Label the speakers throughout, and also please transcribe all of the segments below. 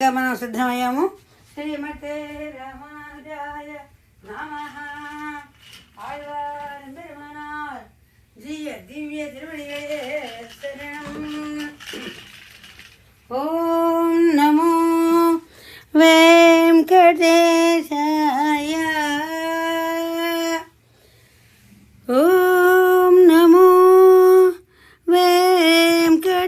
Speaker 1: మనం సిద్ధమయ్యాము. శ్రీమతే రామానుజాయ నమః. ఆళ్వార్ పెరుమానార్ దివ్య దివ్య తిరువడిகளே శరణం. ఓం నమో వెంకటేశాయ. ఓం నమో వెంకటేశాయ.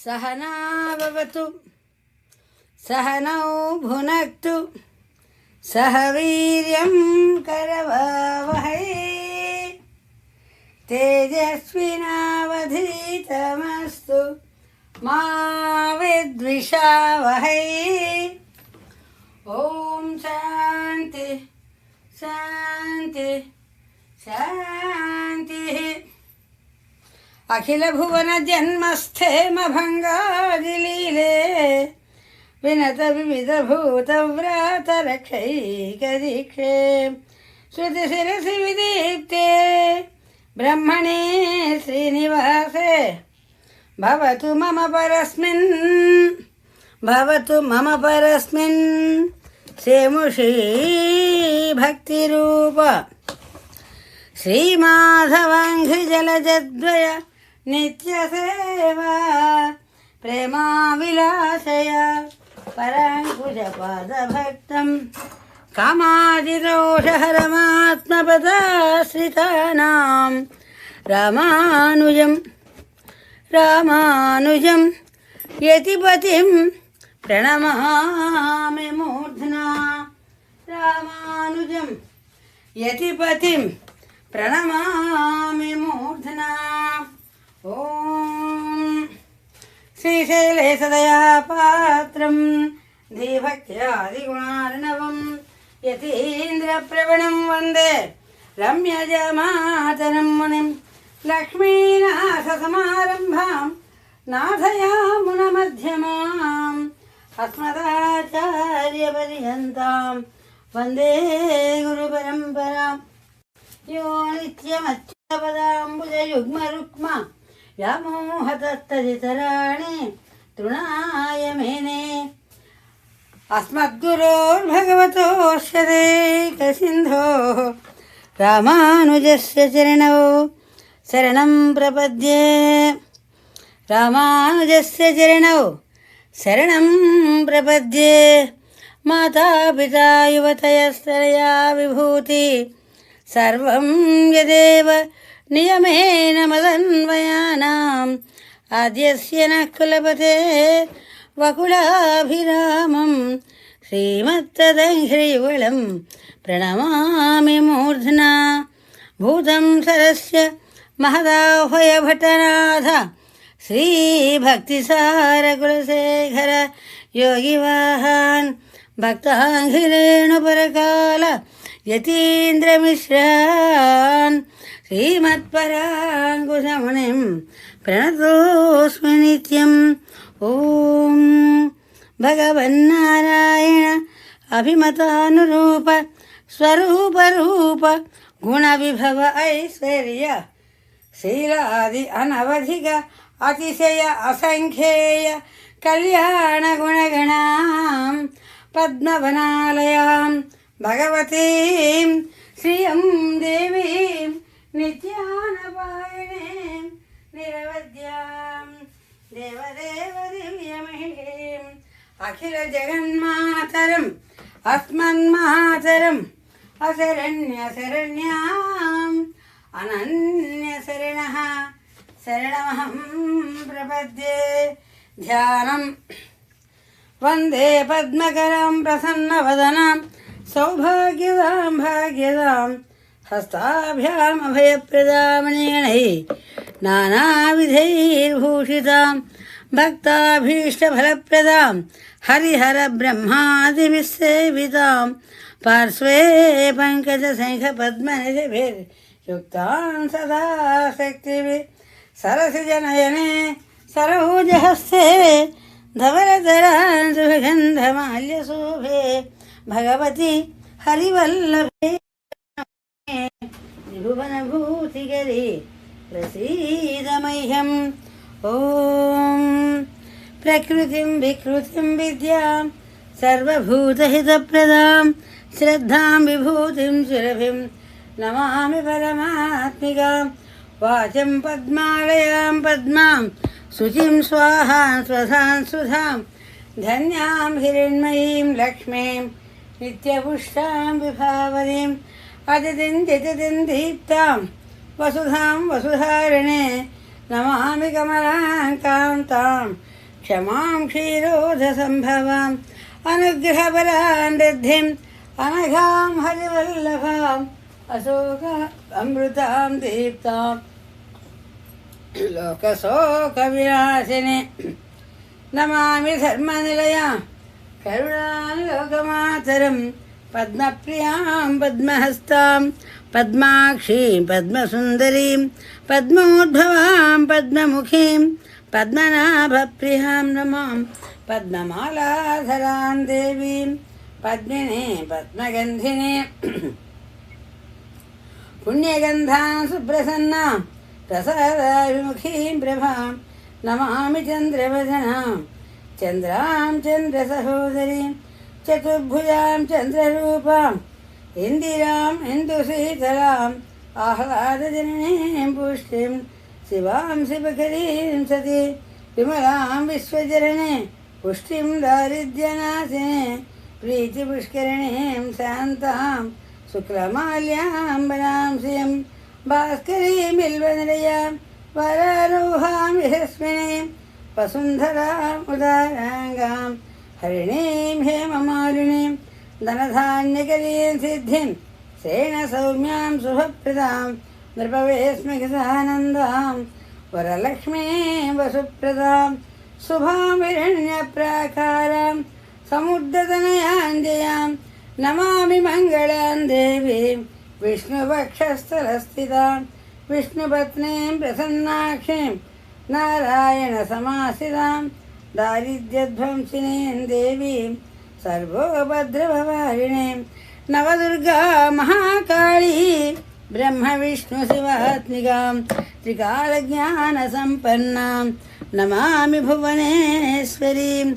Speaker 1: सहना भवतु सहनौ भुनक्तु सह वीर्यं करवावहै तेजस्विनावधीतमस्तु मा विद्विषावहै. ओम शांति शांति शांति. अखिल भुवन जन्मस्थेम भंगादिलीले विनत विविध भूत व्रात रक्षैकदीक्षे श्रुति शिरसि विदीप्ते ब्रह्मणे श्रीनिवासे भवतु मम परस्मिन् सेमुषी भक्तिरूप श्रीमाधवाङ्घ्रिजलजद्वय नित्यसेवा प्रेमा विलासय पराङ्कुशपादभक्तं कामादिदोषहरमात्मपदाश्रितानां रामानुजं यतिपतिं प्रणमामि मूर्ध्ना. रामानुजं यतिपतिं प्रणमामि मूर्ध्ना. ओम श्रीशैलेशदया पात्रं धीभक्त्यादिगुणार्णवं यतीन्द्रप्रवणं वन्दे रम्यजमातरं मुनिं लक्ष्मीनाथसमारम्भां नाथयामुनमध्यमाम् अस्मदाचार्यपर्यन्तां वन्दे गुरुपरम्पराम्. यो नित्यमच्युतपदाम्बुजयुग्मरुक्म व्यामोहतस्तदितराणि तृणाय मेने अस्मद्गुरोर्भगवतोऽस्य दैकसिन्धोः रामानुजस्य चरणौ शरणं प्रपद्ये. रामानुजस्य चरणौ शरणं प्रपद्ये. मातापिता युवतयस्तनया विभूति सर्वं यदेव नियमेन मदन्वयानाम् आद्यस्य नः कुलपते वकुलाभिरामं श्रीमत्तदङ्घ्रियुगलं प्रणमामि मूर्ध्ना. भूतं सरस्य महदाह्वयभटनाथ श्रीभक्तिसारकुलशेखर योगिवाहान् भक्ताङ्घ्रिरेणुपरकाल यतीन्द्रमिश्रान् श्रीमत्पराङ्कुशमुनिं प्रणतोऽस्मि नित्यम्. ॐ भगवन्नारायण अभिमतानुरूप स्वरूपरूप गुणविभव ऐश्वर्य शीलादि अनवधिक अतिशय असङ्ख्येय कल्याणगुणगणां पद्मवनालयां भगवतीं श्रियं देवीं नित्यानपायिनीं निरवध्यां देवदेव दिव्यमहिषीं अखिलजगन्मातरम् अस्मन्मातरम् अशरण्यशरण्याम् अनन्यशरणः शरणमहं प्रपद्ये. ध्यानं वन्दे पद्मकरां प्रसन्नवदनां सौभाग्यदां भाग्यदां हस्ताभ्यामभयप्रदामणिगणैः नानाविधैर्भूषितां భక్తాభీష్టఫలప్రదాం హరిహర బ్రహ్మాదివిసేవితాం పార్శ్వే పంకజశంఖపద్మనిధిభిర్యుక్తాం సదా శక్తిభిః సరసిజనయనే సరోజహస్తే ధవలధరాన్ సుగంధమాల్యశోభే భగవతి హరివల్లభే త్రిభువనభూతికరీ ప్రసీదమహ్యం. ఓం ప్రకృతిం వికృతిం విద్యాం సర్వభూతహితప్రదాం శ్రద్ధాం విభూతిం సురభిం నమామి పరమాత్మికాం. వాచం పద్మాలయాం పద్మాం శుచిం స్వాహాం స్వధాం సుధాం ధన్యాం హిరణ్మయీం లక్ష్మీం నిత్యపుష్టాం విభావరీం అతిథిం తిథితిం దీప్తాం వసుధాం వసుధారిణే నమామి కమలాకాంతాం క్షమాం క్షీరోధసంభవాం అనుగ్రహపరాం రిద్ధిం అనఘాం హరివల్లభాం అశోక అమృతాం దీప్తాం లోకశోకవినాశిని నమామి ధర్మనిలయాం కరుణాలోకమాతరం పద్మప్రియాం పద్మహస్తాం పద్మాక్షీం పద్మసుందరీం పద్మోద్భవాం పద్మముఖీం పద్మనాభప్రియాం నమాం పద్మమాలాధరాం దేవీం పద్మినే పద్మగంధినే పుణ్యగంధాం సుప్రసన్నాం ప్రసాదాభిముఖీం ప్రభాం నమామి చంద్రవదనాం చంద్రాం చంద్రసహోదరీం చతుర్భుజాం చంద్రరూపాం ఇందిరాం ఇందుశీతలాం ఆహ్లాదజననీం పుష్టిం శివాం శివకరీం సతీ విమలాం విశ్వజరణే పుష్టిం దారిద్ర్యనాశినే ప్రీతిపుష్కరిణీం శాంతాం శుక్లమాల్యాంబరాం శ్రియం భాస్కరీం బిల్వనిలయాం వరారోహాం యశస్వినీం వసుంధరాం ఉదారాంగాం హరిణీం హేమమాలినీం ధనధాన్యకరీం సిద్ధిం సేన సౌమ్యాం శుభప్రదాం నృపవేస్మిగసానందాం వరలక్ష్మీం వసుప్రదాం శుభాం హిరణ్యప్రాకారాం సముద్రతనయాంజయాం నమామి మంగళాం దేవీం విష్ణువక్షస్థలస్థితాం విష్ణుపత్నీం ప్రసన్నాక్షీం నారాయణ సమాసితాం దారిద్ర్యధ్వంసినీం దేవీం సర్వోపద్రవవారిణీం నవదుర్గా మహాకాళీ బ్రహ్మ విష్ణు శివాత్మికాం త్రికాలజ్ఞానసంపన్నాం నమామి భువనేశ్వరీం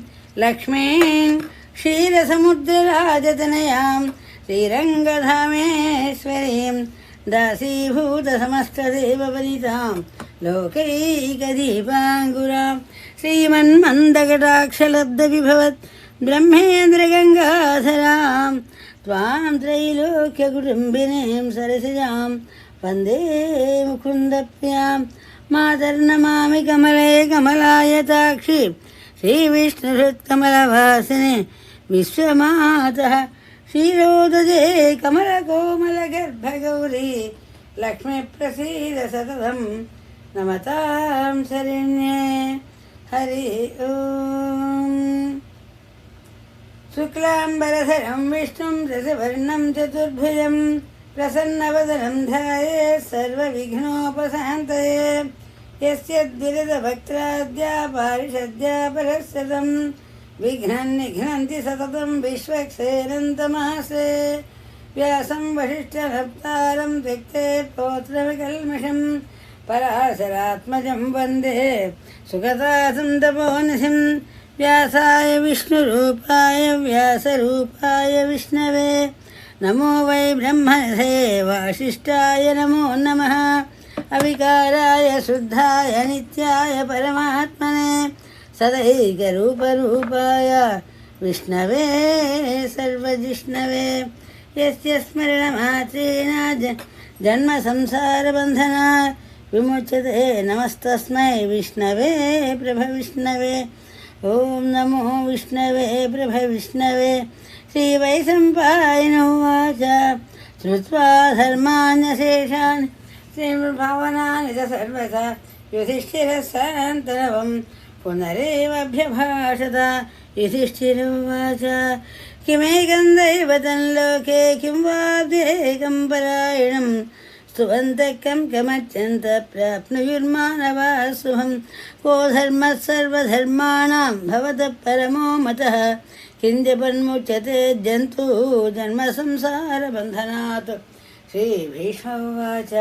Speaker 1: లక్ష్మీం క్షీరసముద్రరాజతనయాం శ్రీరంగధామేశ్వరీం దాసీభూతసమస్తదేవవనితాం లోకైకదీపాంగురాం శ్రీమన్మందకటాక్షలబ్ధవిభవత్ బ్రహ్మేంద్రగంగాధరాం త్వాం త్రైలోక్యకుటుంబినీం సరసిజాం వందే ముకుందప్రియాం మాతర్నమామి కమలే కమలాయతాక్షి శ్రీవిష్ణుహృత్కమలవాసిని విశ్వమాతః క్షీరోదజే కమలకోమలగర్భగౌరీ లక్ష్మీప్రసీద సతతం నమతాం శరణ్యే. హరి ఓం. శుక్లాంబరధరం విష్ణుం శశివర్ణం చతుర్భుజం ప్రసన్నవదనం ధ్యాయేత్ సర్వవిఘ్నోపశాంతయే. యస్యద్విరదభక్త్రాద్యా పారిషద్యా పరస్సతం విఘ్నం నిఘ్నంతి సతతం విశ్వక్సేనంతమాసే. వ్యాసం వశిష్ఠనప్తారం త్యక్తే పౌత్రవికల్మషం పరాశరాత్మజం వందే సుగతాసం తపోనిధిం. వ్యాసాయ విష్ణురూపాయ వ్యాసరూపాయ విష్ణవే నమో వై బ్రహ్మనిధే వాసిష్ఠాయ నమో నమః. అవికారాయ శుద్ధాయ నిత్యాయ పరమాత్మనే సదైకరూపరూపాయ విష్ణవే సర్వజిష్ణవే. యస్య స్మరణమాత్రేణ జన్మ సంసారబంధనా విముచ్యతే. నమస్తస్మై విష్ణవే ప్రభవిష్ణవే. ఓం నమో విష్ణవే ప్రభవిష్ణవే. శ్రీవైశంపాయన ఉవాచ శ్రుత్వా ధర్మాన్యశేషాన్ శ్రీభావనాని చ సర్వదా యుధిష్ఠిరస్సాంతరవం पुनरेवभ्यभाषत युधिष्ठिरोवाच किमेकं दैवतं लोके किं वाद्येकं परायणं स्तुवन्तः कमत्यन्त प्राप्नुयुर्मानवाः शुभं को धर्मः सर्वधर्माणां भवतः परमो मतः किञ्चिन्मुच्यते जन्तु जन्मसंसारबन्धनात् श्रीभीष्मोवाच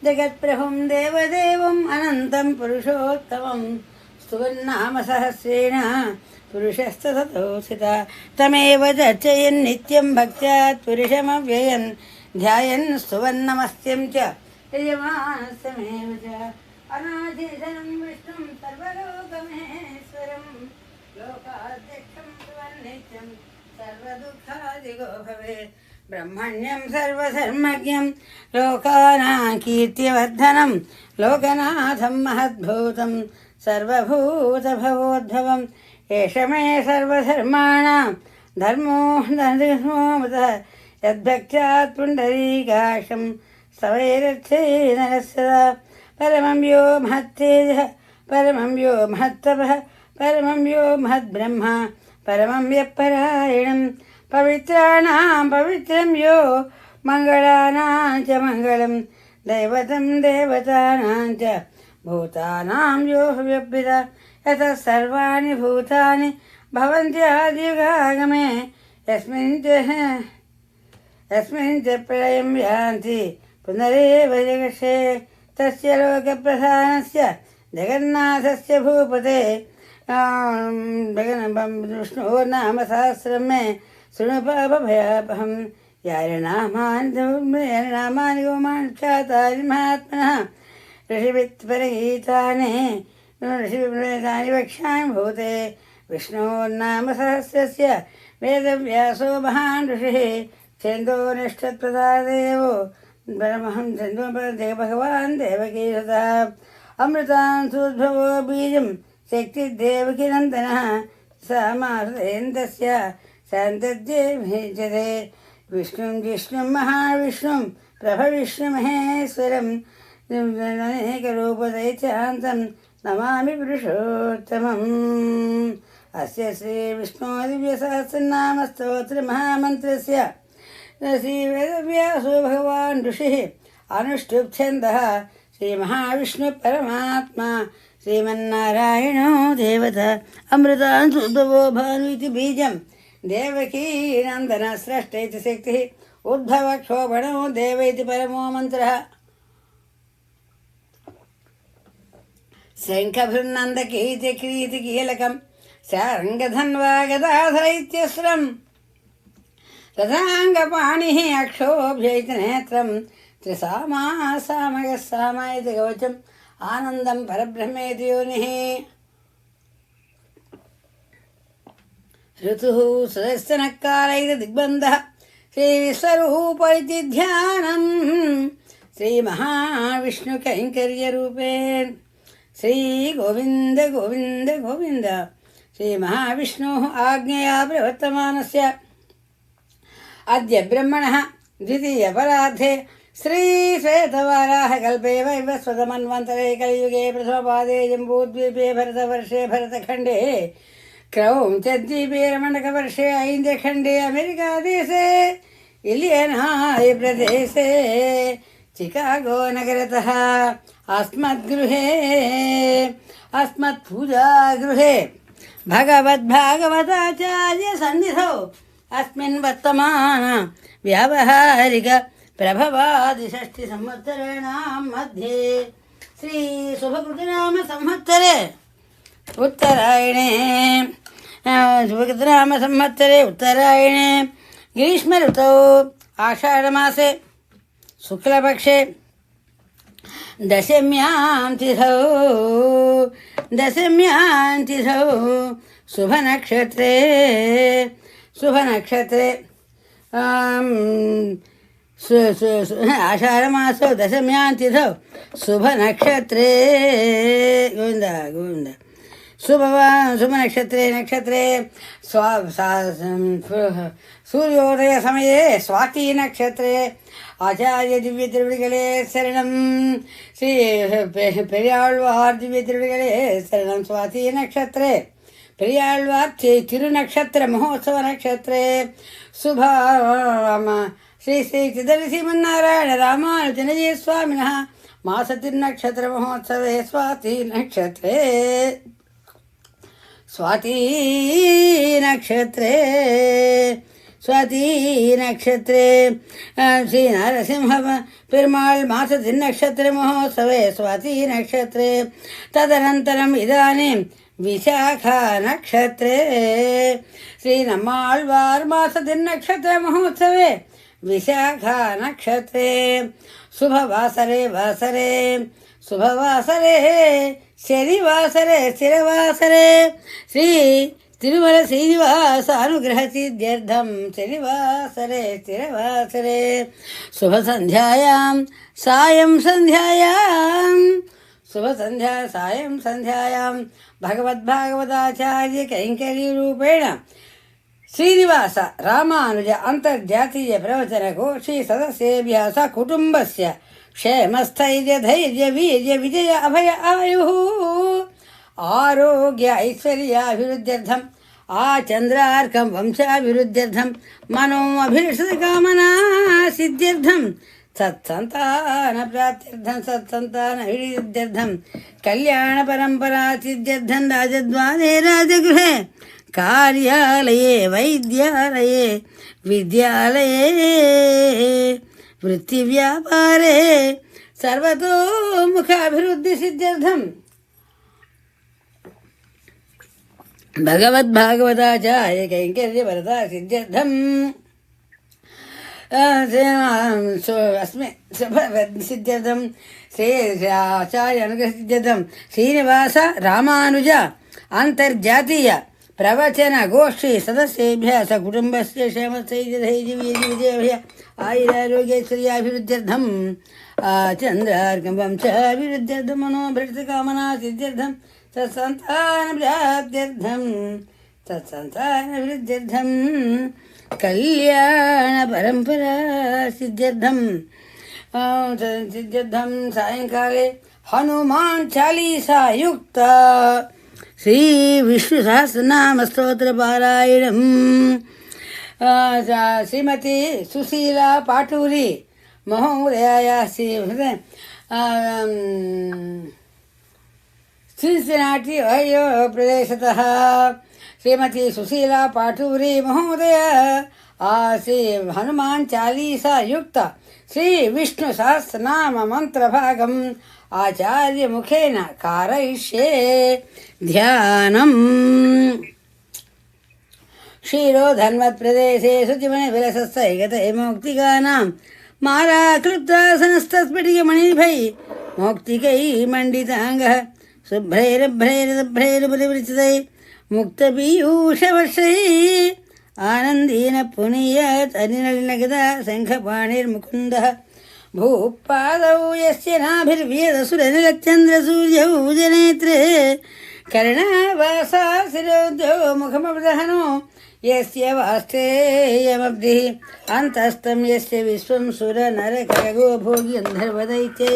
Speaker 1: जगत्प्रभुं देवदेवम् अनन्तं पुरुषोत्तमं स्तुवन्नाम सहस्रेण पुरुषस्ततोऽसिता तमेव चर्चयन् नित्यं भक्त्या पुरुषमव्ययन् ध्यायन् स्तुवन्नमस्त्यं च यजमानस्तमेव च अनादिशनं विष्णुं सर्वलोकमहेश्वरं लोकाध्यक्षं स्तुवन्नित्यं सर्वदुःखादिगो भवेत् ब्रह्मण्यं सर्वधर्मज्ञं लोकानां कीर्तिवर्धनं लोकनाथं महद्भूतं सर्वभूतभवोद्भवम् एष मे सर्वधर्माणां धर्मो मतः यद्भक्त्यात् पुण्डरीकाक्षं स्तवैरर्थे नरः परमं यो महत्तेजः परमं यो महत्तपः परमं यो महद्ब्रह्म परमं यः परायणं पवित्राणां पवित्रं यो मङ्गलानां च मङ्गलं दैवतं देवतानां च भूतानां यो व्यप्यता यतः सर्वाणि भूतानि भवन्त्यादियुगागमे यस्मिन् च प्रलयं यान्ति पुनरेव जगर्षे तस्य लोकप्रधानस्य जगन्नाथस्य भूपते विष्णोः नाम सहस्रं मे शृणु पापभयापहं यानि नामानि गोमाख्यातानि महात्मनः ऋषिवित्परगीतानि वक्ष्यामि भूते विष्णोर्नाम सहस्रस्य वेदव्यासो महान् ऋषिः छन्दोनिष्ठत्वदादेवो परमहं छन्दोपदे भगवान् देवकीसुतः अमृतांशोद्भवो बीजं शक्तिर्देवकीनन्दनः समासेन्द्रस्य शान्तद्ये भीजते विष्णुं जिष्णुं महाविष्णुं प्रभविष्णुमहेश्वरं अनेकरूपदैत्यान्तं नमामि पुरुषोत्तमम् अस्य श्रीविष्णुदिव्यसहस्रनामस्तोत्रमहामन्त्रस्य श्रीवेदव्यासो भगवान् ऋषिः अनुष्टुप्छन्दः श्रीमहाविष्णुपरमात्मा श्रीमन्नारायणो देवता अमृतांशोद्भवो भानु इति बीजं देवकीनन्दनस्रष्ट इति शक्तिः उद्भवक्षोभणो देव इति परमो मन्त्रः शङ्खभृन्नन्दकीर्तिकीलकं शार्ङ्गधन्वा गदाधर इत्यस्रं तथाङ्गपाणिः अक्षोभ्यैतनेत्रं त्रिसामासामयः सामा इति कवचम् आनन्दं परब्रह्मेति योनिः ऋतुः सुदर्शनकाल इति दिग्बन्धः श्रीविश्वरूप इति ध्यानम् श्रीमहाविष्णुकैङ्कर्यरूपे श्रीगोविन्द गोविन्द गोविन्द श्रीमहाविष्णोः आज्ञया प्रवर्तमानस्य अद्य ब्रह्मणः द्वितीयपरार्धे श्रीश्वेतवाराहकल्पे वैवस्वतमन्वन्तरे कलियुगे प्रथमपादे जम्बूद्वीपे भरतवर्षे भरतखण्डे क्रौञ्चद्वीपे रमणकवर्षे ऐन्द्रखण्डे अमेरिकादेशे इलियनाय् प्रदेशे चिकागो नगरतः अस्मत्पूजागृहे भगवद्भागवताचार्य सन्निधौ अस्मिन् वर्तमान व्यावहारिक प्रभवादिषष्टिसंवत्सराणां मध्ये श्रीशुभकृतनाम संवत्सरे उत्तरायणे ग्रीष्मऋतौ आषाढमासे शुक्लपक्षे दशम्यां तिथौ शुभनक्षत्रे आषाढमासौ दशम्यां तिथौ शुभनक्षत्रे गोविन्द गोविन्द शुभनक्षत्रे नक्षत्रे सूर्योदय समये स्वाति नक्षत्रे आचार्य दिव्य तिरुवडिगले शरणं श्री पेरियाळ्वार् दिव्य तिरुवडिगले शरणं स्वाति नक्षत्रे पेरियाळ्वार् तिरुनक्षत्र महोत्सव नक्षत्रे शुभ श्री श्री चिदरिश्रीमन्नारायण रामानुजनजी स्वामिनः मासतिर्नक्षत्र महोत्सवे स्वाति नक्षत्रे स्वाति नक्षत्रे श्री नरसिंह पेरुमाळ् मासतिर्नक्षत्र महोत्सवे स्वाति नक्षत्रे तदनन्तरम् इदानीं विशाखा नक्षत्रे श्री नम्माळ्वार् मासतिर्नक्षत्र महोत्सवे विशाखा नक्षत्रे शुभवासरे शनिवासरे स्थिरवासरे श्री तिरुमल श्रीनिवास अनुग्रह सिद्ध्यर्थं शनिवासरे स्थिरवासरे सायं संध्यायां भगवद्भागवताचार्य कैंकर्यरूपेण श्रीनिवास रामानुज अंतर्जातीय प्रवचन गोष्ठी सदस्येभ्यः सकुटुम्बस्य क्षेमस्थैर्य धैर्य वीर्य विजय अभय आयुः आरोग्य ऐश्वर्याभिवृद्ध्यर्थं आचन्द्रार्कं वंशाभिवृद्ध्यर्थं मनोऽभिलषितकामना सिद्ध्यर्थं सत्सन्तानप्राप्त्यर्थं सत्सन्तानभिवृद्ध्यर्थं कल्याणपरम्परा सिद्ध्यर्थं राजद्वारे राजगृहे कार्यालये वैद्यालये विद्यालये वृत्तिव्यापारे सर्वतोमुखाभिवृद्धिसिद्ध्यर्थं भगवद्भागवताचार्य कैंकर्यवरदा सिद्ध्यर्थं सिद्ध्यर्थं श्री आचार्य अनुग्रह सिद्ध्यर्थं श्रीनिवास रामानुज अंतर्जातीय प्रवचन गोष्ठी सदस्येभ्यः सकुटुम्बस्य क्षेमस्थैर्य धैर्य वीर्य विजय आयुरारोग्यैश्वर्याभिवृद्ध्यर्थं चन्द्रार्कं वंशाभिवृद्ध्यर्थं मनोभृतकामना सिद्ध्यर्थं तत्सन्तानवृद्ध्यर्थं कल्याणपरम्परा सिद्ध्यर्थं सायंकाले हनुमान् चालीसा युक्त श्री विष्णु सहस्रनाम स्तोत्र पारायणं श्रीमती सुशीला पाटूरी महोदयाया सिंसिनाटी ओहियो प्रदेशतः श्रीमती सुशीला पाटूरी महोदय श्री हनुमान् चालीसा युक्त श्री विष्णु सहस्रनाम मंत्रभागम् आचार्य मुखेन कारयिष्ये ध्यानम् क्षीरोधन्वत्प्रदेशे शुचिमणिविलसस्तैगते मौक्तिकानां मालाक्लृप्तासनस्तस्फटिकमणिभैः मौक्तिकैः मण्डिताङ्गः शुभ्रैरभ्रैरदभ्रैर्बलिवृचितैः मुक्तपीयूषवर्षैः आनन्दीन पुनीयात् अनिनलिनगदा शङ्खपाणिर्मुकुन्दः भूपादौ यस्य नाभिर्वियदसुरनिलचन्द्रसूर्यौ जननेत्रे कर्णावासा शिरोद्यो मुखमवदहनो यस्य वास्तेयमब्धिः अन्तस्तं यस्य विश्वं सुरनरखगो भोग्यन्धर्वदैत्ये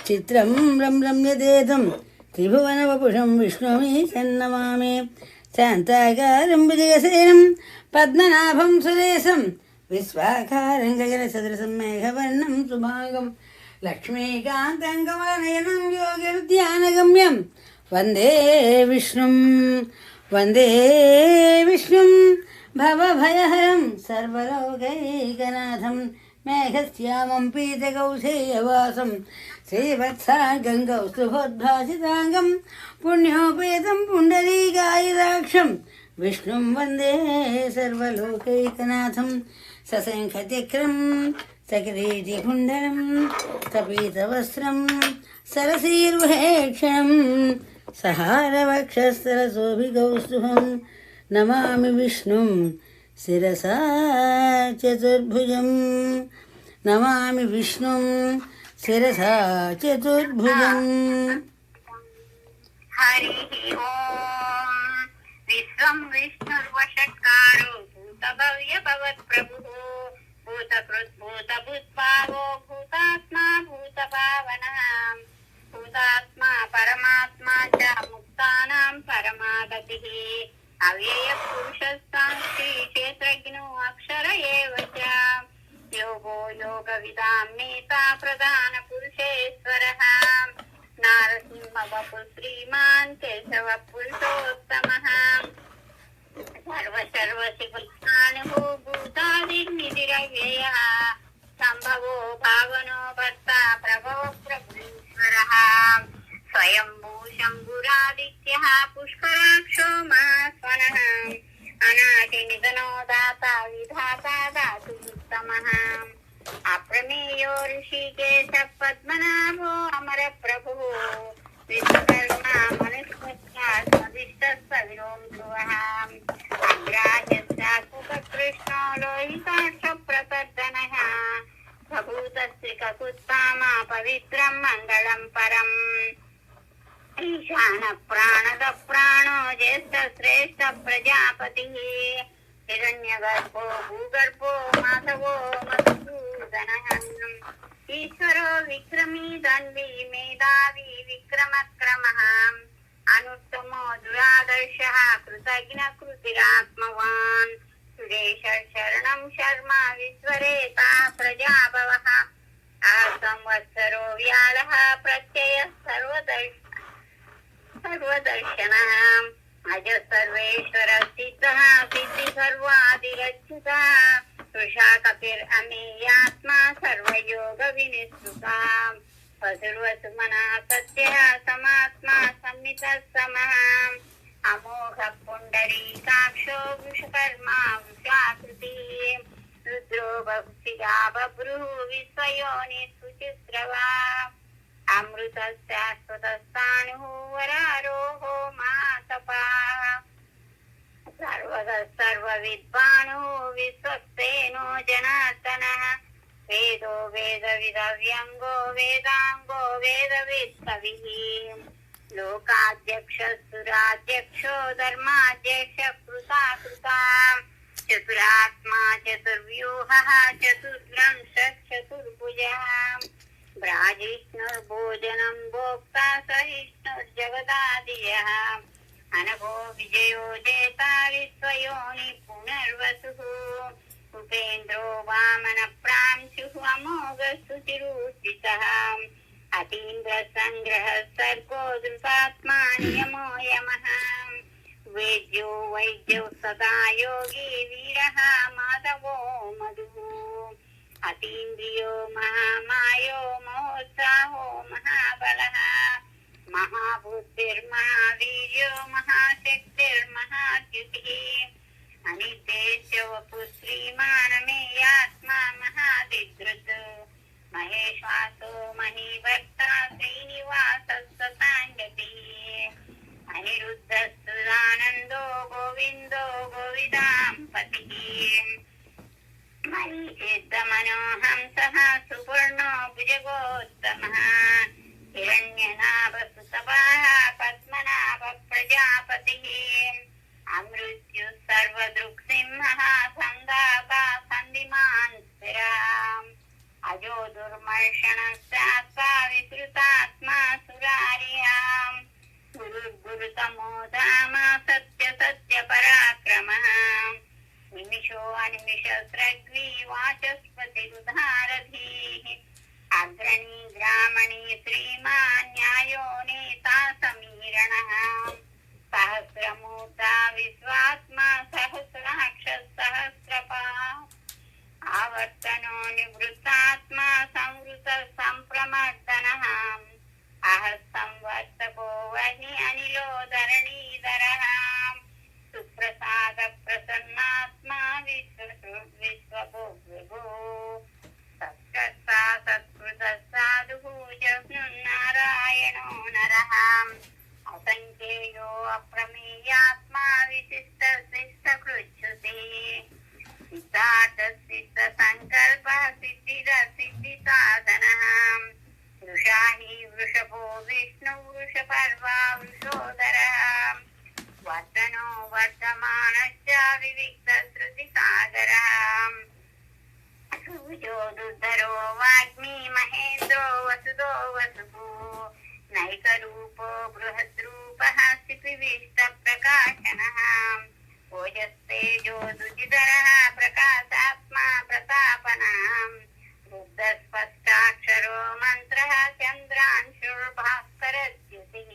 Speaker 1: चित्रं रम्यतेदं त्रिभुवनवपुषं विष्णुमीशन्नमामि शान्ताकारं भुजगसेनं पद्मनाभं सुरेशं विश्वाकारं गगनसदृशं मेघवर्णं सुभागं लक्ष्मीकान्तं कमलनयनं योगिर्ध्यानगम्यं वन्दे विष्णुं भवभयहरं सर्वलोकैकनाथं मेघश्यामं पीतकौशेयवासं श्रीवत्साङ्गं कौस्तुभोद्भासिताङ्गं पुण्योपेतं पुण्डरीकायुधाक्षं विष्णुं वन्दे सर्वलोकैकनाथं सशङ्खचक्रं सकिरीटिकुण्डलं कपीतवस्त्रं सरसीर्वहेक्षणं सहारवक्षस्थलशोभिकौस्तुभं नमामि विष्णुं शिरसा चतुर्भुजं नमामि विष्णुं शिरसा चतुर्भुजम् हरि ओम।
Speaker 2: त्वं विष्णुर्वषट्कारो भूतभव्यभवत्प्रभुः भूतकृद्भूतभूत्भावो भूतात्मा भूतभावनः भूतात्मा परमात्मा च मुक्तानां परमागतिः अव्ययपुरुषस्तांस्ति क्षेत्रज्ञो अक्षर एव च योगो योगविदां नेता प्रधानपुरुषेश्वरः नारसिंहवपु श्रीमान् केशव पुरुषोत्तमः सर्वशिवस्थाणुः भूतादिर्निधिरव्ययः सम्भवो भावनो भर्ता प्रभवो प्रभुरीश्वरः स्वयंभू शम्भुरादित्यः पुष्कराक्षो महास्वनः अनादिनिधनो दाता विधाता धातुरुत्तमः अप्रमेयो ऋषिकेश पद्मनाभो अमरप्रभुः विश्वकर्मा मनुष्यः सविष्टस्सविरों ध्रुवः अग्राह्यस्यात्मककृष्णो लोहिताक्षप्रतर्दनः प्रभूतस्य ककुत्तामा पवित्रं मङ्गलं परम् ईशान प्राणद प्राणो ज्येष्ठश्रेष्ठ प्रजापतिः हिरण्यगर्भो भूगर्भो माधवो मधुसूदनः ईश्वरो विक्रमी धन्वी मेधावी विक्रमक्रमः अनुत्तमो दुरादर्शः कृतज्ञ कृतिरात्मवान् सुरेश शरणं शर्मा विश्वरेता प्रजाभवः संवत्सरो व्यालः प्रत्ययः सर्वदर्शनः अज सर्वेश्वर सिद्धः सिद्धि सर्वादिरच्युतः वृषा कपिरमेयात्मा सर्वयोग विनिस्तुतः वसुर्वसुमनः सत्यः समात्मा संमितः समः अमोघ पुण्डरीकाक्षो वृषकर्मा वृषाकृतिः रुद्रो बहुशिरा बभ्रुः विश्वयोनि सुचित्रवा अमृतशाश्वतस्थाणुः वरारोहो महातपाः सर्वविद्वानुः विश्वक्सेनो जनार्दनः वेदो वेदविदव्यङ्गो वेदाङ्गो वेदवित् कविः लोकाध्यक्षस्तुराध्यक्षो धर्माध्यक्ष कृता चतुरात्मा चतुर्व्यूहः चतुर्दंशः चतुर्भुजः ब्राजिष्णुर्भोजनं भोक्ता सहिष्णुर्जगदादियः अनघो विजयो जेता विश्वयोनि पुनर्वसुः उपेन्द्रो वामनप्रांशुः अमोघस्तुतिरूर्जितः अतीन्द्रसङ्ग्रहः सर्गो धृतात्मा नियमो यमः वेद्यो वैद्यो सदा योगी वीरः माधवो मधुः अतीन्द्रियो महामायो महोत्साहो महाबलः महाबुद्धिर्महावीर्यो महाशक्तिर्महाद्युतिः अनित्यस्य वपुः श्रीमानमेयात्मा महादिधृत् महेश्वासो महीभर्ता श्रीनिवासः सताङ्गतिः अनिरुद्धस्तुदानन्दो गोविन्दो गोविदां पतिः मरीचिद्दमनोहंसः सुवर्णो भुजगोत्तमः हिरण्यनाभसुतपाः पद्मनाभ प्रजापतिः अमृत्युः सर्वदृक्सिंहः सन्दाता सन्धिमान् स्थिराम् अजो दुर्मर्षणस्यात्मा विसृतात्मा सुरार्याम् गुरुर्गुरुतमो धाम सत्य पराक्रमः निमिषो अनिमिषस्रग्वी वाचस्पतिरुधारधीः अग्रणी ग्रामणी श्रीमान् न्यायो नेता समीरणः सहस्रमूर्धा विश्वात्मा सहस्राक्षः सहस्रपाः आवर्तनो निवृत्तात्मा संवृत संप्रमर्दनः संवर्तको वह्नि अनिलो धरणीधरः सुप्रसाद प्रसन्नात्मा विश्वभो सत्कर्ता सत्कृतः साधुः जघ्नुर्नारायणो नरः असङ्ख्येयो अप्रमेयात्मा विशिष्टशिष्टकृच्छ्रुतिः सिद्धार्थसिद्धसङ्कल्पः विविक्तश्रुतिसागरः सूर्योदुद्धरो वाग्मी महेन्द्रो वसुदो वसुः नैकरूपो बृहद्रूपः स्थितिविष्टप्रकाशनः ओजस्तेजो दुजिधरः प्रकाशात्मा प्रतापनः बुद्धस्पष्टाक्षरो मन्त्रः चन्द्रांशुर्भास्करद्युतिः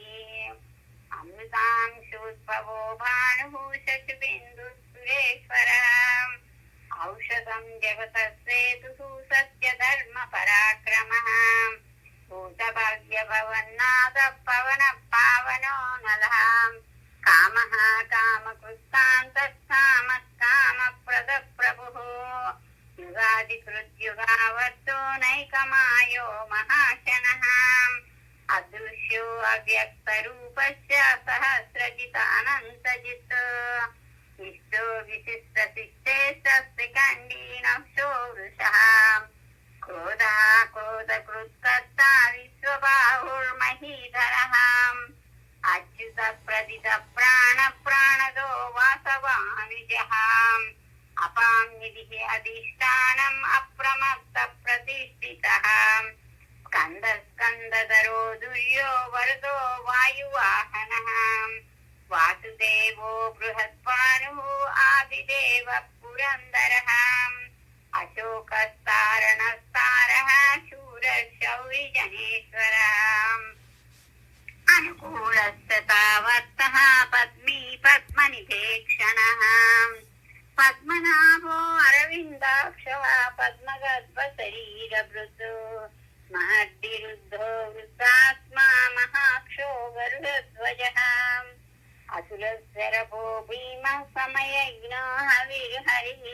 Speaker 2: अमृतांशोद्भवो भानुः शशिबिन्दुः औषधं जगतस्सेतुः सत्यधर्मपराक्रमः भूतभाग्यभवन्नाथः पवनः पावनो नलः कामः कामकृत्तान्तः कामः कामप्रदः प्रभुः युगादिकृद्युगावर्तो नैकमायो महाशनः अदृश्यो अव्यक्तरूपश्च सहस्रजितानन्तजित् इष्टो विशिष्टशिष्टेष्टस्त्रिकण्डीनक्षो वृषः क्रोधः क्रोधकृत्कर्ता विश्वबाहुर्महीधरः अच्युतप्रदितप्राणप्राणदो वासवानुजः अपां निधिः अधिष्ठानम् अप्रमत्तप्रतिष्ठितः स्कन्दधरो दुर्यो वरदो वायुवाहनः वासुदेवो बृहद्भानुः आदिदेवः पुरन्दरः अशोकस्तारणस्तारः शूरशौरिजनेश्वरः अनुकूलस्य तावत्तः पद्मी पद्मनिभेक्षणः पद्मनाभो अरविन्दाक्षः पद्मगर्भशरीरभृत् महद्दिरुद्धो वृद्धात्मा महाक्षो गरुडध्वजः असुरस्वरभो भीमः समयज्ञो हविर्हरिः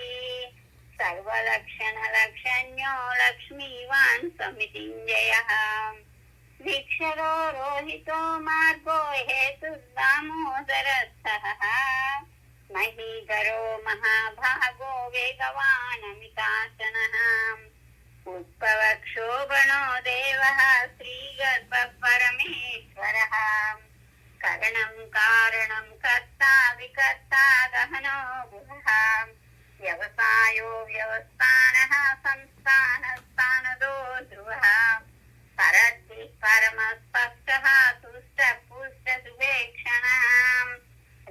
Speaker 2: सर्वलक्षणलक्षण्यो लक्ष्मीवान् समितिञ्जयः वीक्षरो रोहितो मार्गो हेतुर्दामोदरस्थः महीधरो महाभागो वेगवानमितासनः उत्पवक्षोभणो देवः श्रीगर्भः परमेश्वरः करणं कारणं कर्ता विकर्ता गहनो गुहः व्यवसायो व्यवस्थानः संस्थानस्थानदो ध्रुवः परद्धि परमस्पष्टः तुष्टपुष्टसुभेक्षणः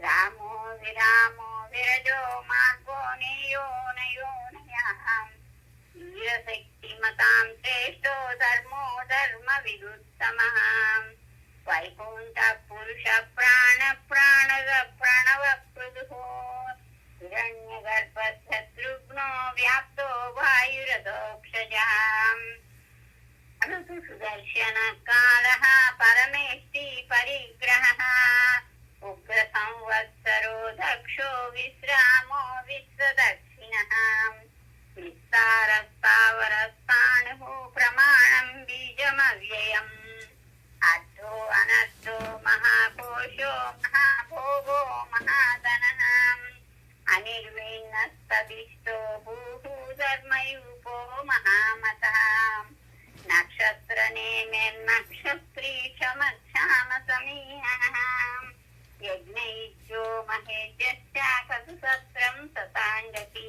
Speaker 2: रामो विरामो विरजो मार्गो नेयो नयोनयः वीरशक्तिमतां श्रेष्ठो धर्मो धर्मविदुत्तमः वैकुण्ठः पुरुषः प्रणवप्रदुः हिरण्यगर्भशत्रुघ्नो व्याप्तो वायुरथोक्षजः ऋतुसुदर्शनकालः परमेष्टि परिग्रहः उग्रसंवत्सरो दक्षो विश्रामो विश्वदक्षिणः विस्तारस्तावरस्ताणुः प्रमाणं बीजमव्ययम् अर्थो अनर्थो महाकोशो महाभोगो महाधनः अनिर्विण्णस्तदिष्टो भूः धर्मयूपो महामतः नक्षत्रनेमिर्नक्षत्री क्षमक्षामसमीहः यज्ञैज्यो महेज्यश्च कतुसत्रं सताङ्गति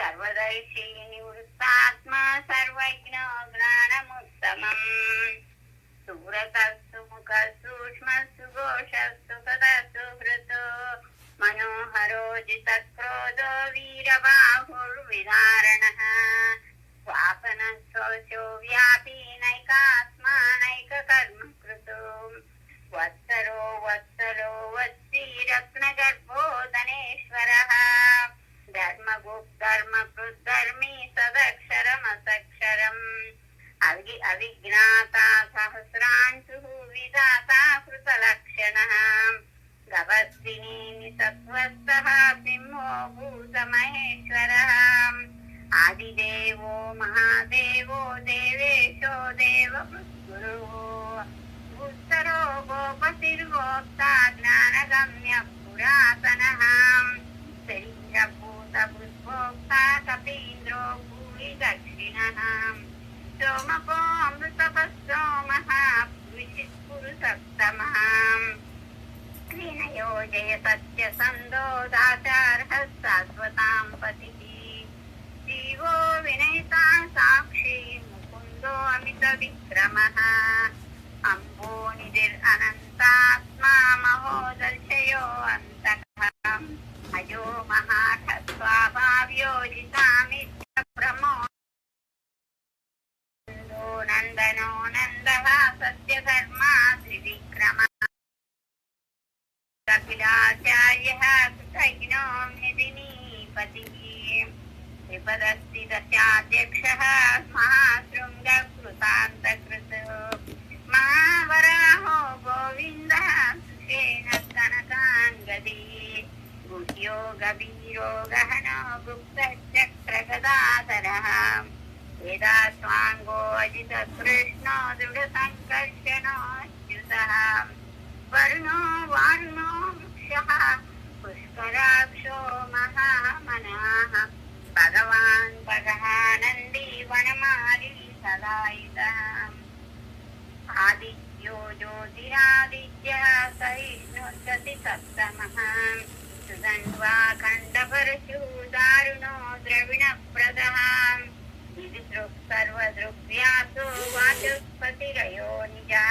Speaker 2: सर्वदर्शी निवृत्तात्मा सर्वज्ञो ज्ञानमुत्तमम् सुव्रतस्तु मुखसूक्ष्मस्तु घोषस्तु तदस्तु हृतो मनोहरो जितक्रोधो वीरबाहुर्विदारणः स्वापनः शौचो व्यापी नैकात्मा नैककर्म कृतो वत्सरो वत्सलो वत्सीरत्नगर्भो धनेश्वरः धर्मगुप्धर्मकृद्धर्मी सदक्षरमसक्षरम् अविज्ञाता सहस्रांशुः विधाता कृतलक्षणः गभस्तिनी सत्त्वस्थः सिंहो भूतमहेश्वरः आदिदेवो महादेवो देवेशो देवपुरुः उत्तरो गोपतिर्गोप्ता ज्ञानगम्यः पुरातनः शरीरभूतभुद्भोक्ता कपीन्द्रो भूरि दक्षिणः सोमपो अमृतपस्सोमः पुरुषोत्तमः विनयो जय सत्यसन्धो दाचार शाश्वतां पतिः जीवो विनयता साक्षी मुकुन्दो अमितविक्रमः अम्बो निधिरनन्तात्मा महोदर्शयो अन्तः अजो महाठस्वाभाव्यो जितामित्यप्रमो नन्दनो नन्दः सत्यधर्मा त्रिविक्रमः कपिलाचार्यः कृतघ्नो मेदिनीपतिः त्रिपदस्ति दशाध्यक्षः महाशृङ्गकृतान्तकृत् महावराहो गोविन्दः सुषेण कनकाङ्गदी गुह्यो गभीरो गहनो गुप्तचक्रगदाधरः वेदास्वाङ्गो अजितकृष्णो दृढसङ्कर्षणो अच्युतः वर्णो वारुणो वृक्षः पुष्कराक्षो महामनाः भगवान् भगवानन्दी वनमाली सदायुधः आदित्यो ज्योतिरादित्यः सहिष्णुर्गति सप्तमः सुगन्ध्वा कण्ठपरशु दारुणो द्रविणप्रदः दिविदृक् सर्वदृग्व्यासो वाचस्पतिरयो निजः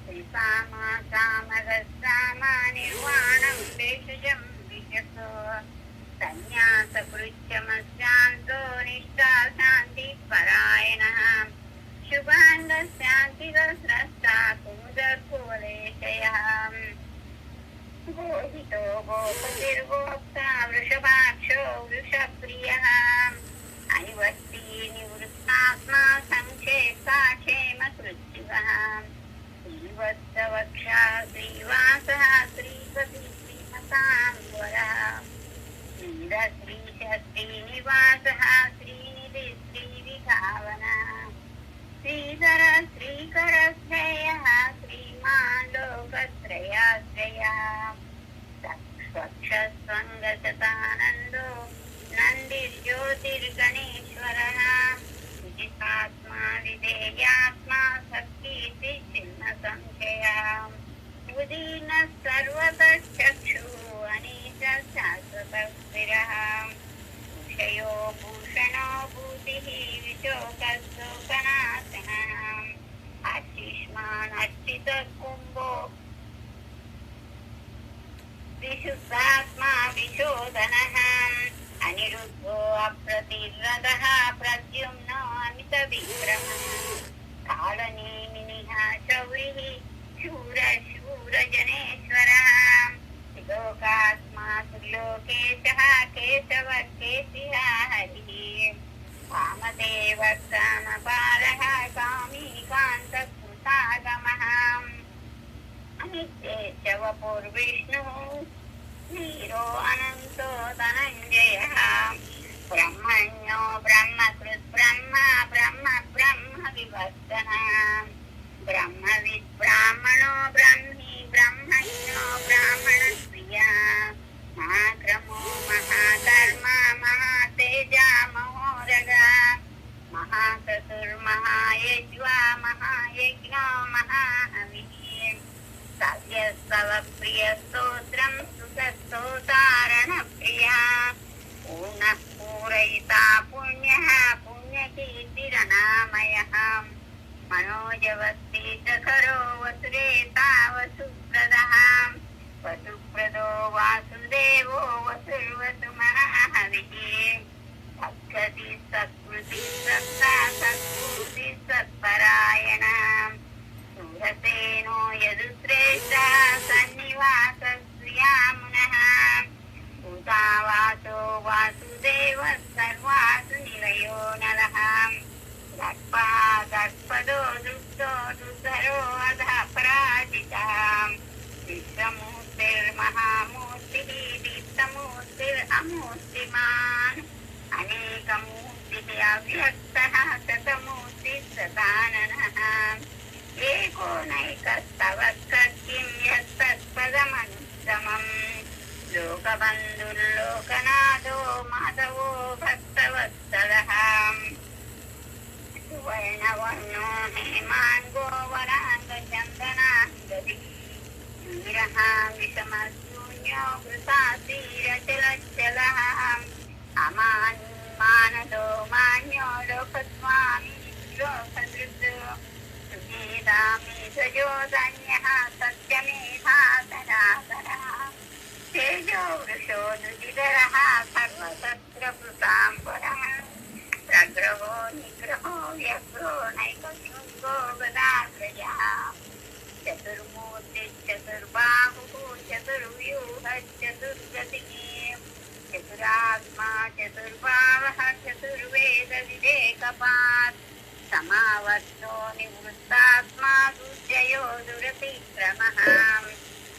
Speaker 2: श्रीसामा सामगस्सामा निर्वाणं भेषजं विशसो संन्यासकृत्यमस्यान्तो निष्ठा शान्तिपरायणः शुभाङ्गशान्तिरस्रष्टा कुमुदकुवलेशयः गोहितो गोपतिर्गोप्ता वृषभाक्षो वृषप्रियः अनिवर्ती निवृत्तात्मा संक्षेप्ता क्षेमकृत्युः श्रीवत्सवक्षा श्रीवासः श्रीपति श्रीमताम्बरः श्रीधश्रीश श्रीनिवासः श्रीनिधि श्रीविधावनः श्रीधर श्रीकरश्रेयः श्रीमान् लोकत्रयाश्रयः स्वक्षस्वङ्गशतानन्दो नन्दिर्ज्योतिर्गणेश्वरः विजितात्मा विधेयात्मा सत्कीर्तिचिह्नसंशयः उदीर्णः सर्वतश्चक्षुः अनीशः शाश्वतस्थिरः विषयो भूषणो भूतिः विशोकशोकनाशनः आशिष्मान् अर्चितकुम्भो विशुद्धात्मा विशोधनः अनिरुद्धो अप्रतिरदः प्रद्युम्नो अमितविक्रमः कालनेमिनिः शौरिः शूरशूरजनेश्वरः त्रिलोकात्मा त्रिलोकेशः केशव केशिः हरिः कामदेवः कामपारः कामी कान्तकृतागमः अनित्येशव पूर्विष्णुः वीरो अनन्तो धनञ्जयः ब्रह्मण्यो ब्रह्मकृत् ब्रह्म ब्रह्म ब्रह्म विवर्तनः ब्रह्मविद् ब्राह्मणो ब्रह्मी ब्रह्मण्यो ब्राह्मणप्रियः महाक्रमो महाकर्मा महातेजा महोरगः महाक्रतुर्महायज्वा महायज्ञो महाहविः सव्यस्तव प्रियस्तोत्रं सुतस्तोतारणप्रियः पूर्णः पूरयिता पुण्यः पुण्यकीर्तिरनामयः मनोजवस्ति सखरो वसुरेता वसुप्रदः वसुप्रदो वासुदेवो वसुर्वसुमहविः सत्कृति सत्कृति सत्ता सत्कृति सत्परायणः सुरसेनो यदुश्रेष्ठः सन्निवासस्त्रियामुनः भूतावासो वासुदेवः सर्वासु निलयो नरः दर्पदो दुष्टो दुर्धरो अधः पराजितः विश्वमूर्तिर्महामूर्तिः दीप्तमूर्तिरमूर्तिमान् अनेकमूर्तिः अव्यक्तः शतमूर्तिः सदाननः एको नैकस्तव किं यत्तत्पदमनुत्तमम् लोकबन्धुर्लोकनाथो माधवो भक्तवत्सलः सुवर्णवर्णो हेमाङ्गो वराङ्गचन्दनाङ्गदी वीरः विषमशून्यो वृथासीरचलच्चलः चतुरात्मा चतुर्भावः चतुर्वेदविवेकपात् समावर्तो निवृत्तात्मा दुर्जयो दुरतिक्रमः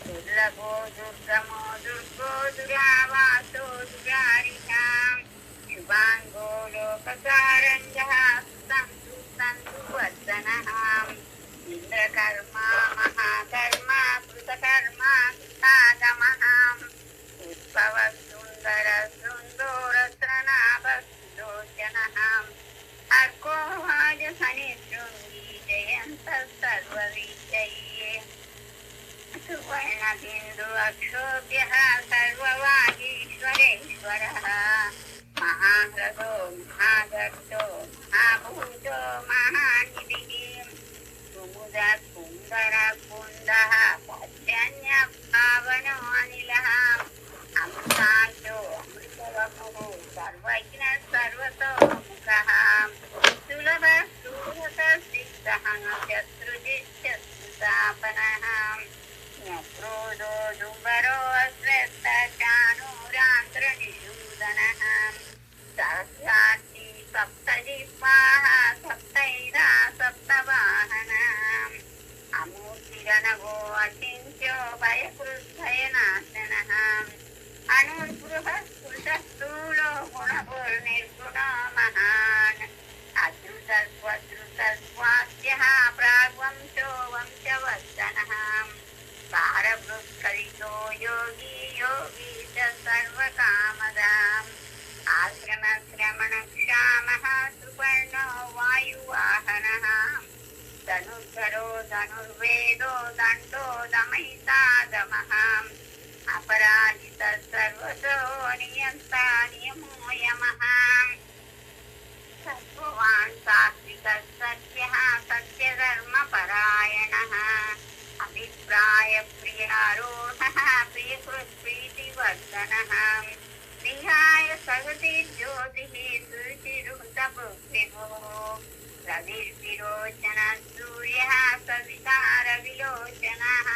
Speaker 2: दुर्लभो दुर्गमो दुर्गो दुरावासो दुरारिहाम् शुभाङ्गो लोककारङ्गः तन्तुवर्धनः इन्द्रकर्मा महाकर्मा कृतकर्मा कृतागमः उद्भवः सुन्दर सुन्दोरत्रनाभलोचनः अर्को वाजसनिशृङ्गी जयन्तः सर्वविजये सुवर्णबिन्दु अक्षोभ्यः सर्ववागीश्वरेश्वरः महाह्रदो महागर्तो महाभूतो महानिधिः कुमुदः कुन्दरः कुन्दः पर्जन्यः पावनो अनिलः अमृताशो अमृतवपुः सर्वज्ञः सर्वतोमुखः सुलभः सुहृतः सिद्धः शत्रुजिश्चत्रुतापनः क्रोधो दुम्बरो अश्वत्थचाणूरान्ध्रनिषूदनः सहस्राक्षी सप्तजिह्वाः सप्तैरा सप्तवाहनः अमूर्तिरनभो अचिन्त्यो भयकृद्भयनाशनः अनुर्बृहः स्फुटस्थूलो गुणभुर्निर्गुणो महान् अद्रुतस्वद्रुतस्वास्यः प्राग्वंशो वंशवर्धनः भारभृत्कलितो योगी योगी च सर्वकामदाम् आश्रमश्रमणक्षामः सुपर्णो वायुवाहनः धनुर्धरो धनुर्वेदो दण्डो दमयिता दमः अपराजितः सर्वतो नियन्ता नियमो यमः सत्त्ववान् सात्विकः सत्यः सत्यधर्मपरायणः अभिप्रायप्रियारोहः प्रियकृत्प्रीतिवर्धनः विहाय सगति ज्योतिः सुचिरुतपृथ्विभुः रविर्विरोचनः सूर्यः सवितारविलोचनः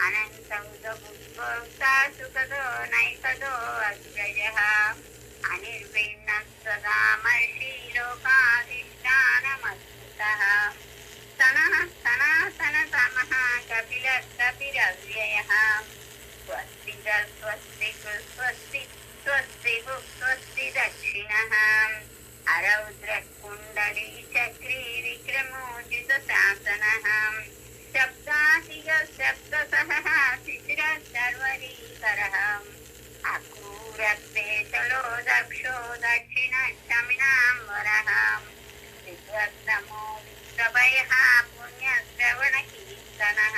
Speaker 2: अनन्तमुदभुक्ता सुखदो नैकदो अग्रजः अनिर्विण्णः सदा महर्षि लोकाधिष्ठानमद्भुतः स्तनः सनातनतमः कपिलः कपिरव्ययः स्वस्तिः स्वस्ति स्वस्ति भुक् स्वस्ति दक्षिणः अरौद्रः कुण्डली चक्री विक्रमोचितशासनः शब्दातिगः शब्दसहः शिशिरः सर्वरीकरः अक्रूरस्तेशलो दक्षो दक्षिणशमिनाम्बरः विद्वत्तमो विश्वभयः पुण्यश्रवणकीर्तनः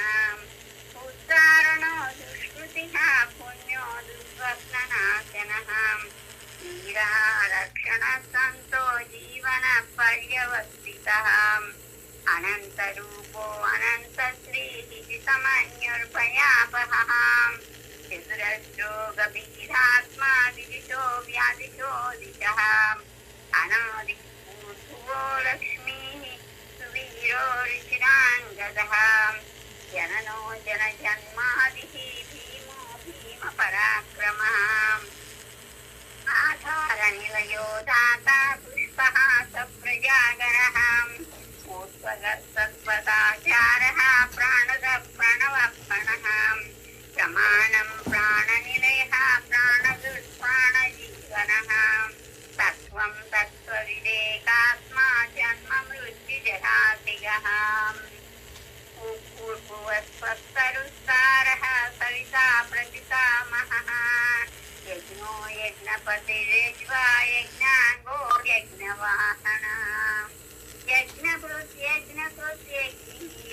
Speaker 2: उत्तारणो दुष्कृतिः पुण्यो दुर्स्वप्ननाशनः वीरः रक्षणः सन्तो जीवनपर्यवस्थितः अनन्तरूपो अनन्तश्रीः समन्युर्भयापहः चतुरश्रो गभीरात्मा दिदिशो व्यादिशो दिशः अनादिभूर्भुवो लक्ष्मीः सुवीरो ऋचिराङ्गदः जननो जनजन्मादिः भीमो भीमपराक्रमः आधारनिलयो दाता पुष्पः सप्रजागरः ऊर्ध्वगत्सत्पदाचारः प्राणदः प्रणवप्रणः प्रमाणं प्राणनिलयः प्राणदुष्प्राणजीवनः तत्त्वं तत्त्वविवेकात्मा जन्ममृत्युजरातिगः पूर्वस्वस्तरुस्तारः सविता प्रतितामहः यज्ञो यज्ञपतिरेज्वा यज्ञाङ्गो यज्ञवाहनः यज्ञकृत्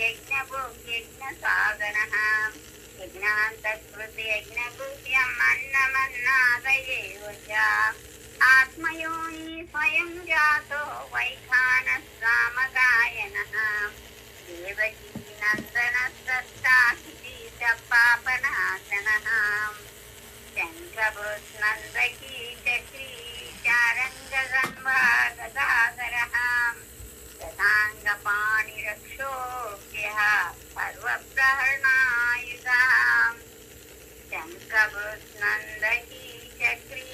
Speaker 2: यज्ञभुक् यज्ञसाधनः यज्ञान्तकृत् यज्ञकृत्यम् अन्नमन्नादयेव च आत्मयोनि स्वयं जातो वैखानः सामगायनः देवकी नन्दनस्रष्टाकिती च पापनाशनः शङ्खभृत्नन्दकी चक्री चारङ्गगन्वा गदाधरः गदाङ्गपाणिरक्षोभ्यः सर्वप्रहरणायुधः शङ्खभृत्नन्दकी चक्री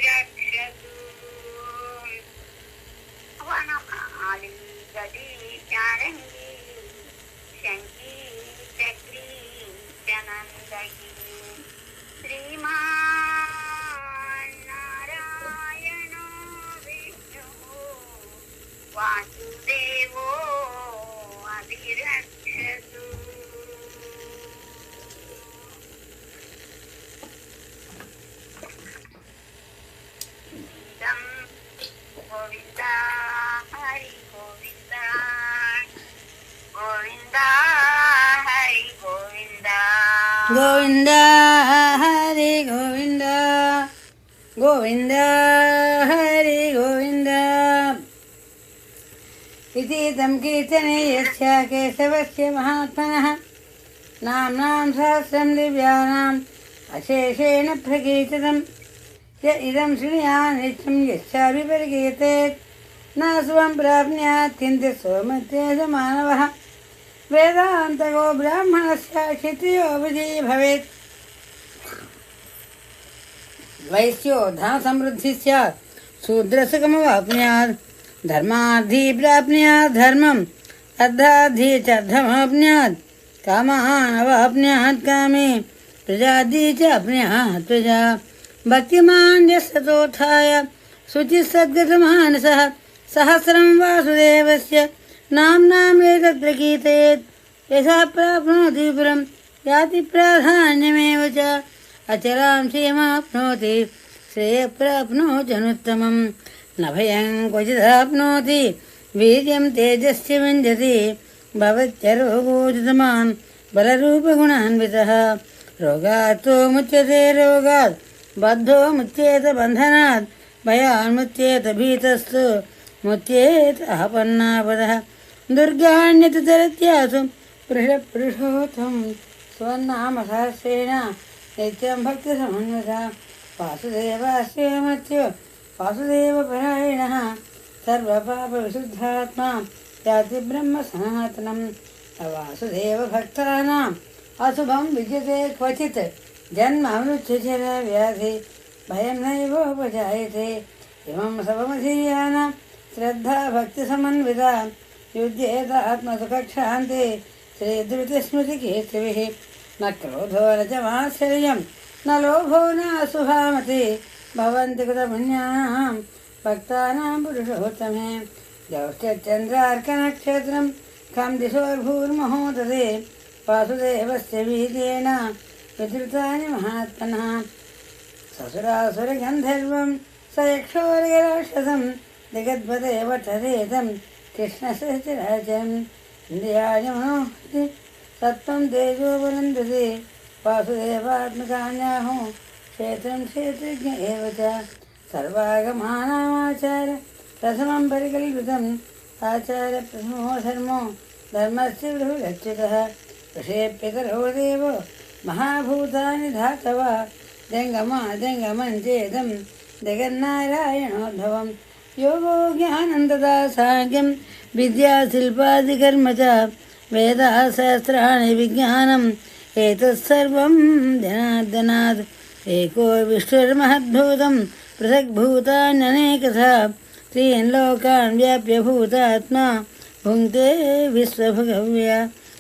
Speaker 2: रक्षतु वनमाली गदी चारंगी शंकी चक्री चनंदकी श्रीमान नारायणो विष्णु वासुदेवो अभिरक्षतु गोविंदा हरि गोविंदा गोविंदा हरि गोविंदा
Speaker 1: గోవింద హరి గోవింద గోవింద హరి గోవింద ఇది తం కీర్తనే యస్య కేశవస్య మహాత్మనః నామ్నాం సహస్రం దివ్యానాం అశేషేణ ప్రకీర్తితం య ఇదం శృణుయాత్ నిత్యం యస్యాభిపరికీర్తేత్ న శుభం ప్రాప్నుయాత్ కించిత్ సోమత్యేష మానవః వేదాంతకో బ్రాహ్మణస్య క్షత్రియో విధి భవేత్ వైశ్యో ధన సమృద్ధి స్యాత్ శూద్రసుఖమవాప్నుయాత్ ధర్మార్థీ ప్రాప్నుయాత్ ధర్మం అర్థార్థీ చ అర్థమాప్నుయాత్ కామాన్ అవాప్నుయాత్ కామే ప్రజార్థీ చ అప్నుయాత్ ప్రజా భక్తిమాన్ యస్తతోత్థాయ శుచిసద్గతమానసః సహస్రం వాసుదేవస్య నామ్నామేతత్ ప్రకీర్తయేత్ యథా ప్రాప్నోతి పురం యాతి ప్రాధాన్యమేవ చ అచలాం క్షేమాప్నోతి శ్రేయప్రాప్నోత్యనుత్తమం న భయం క్వచిదాప్నోతి వీర్యం తేజస్య వింజతి భవత్యరోగోచితమాన్ బలరూపగుణాన్వితः రోగాత్తో ముచ్యతే రోగాత్ బద్ధో ముచ్యేత బంధనాత్ భయాన్ముచ్యేత భీతస్తు ముచ్యేత ఆపన్నాపదః దుర్గాణ్యత చరత్యాసు పురుషోత్తం స్వన్నామ సహస్రేణ నిత్యం భక్తి సమన్విత వాసుదేవాస్య మత్స్యో వాసుదేవపరాయణः సర్వపాప విశుద్ధాత్మా యాతి బ్రహ్మ సనాతనం వాసుదేవ భక్తానాం అశుభం విద్యతే క్వచిత్ జన్మ మృత్యుచర వ్యాధి భయం నైవోపజాయతే ఇమం సర్వమధీయానాం శ్రద్ధా భక్తి సమన్విత యుజ్యేత ఆత్మసుఖక్షాంతి శ్రీధృతిస్మృతికీర్తిభిः న క్రోధో న చ మాత్సర్యం న లోభో న అశుభామతి భవంతి కృతపుణ్యానాం భక్తానాం పురుషోత్తమే జ్యౌష్ఠ్యచంద్రార్కనక్షత్రం ఖం దిశోర్భూర్మహోదదే వాసుదేవస్య వీర్యేణ విధృతాని మహాత్మనः ససురాసురగంధర్వం స యక్షోరగరాక్షసం దిగద్వదేవ తదేతం కృష్ణసహచరాచరం ఇంద్రియాయ మనోహరి సత్వం తేజోబలందతే వాసుదేవాత్మకాన్యాహో క్షేత్రం క్షేత్రజ్ఞ ఏవ చ సర్వాగమానామాచార ప్రథమం పరికల్పితం ఆచార ప్రథమో ధర్మో ధర్మస్య బృహదచ్యుతః ఋషేప్యకరో దేవో మహాభూతాని ధాతవ జంగమం చేదం జగన్నారాయణోద్భవం యోగో జ్ఞానం తదా సాంఖ్యం విద్యా శిల్పాదికర్మ చ వేదా శాస్త్రాణి విజ్ఞానం ఏతత్సర్వం జనార్దనాత్ ఏకో విష్ణుర్మహద్భూతం పృథగ్భూతాన్యనేకథా త్రీన్ లోకాన్ వ్యాప్య భూతాత్మా భుంక్తే విశ్వభగవ్య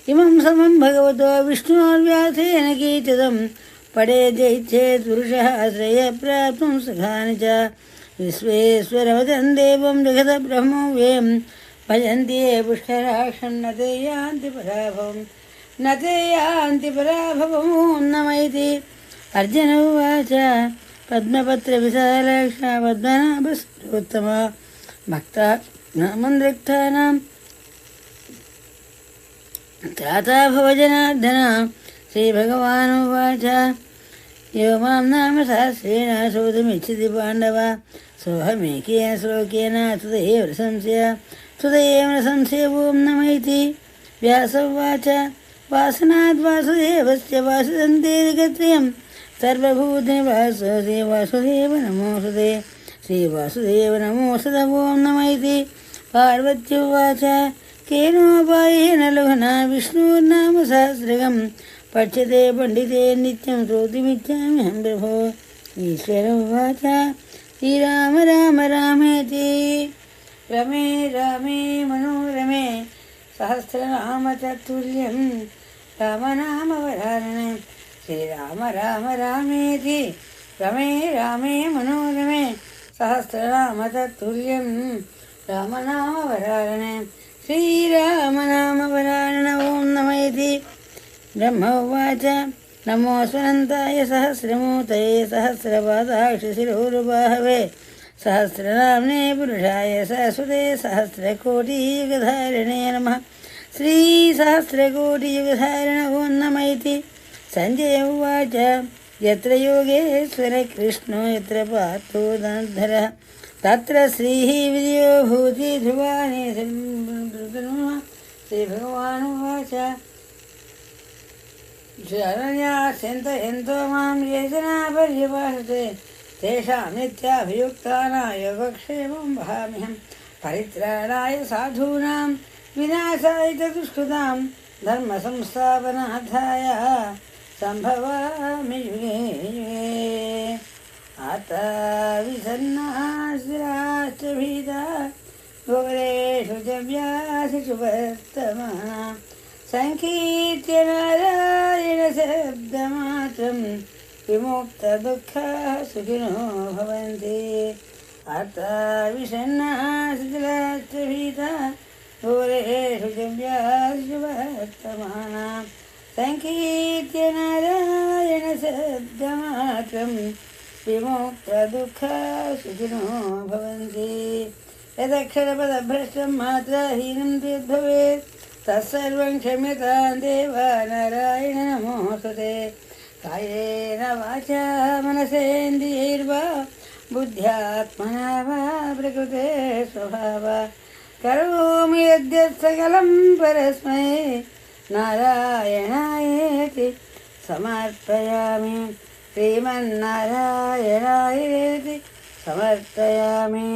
Speaker 1: ఇమం సమం భగవతో విష్ణోర్వ్యాసేన కీర్తితం పడే జైచ్చేత్ పురుషः శ్రేయప్రాప్తుం సుఖాని చ విశ్వేశ్వరవదం దేవం జగత బ్రహ్మవ్యం భజంతి ఏ పుష్కరాక్షం నతే యాంతి పరాభవం నమైతి అర్జున ఉవాచ పద్మపత్ర విశాలాక్ష పద్మనాభస్తోత్తమ భక్తానాం త్రాతా భవజనార్దన శ్రీభగవానువాచ यो मां नाम सहस्रेण शोधमिच्छति पाण्डव सोऽहमेकेन श्लोकेन तदेव संशयो नम इति व्यास उवाच वासनाद् वासुदेवस्य वासुदन्तेर्गत्रयं सर्वभूतनिवासो श्रीवासुदेव नमोऽस्तुते श्रीवासुदेव नमोऽस्तुते ॐ नम इति पार्वत्युवाच केनोपायेन लघुना विष्णुर्नाम सहस्रकं पठ्यते पंडिते नित्यं श्रोतुमिच्छाम्यहं प्रभो ईश्वर उवाच श्रीराम राम रामेति रमे रामे मनोरमे सहस्रनाम तत्तुल्यं रामनामवरानने श्रीराम राम रामेति रमे रामे मनोरमे सहस्रनाम तत्तुल्यं रामनामवरानने श्रीरामनामवरानन ॐ नमः इति ब्रह्म उवाच नमो स्वनन्ताय सहस्रमूर्तये सहस्रपादाक्षशिरोरुबाहवे सहस्रनाम्ने पुरुषाय सरस्वते सहस्रकोटियुगधारिणे नमः श्रीसहस्रकोटियुगधारिण ॐ नमः इति सञ्जय उवाच यत्र योगेश्वर कृष्णो यत्र पार्थो धनुर्धरः तत्र श्रीः विजयो भूति ध्रुवानि श्रीभगवानुवाच शरण्यास्यन्तो मां ये जना पर्यपासते तेषां नित्याभियुक्तानां योगक्षेमं वहाम्यहं परित्राणाय साधूनां विनाशाय च दुष्कृतां धर्मसंस्थापनार्थाय सम्भवामि युगे युगे आता विसन्नास्त्राश्चभीता गोरेषु च व्यासिषु वर्तमाना सङ्कीर्त्य नारायणशब्दमात्रं विमुक्तदुःखाः सुखिनो भवन्ति आता विषण्णाः शिथिलाश्चभीता घोरेषु च व्यासिषु वर्तमाना सङ्कीर्त्य नारायणशब्दमात्रं विमुक्तदुःखाः सुखिनो भवन्ति यदक्षरपदभ्रष्टं मात्राहीनं यद्भवेत् तत्सर्वं क्षम्यतां देव नारायण नमोऽस्तुते कायेन वाचा मनसेन्द्रियैर्वा बुद्ध्यात्मना वा प्रकृते स्वभावा करोमि यद्यत् सकलं परस्मै नारायणायेति समर्पयामि श्रीमन्नारायणायेति समर्पयामि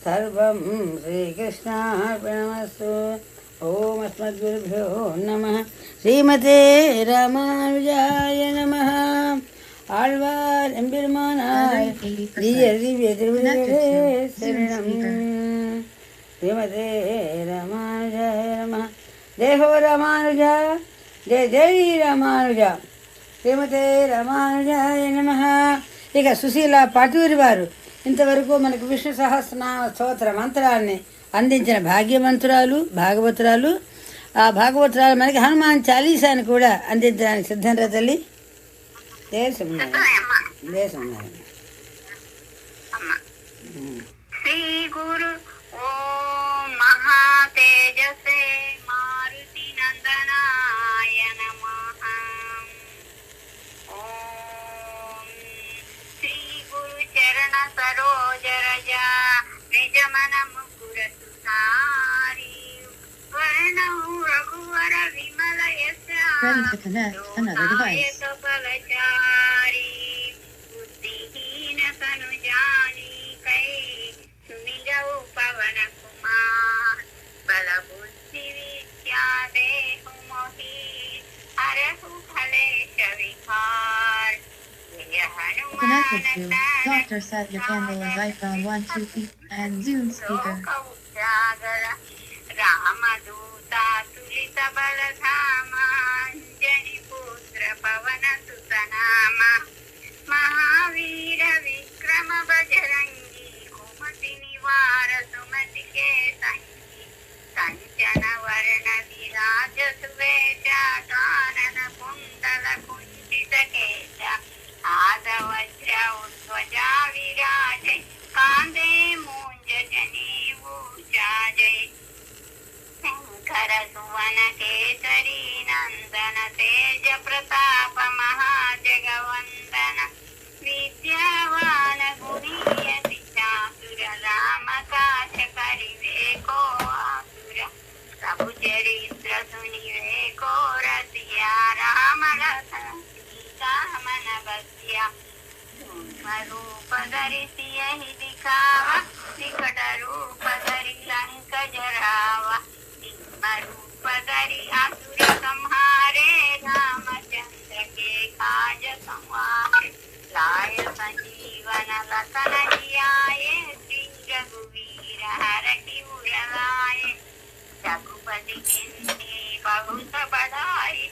Speaker 1: सर्वं श्रीकृष्णार्पणमस्तु ओम अस्मद्गुरुभ्यो नमः श्रीमते रामानुजाय नमः आழ்வார் எம்பெருமானார் திவ்ய திவ்ய திருவிழே சரணம் श्रीमते रामानुजाय नमः जय हो रामानुजा जय जय रामानुजा श्रीमते రామానుజాయ నమః ఇక సుశీల పాటూరి వారు ఇంతవరకు మనకు విష్ణు సహస్రనామ స్తోత్ర మంత్రాన్ని అందించిన భాగ్యవంతురాలు భాగవతురాలు. ఆ భాగవతురాలు మనకి హనుమాన్ చాలీసాని కూడా అందించడానికి సిద్ధంగా తల్లి. దేశం
Speaker 2: శ్రీ గురు ఓం మహాతేజసే మారుతి నందనాయ నమః. ఓం శ్రీ గురు చరణ సరోజ రజ నిజమన ముకుర సుధారి వర్ణౌ రఘువర విమల యశ
Speaker 3: Ready to connect another device.
Speaker 2: బలచారి బుద్ధిహీన తను జాని కై సుమిగౌ పవన కుమార్ బల బుద్ధి విద్యా దేహు మోహి హరహు ఫలేశ విహార్ జయ
Speaker 3: Connected to
Speaker 2: Hanuman
Speaker 3: Dr. Set your candle and iPhone 1 2 feet and Zoom speaker.
Speaker 2: ఉజాగర రామదూత తులిత బలధామ అంజని పుత్ర పవన సుతనామ మహావీర విక్రమ బజరంగి కుమతి నివార సుమతి కే సంగి కంచన వర్ణ విరాజ సువేశ కానన కుండల కుంచిత కేశ ఆదవజ్ర ఉద్వజా విరాజ కాందే మూంజ జనేవు జాజై శంకర సువన కేసరి నందన తేజ ప్రతాప మహాజగవందన విద్యావాన గుణీయతి చాతుర రామ కాచ కరివేకో ఆసుర ప్రభు చరిత్ర సునివేకో రసియా రామ లఖన సీతామన బస్య रूप धरि यही दिखावा निकट रूप धरि लंक जरावा रूप धरि असुर संहारे रामचंद्र के काज संवारे लाय संजीवन लखन जिया लाए, रघुपति किन्हीं बहुत बढ़ाई,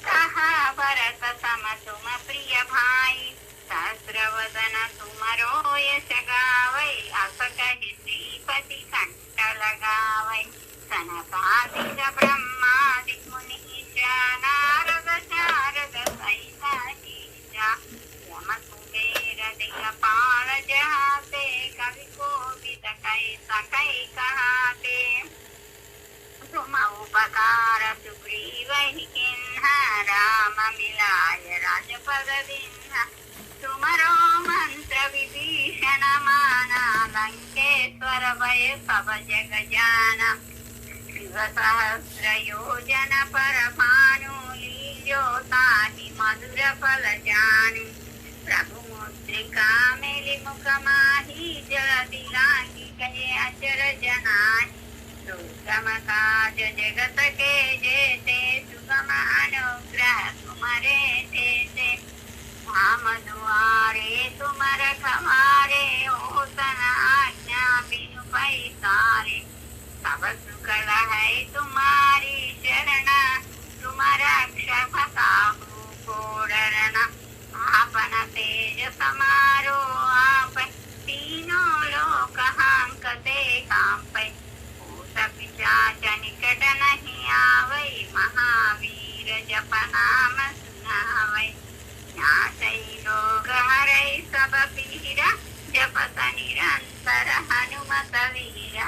Speaker 2: कहा भरत सम तुम प्रिय भाई, सहस्रवदन तुमरो यश गावै, अस कहि श्रीपति कंठ लगावै, सनकादिक ब्रह्मादि मुनीषा, नारद शारद सहित ईशा, यम कुबेर दिक्पाल जहाते, कवि कोविद कै कहाते, तुम उपकार सुग्रीव किन्हा, राम मिलाय राजपद दीन्हा, तुमरो मंत्र विभीषण माना, लंकेश्वर भय सब जग जाना, शिव सहस्र योजन पर भानु, लील्यो ताहि मधुर फल जानु, प्रभु मुद्रिका मेलि मुख माहि, जलधि लांघि गए अचरज नाहि, दुर्गम काज जगत के जेते, सुगम अनुग्रह तुम्हारे तेते, धाम दुआरे तुम रखवारे, हो सन आज्ञा बिनु पैसारे, सब सुख है तुम्हारी शरण, तुम रक्षक काहू को डरना, आपन तेज समारो आप, तीनों लोक हांकते कांपै, भूत पिशाच निकट नहीं आवै, महावीर जप नाम सुनावै, नाशै रोग हरै सब पीरा, जपत निरंतर हनुमत वीरा,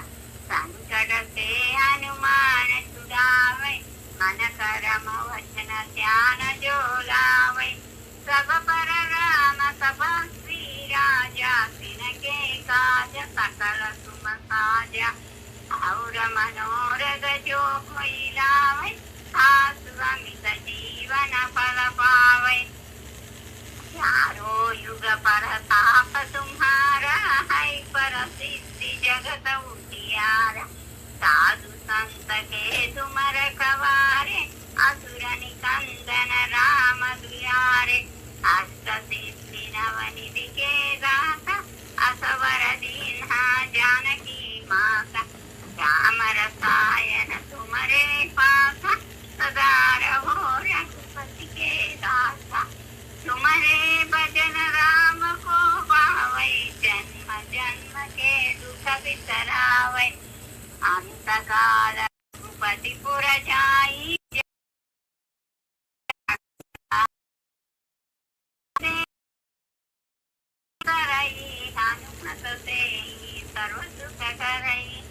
Speaker 2: संकट से हनुमान छुड़ावै, मन करम वचन ध्यान जो लावै, सब पर राम तपस्वी राजा, तिनके काज सकल तुम साजा, और मनोरथ जो कोई लावै, आसु अमित जीवन फल पावै, चारों युग परताप तुम्हारा, है प्रसिद्धि जगत उजियारा, साधु संत के तुम रखवारे, असुर निकंदन राम दुलारे, अष्ट सिद्धि नवनिधि के दाता, असवर दीन्हा जानकी माता, राम रसायन तुम्हारे पासा, सदा रहो रघुपति के दासा, तुम्हारे भजन राम को पावै, जन्म जन्म के दुख बिसरावै, अंत काल रघुपति पुर जाई, करई हनुमत से सर्व सुख करई,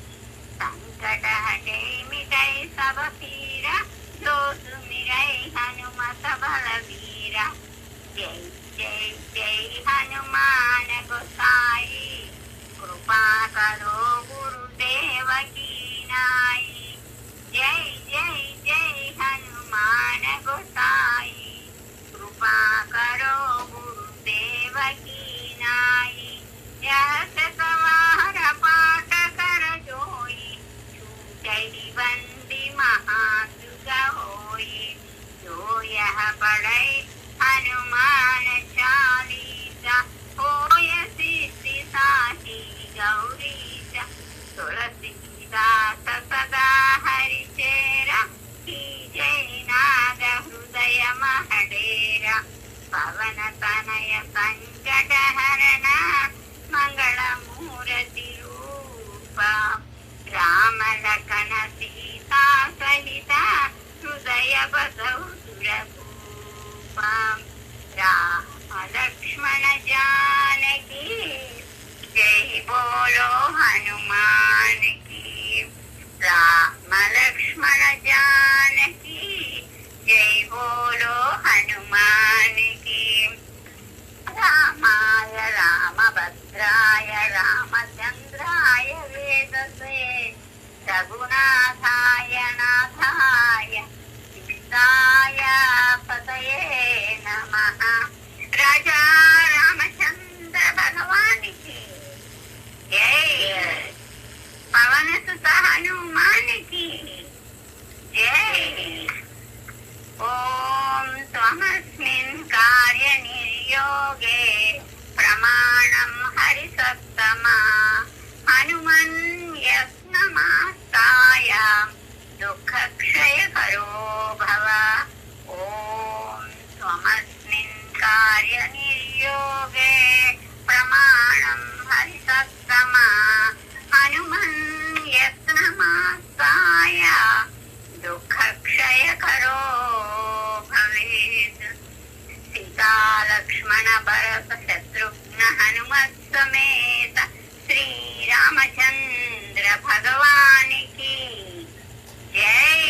Speaker 2: संकट हटे मिटै सब पीरा, जो सुमिरै हनुमत बलवीरा, जय जय जय हनुमान गोसाई, कृपा करो गुरुदेव की नाई, जय जय जय हनुमान गोसाई, कृपा करो गुरुदेव की नाई, यह सवार पाठ कर जोई, छूटई बंदी महासुख होई, जो यह पढ़ै हनुमान चालीसा, होय सिद्धि साखी गौरीसा, तुलसीदास सदा हरि चेरा, कीजै नाग हृदय महडेरा, पवन तनय संकट हरना, मंगल मूर्ति रूपा, राम लखन सीता सहित, हृदय बसौ सुरभूपा, राम लक्ष्मण जानकी, जय बोलो हनुमान की, राम लक्ष्मण जानकी, जय बोलो हनुमान की, रामाय रामभद्राय रामचंद्राय वेदसे, रघुनाथाय नाथाय सीताय पतये नमः, లక్ష్మణ భరత శత్రుఘ్న హనుమత్ సమేత శ్రీరామచంద్ర భగవానికి జై.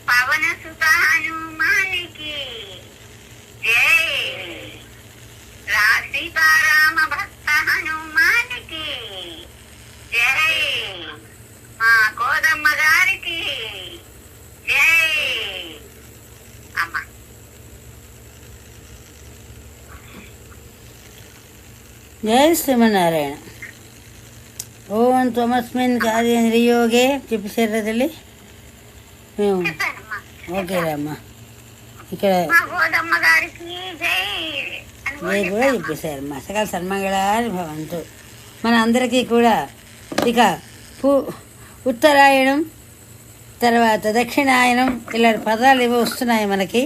Speaker 2: పవన సుత హనుమానికి జై. సీతారామ భక్త హనుమానికి జై. మా కోదమ్మ గారికి జై. అమ్మ
Speaker 1: జై శ్రీమన్నారాయణ. ఓం త్వమస్మిన్ కార్యేంద్రియోగే చెప్పేశారా తల్లి? మేము ఓకేరా అమ్మా. ఇక్కడ
Speaker 2: మా కోదమ్మ గారికి జై
Speaker 1: జై కూడా చెప్పేశారమ్మా. సకల సన్మంగళాన్ని భవంతు. మన అందరికీ కూడా ఇక ఉత్తరాయణం తర్వాత దక్షిణాయనం ఇలా పదాలు ఏవో వస్తున్నాయి మనకి.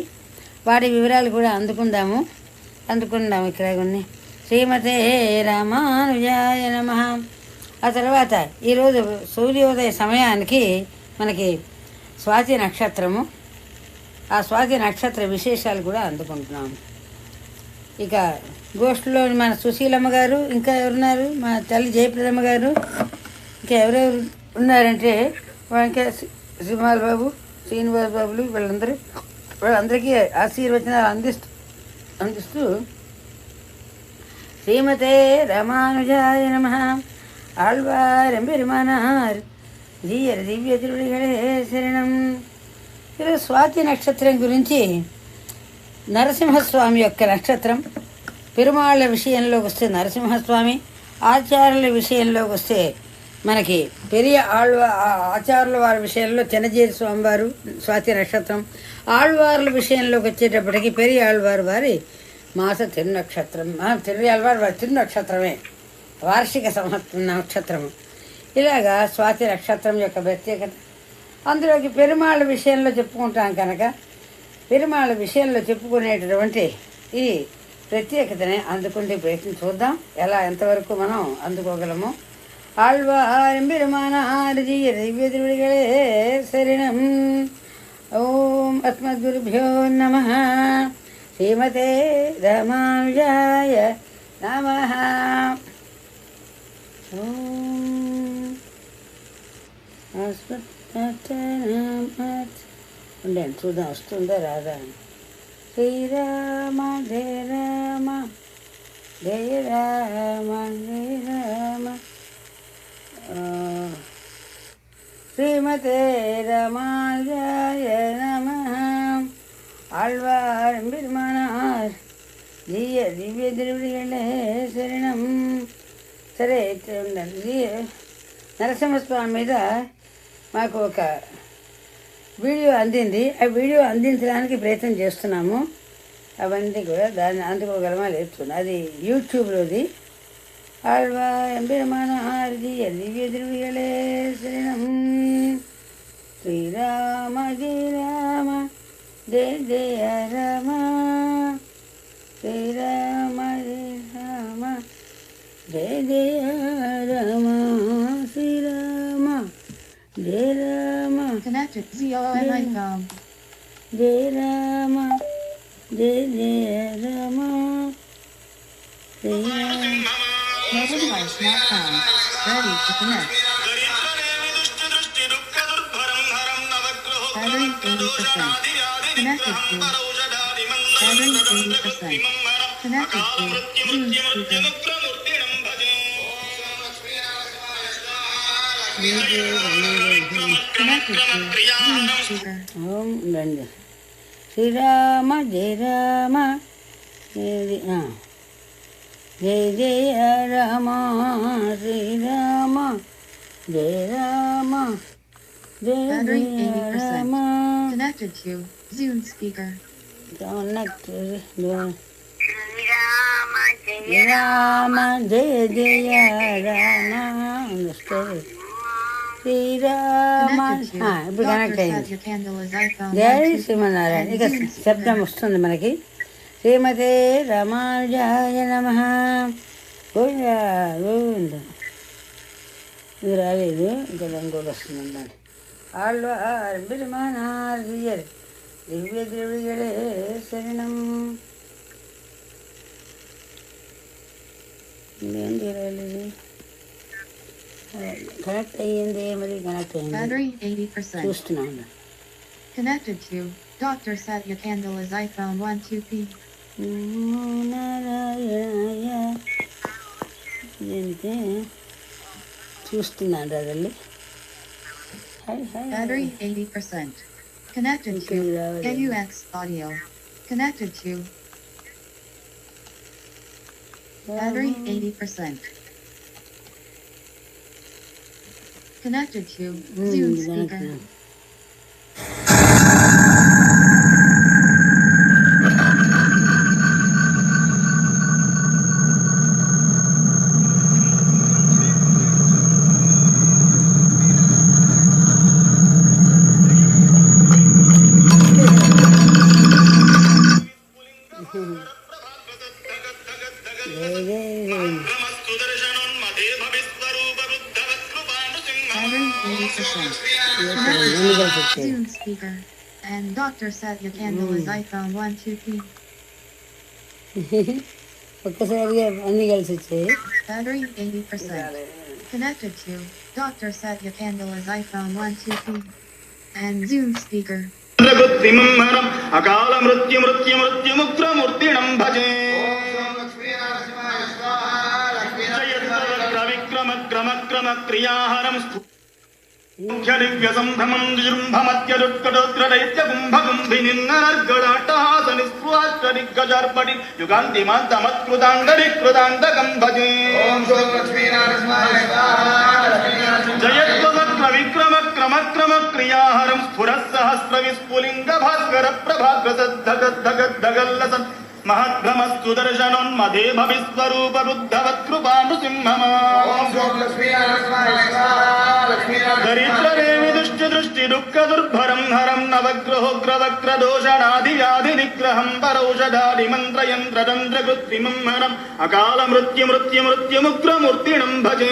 Speaker 1: వాటి వివరాలు కూడా అందుకుందాము ఇక్కడ కొన్ని. శ్రీమతే రామానుజాయ నమః. ఆ తర్వాత ఈరోజు సూర్యోదయ సమయానికి మనకి స్వాతి నక్షత్రము. ఆ స్వాతి నక్షత్ర విశేషాలు కూడా అందుకుంటున్నాము. ఇక గోష్ఠిలో మన సుశీలమ్మ గారు, ఇంకా ఎవరున్నారు, మా తల్లి జయప్రదమ్మ గారు, ఇంకా ఎవరెవరు ఉన్నారంటే ఇంకా శ్రీనివాస బాబు, శ్రీనివాస బాబులు వాళ్ళందరికీ ఆశీర్వచనాలు అందిస్తూ శ్రీమతే రామానుజాయ నమః. ఆళ్వారెంబెరుమానార్ జీయర దివ్య తిరుడిగడే శరణం. ఈరోజు స్వాతి నక్షత్రం గురించి, నరసింహస్వామి యొక్క నక్షత్రం. పెరుమాళ్ళ విషయంలోకి వస్తే నరసింహస్వామి, ఆచార్యుల విషయంలోకి వస్తే మనకి పెరియ ఆచార్యుల వారి విషయంలో చెన్నజేరి స్వామివారు స్వాతి నక్షత్రం. ఆళ్వార్ల విషయంలోకి వచ్చేటప్పటికి పెరియ ఆళ్వారు వారి మాస తిరునక్షత్రం. తిరుయాళ్వారు వారి తిరునక్షత్రమే వార్షిక నక్షత్రము. ఇలాగా స్వాతి నక్షత్రం యొక్క ప్రత్యేకత. అందులోకి పెరుమాళ్ళ విషయంలో చెప్పుకుంటాం కనుక పెరుమాళ్ళ విషయంలో చెప్పుకునేటటువంటి ఈ ప్రత్యేకతని అందుకుంటే ప్రయత్నం చూద్దాం, ఎంతవరకు మనం అందుకోగలము. ఆళ్వారెంబెరుమానార్జీ దివ్య తిరుడిగడే శరణం. ఓం అస్మద్గురుభ్యో నమః. శ్రీమతే రామానుజాయ నమః. ఉండండి చూద్దాం వస్తుందా రాదా. శ్రీరామ జయ రామ జయ రామ జయ రామ. శ్రీమతే రామానుజాయ నమః. ఆళ్వారెంబెరుమానార్ జీయ దివ్య తిరుడిగడే శరణం. సరే ఉండండి. నరసింహస్వామి మీద మాకు ఒక వీడియో అందింది. ఆ వీడియో అందించడానికి ప్రయత్నం చేస్తున్నాము. అవన్నీ కూడా దాన్ని అందుకోగలమా లేదు. అది యూట్యూబ్లోది. ఆళ్వారెంబెరుమానార్ జీయ దివ్య తిరుడిగడే శరణం. శ్రీరామ జయ రామ జయ జయ రామ. శ్రీరామ జయ రామ జయ జయ రామ. శ్రీరామ జయ Rama
Speaker 3: Connected ZOMI.com.
Speaker 1: Jaya Rama Jaya Jaya Rama.
Speaker 3: Mobile device not found. Ready to connect. Battery 80%. Connected to. Battery 80%. Connected to. Zoom speaker. Connected to. Zoom speaker.
Speaker 1: ఓం రండి. శ్రీరామ జయ రామ జయ జయ రామ. శ్రీరామ జయ రామ జయ
Speaker 3: Battery
Speaker 1: Jaya
Speaker 3: 80%.
Speaker 1: Rama.
Speaker 3: Connected to. Zoom speaker.
Speaker 2: Srirama జయ
Speaker 1: జయ రామ జయ జయ రామ. శ్రీరామ ఇప్పుడు కనెక్ట్ అయింది.
Speaker 3: Your candle is iPhone.
Speaker 1: జై శ్రీమన్నారాయణ. ఇక శబ్దం వస్తుంది మనకి. శ్రీమతే రామానుజాయ నమః. గోవిందా గోవింద. ఇది రాలేదు, ఇంకా ఇంకోటి వస్తుందండి. ఆళ్వారెంబెరుమానార్ జీయ దివ్య తిరుడిగడే శరణం. ఏంటి కనెక్ట్ అయ్యింది, మరి కనెక్ట్ అయ్యింది.
Speaker 3: Battery 80%.
Speaker 1: చూస్తున్నాను.
Speaker 3: Connected to Dr. Satya Candle is iPhone 12P.
Speaker 1: నారాయణాయ ఏంటి చూస్తున్నాను అదల్లి.
Speaker 3: Battery 80%. Connected to KUX audio. Connected to battery 80%. Connected to Zoom speaker. Zoom speaker and Dr. Satya Candle is iPhone 12P.
Speaker 1: ఒక్కసారిగా అన్ని కలిసి వచ్చాయి.
Speaker 3: Battery 80%. Connected to Dr. Satya Candle is iPhone 12P and Zoom speaker.
Speaker 4: అకాల మృత్యు మృత్యు మృత్యు ముక్రమూర్తిణం భజే విక్రమ క్రమ క్రమ క్రియాహరం దివ్యసంభ్రమం జృంభమత్యరుత్కటోత్రదైత్యగుంభగుంభినిన్నర్గళాట్టహాసనిస్వాష్టదిగ్గజార్పటి యుగాంతిమాంతమత్కృతాండరికృతాండకం భజే జయత్వవక్ర విక్రమ క్రమ క్రమ క్రియాహరం స్ఫురః సహస్ర విస్ఫులింగ భాస్కర ప్రభాగ్రసద్ధగద్ధగద్ధగల్లసన్ మహద్భ్రమస్తు దర్శనోన్మదే భవిస్వరూప బుద్ధవత్ కృపానుసింహమా దరిద్రదేవి దుష్టి దృష్టి దుఃఖ దుర్భరం హరం నవగ్రహోగ్రవక్ర దోషణాది వ్యాధి నిగ్రహం పరౌషధాది మంత్రయంత్ర తంత్ర కృత్రిమం హరం అకాల మృత్యు మృత్యు మృత్యు ముగ్రమూర్తిణం భజే